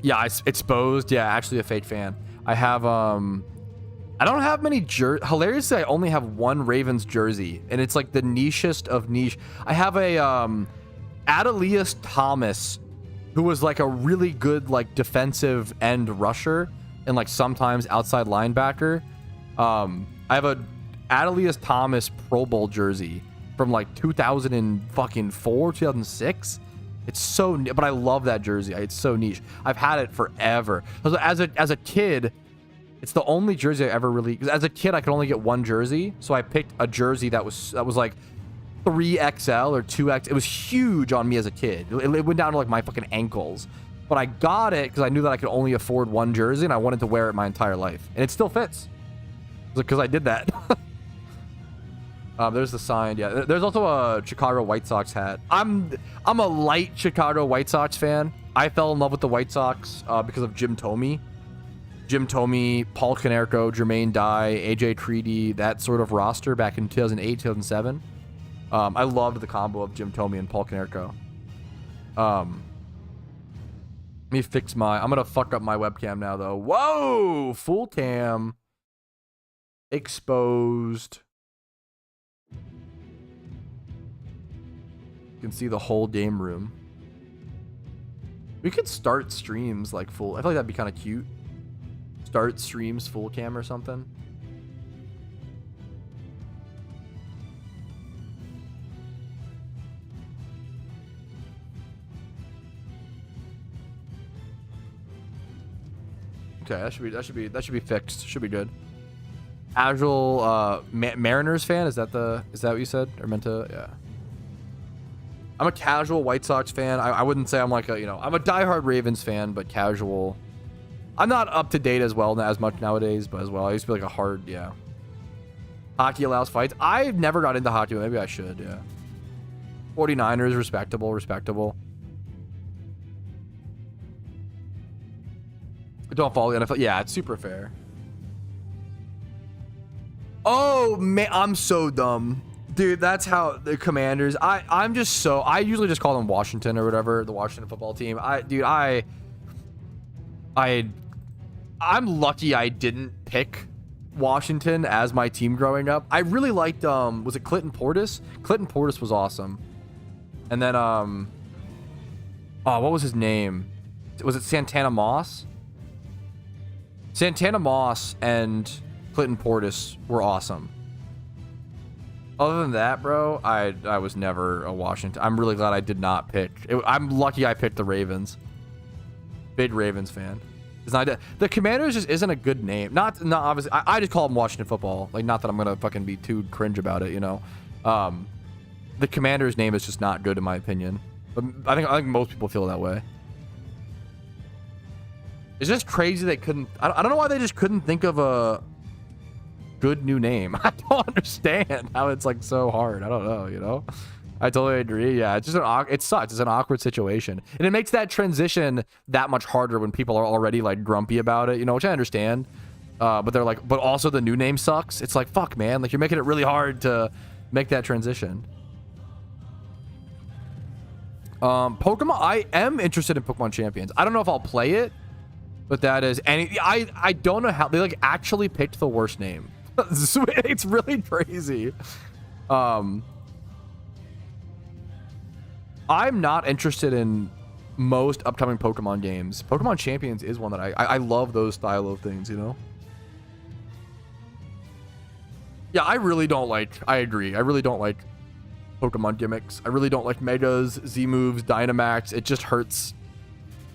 Speaker 1: Yeah, exposed. Yeah, actually a fake fan. I have I don't have many hilariously, I only have one Ravens jersey, and it's like the nichest of niche. I have a Adelius Thomas, who was like a really good like defensive end rusher and like sometimes outside linebacker. I have a Adelius Thomas Pro Bowl jersey from like 2004, 2006. It's so, but I love that jersey. It's so niche. I've had it forever. As a kid, it's the only jersey I ever really... Because as a kid, I could only get one jersey, so I picked a jersey that was like 3XL or 2X. It was huge on me as a kid. It went down to like my fucking ankles. But I got it because I knew that I could only afford one jersey, and I wanted to wear it my entire life. And it still fits. Because I did that. There's the sign. Yeah, there's also a Chicago White Sox hat. I'm a light Chicago White Sox fan. I fell in love with the White Sox because of Jim Thome. Jim Thome, Paul Konerko, Jermaine Dye, AJ Treaty, that sort of roster back in 2008, 2007. I loved the combo of Jim Thome and Paul Konerko. Let me fix my... I'm going to fuck up my webcam now, though. Whoa! Full cam. Exposed. You can see the whole game room. We could start streams like full... I feel like that'd be kind of cute. Start streams full cam or something. Okay, that should be fixed. Should be good. Casual Mariners fan, is that what you said or meant to? Yeah. I'm a casual White Sox fan. I wouldn't say I'm like a, I'm a diehard Ravens fan, but casual. I'm not up to date as much nowadays, but as well. I used to be like a hard, yeah. Hockey allows fights. I've never got into hockey. Maybe I should, yeah. 49ers, respectable. Don't follow the NFL. Yeah, it's super fair. Oh, man, I'm so dumb. Dude, that's how the Commanders... I usually just call them Washington or whatever, the Washington football team. I'm lucky I didn't pick Washington as my team growing up. I really liked, was it Clinton Portis? Clinton Portis was awesome. And then, what was his name? Was it Santana Moss? Santana Moss and Clinton Portis were awesome. Other than that, bro, I was never a Washington. I'm really glad I did not pick. I'm lucky I picked the Ravens. Big Ravens fan. It's not, the Commanders just isn't a good name. Not obviously. I just call them Washington Football. Like, not that I'm gonna fucking be too cringe about it, The Commanders name is just not good in my opinion. But I think most people feel that way. It's just crazy they couldn't. I don't know why they just couldn't think of a good new name. I don't understand how it's like so hard. I don't know. I totally agree. Yeah, it's just it sucks. It's an awkward situation, and it makes that transition that much harder when people are already like grumpy about it. Which I understand. But they're like, but also the new name sucks. It's like, fuck, man. Like, you're making it really hard to make that transition. Pokemon, I am interested in Pokemon Champions. I don't know if I'll play it, but that is any. I don't know how they like actually picked the worst name. It's really crazy. I'm not interested in most upcoming Pokemon games. Pokemon Champions is one that I love those style of things, you know? Yeah, I really don't like, I agree. I really don't like Pokemon gimmicks. I really don't like Megas, Z-moves, Dynamax. It just hurts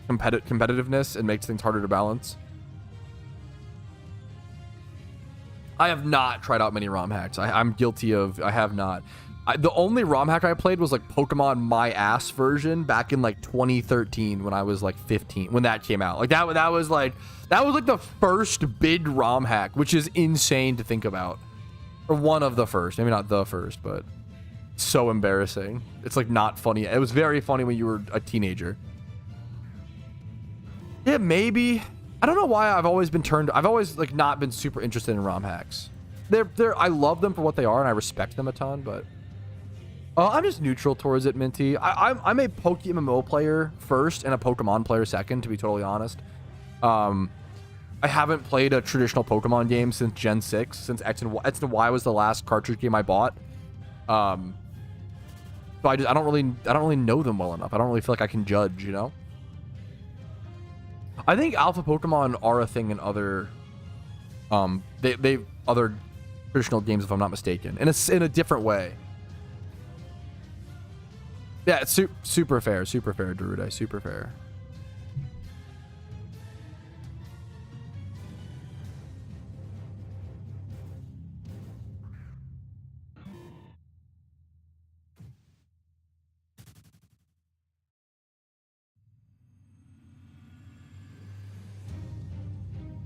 Speaker 1: competitiveness and makes things harder to balance. I have not tried out many ROM hacks. I'm guilty of, I have not. The only ROM hack I played was like Pokemon My Ass version back in like 2013 when I was like 15, when that came out. Like that was like the first big ROM hack, which is insane to think about. Or one of the first, maybe not the first, but so embarrassing. It's like not funny. It was very funny when you were a teenager. Yeah, maybe. I don't know why I've always like not been super interested in ROM hacks. I love them for what they are and I respect them a ton, but I'm just neutral towards it, Minty. I'm a PokeMMO player first and a Pokemon player second, to be totally honest. I haven't played a traditional Pokemon game since Gen 6, since X and Y was the last cartridge game I bought. So I don't really know them well enough. I don't really feel like I can judge, you know? I think alpha Pokemon are a thing in other other traditional games, if I'm not mistaken, in a different way. Yeah, it's super fair, Darude, super fair.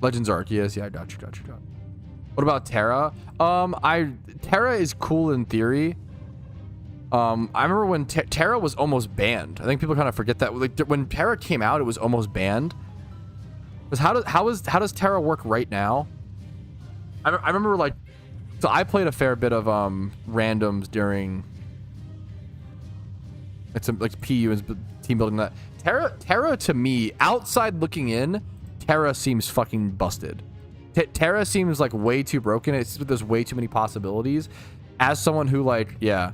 Speaker 1: Legends Arceus, yeah, I got you. What about Terra? Terra is cool in theory. I remember when Terra was almost banned. I think people kind of forget that. Like, when Terra came out, it was almost banned. Because how does Terra work right now? I remember like, so I played a fair bit of randoms during. It's like PU is team building that. Terra to me, outside looking in, Terra seems fucking busted. Terra seems like way too broken. There's way too many possibilities. As someone who like, yeah,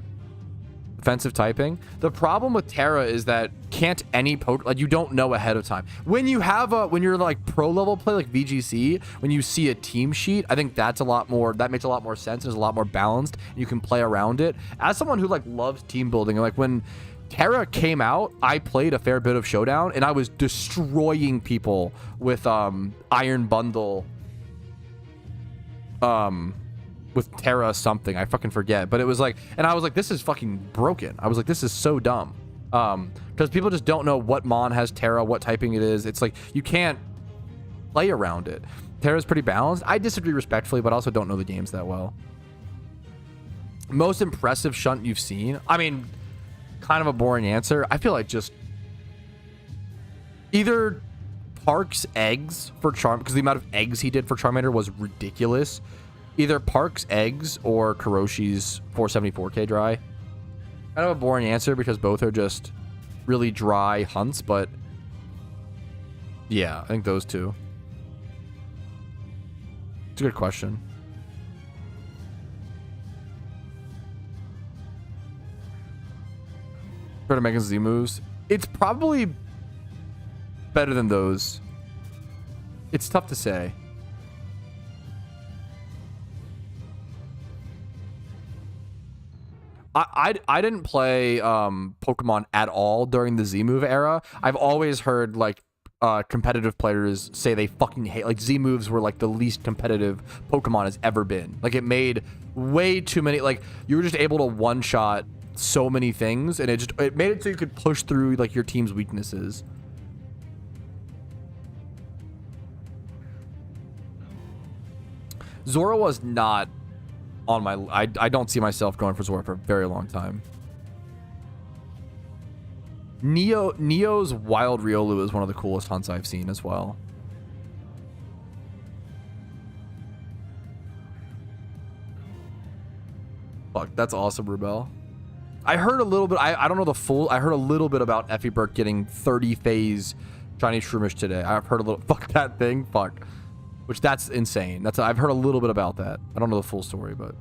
Speaker 1: defensive typing, the problem with Terra is that can't any like you don't know ahead of time. When you have when you're like pro level play like VGC, when you see a team sheet, I think that makes a lot more sense and is a lot more balanced. And you can play around it. As someone who like loves team building, and like when Terra came out, I played a fair bit of Showdown and I was destroying people with Iron Bundle, with Terra something, I fucking forget, but it was like, and I was like, this is fucking broken. I was like, this is so dumb, because people just don't know what mon has Terra, what typing it is. It's like you can't play around it. Terra's pretty balanced. I disagree respectfully, but I also don't know the games that well. Most impressive shunt you've seen? I mean, kind of a boring answer. I feel like just either Park's eggs for Charm, because the amount of eggs he did for Charmander was ridiculous. Either Park's eggs or Kuroshi's 474k dry. Kind of a boring answer because both are just really dry hunts, but yeah, I think those two. It's a good question. To Megan Z moves, it's probably better than those. It's tough to say. I didn't play Pokemon at all during the Z move era. I've always heard like competitive players say they fucking hate, like, Z moves were like the least competitive Pokemon has ever been. Like, it made way too many, like, you were just able to one shot so many things, and it made it so you could push through like your team's weaknesses. Zora was not on my, I don't see myself going for Zora for a very long time. Neo's Wild Riolu is one of the coolest hunts I've seen as well. Fuck, that's awesome, Rubel. I heard a little bit. I don't know the full. I heard a little bit about Effie Burke getting 30 phase Chinese Shroomish today. I've heard a little. Fuck that thing. Fuck. Which that's insane. I've heard a little bit about that. I don't know the full story, but.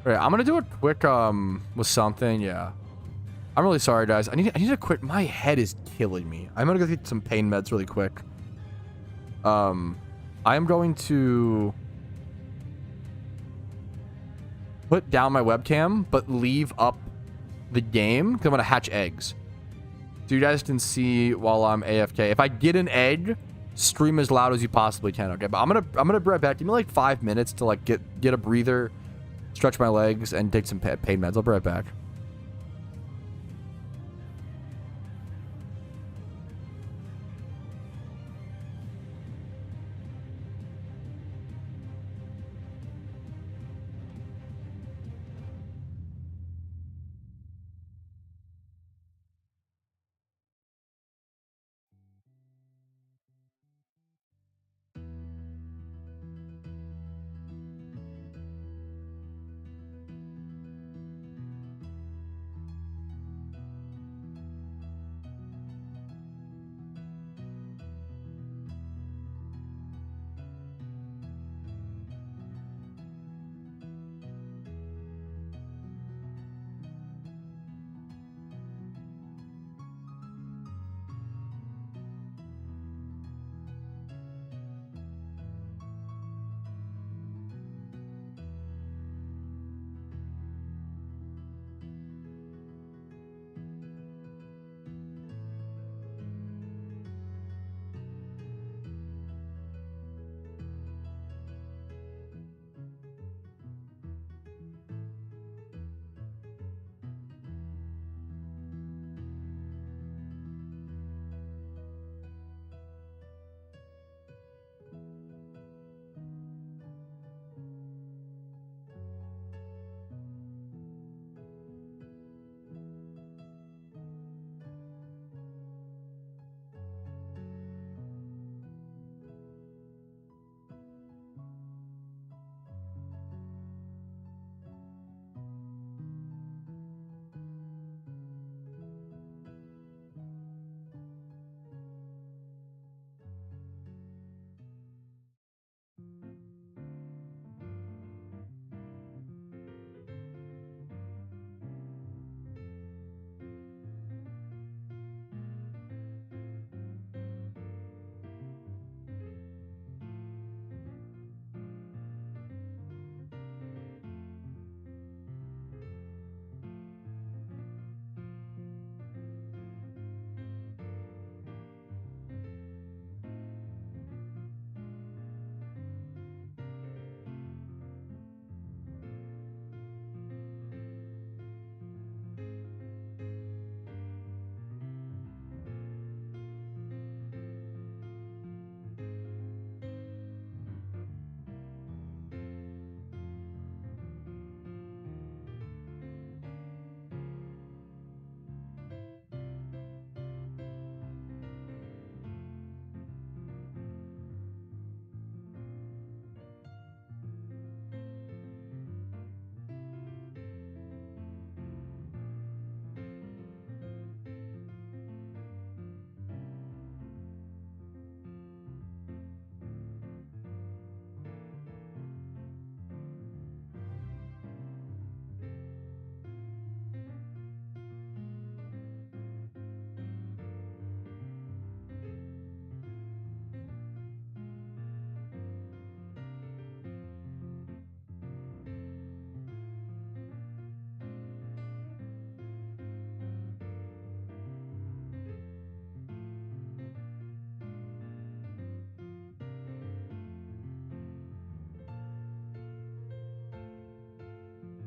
Speaker 1: All right, I'm gonna do a quick with something. Yeah. I'm really sorry, guys. I need to quit. My head is killing me. I'm gonna go get some pain meds really quick. I am going to put down my webcam, but leave up the game because I'm gonna hatch eggs, so you guys can see while I'm AFK. If I get an egg, stream as loud as you possibly can. Okay, but I'm gonna be right back. Give me like 5 minutes to like get a breather, stretch my legs, and take some pain meds. I'll be right back.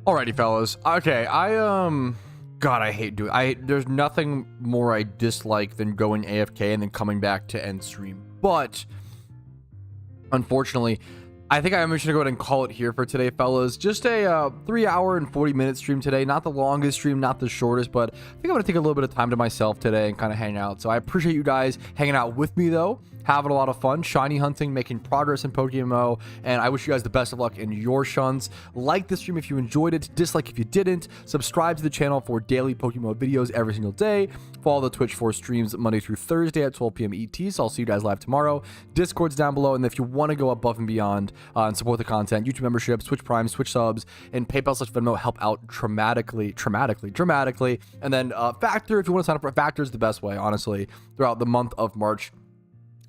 Speaker 1: Alrighty, fellas. Okay, God, I hate doing. There's nothing more I dislike than going AFK and then coming back to end stream. But unfortunately, I think I'm just gonna go ahead and call it here for today, fellas. Just a 3-hour and 40-minute stream today. Not the longest stream, not the shortest, but I think I'm gonna take a little bit of time to myself today and kind of hang out. So I appreciate you guys hanging out with me, though. Having a lot of fun, shiny hunting, making progress in PokeMMO, and I wish you guys the best of luck in your shuns. Like the stream if you enjoyed it, dislike if you didn't, subscribe to the channel for daily PokeMMO videos every single day, follow the Twitch for streams Monday through Thursday at 12 p.m. ET, so I'll see you guys live tomorrow. Discord's down below, and if you want to go above and beyond and support the content, YouTube memberships, Twitch Prime, Twitch subs, and PayPal/Venmo help out dramatically. And then Factor, if you want to sign up for Factor, is the best way, honestly, throughout the month of March.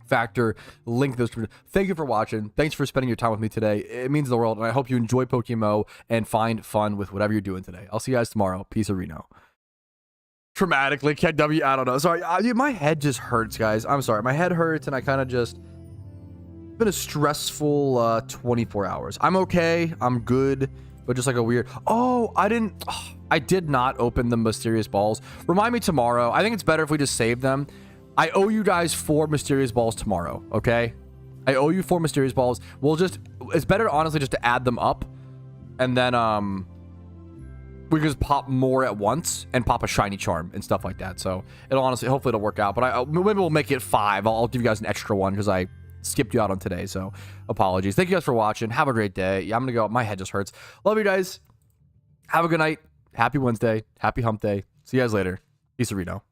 Speaker 1: Factor, link those. Thank you for watching. Thanks for spending your time with me today. It means the world, and I hope you enjoy PokeMMO and find fun with whatever you're doing today. I'll see you guys tomorrow. Peace, Reno. Traumatically, can't W. I don't know. Sorry, dude, my head just hurts, guys. I'm sorry. My head hurts, and I kind of just been a stressful 24 hours. I'm okay. I'm good, but just like a weird. Oh, I did not open the mysterious balls. Remind me tomorrow. I think it's better if we just save them. I owe you guys 4 mysterious balls tomorrow, okay? I owe you 4 mysterious balls. It's better, honestly, just to add them up. And then, we can just pop more at once and pop a shiny charm and stuff like that. So, hopefully it'll work out. But maybe we'll make it 5. I'll give you guys an extra one because I skipped you out on today. So, apologies. Thank you guys for watching. Have a great day. Yeah, I'm going to go. My head just hurts. Love you guys. Have a good night. Happy Wednesday. Happy hump day. See you guys later. Peace, Reno.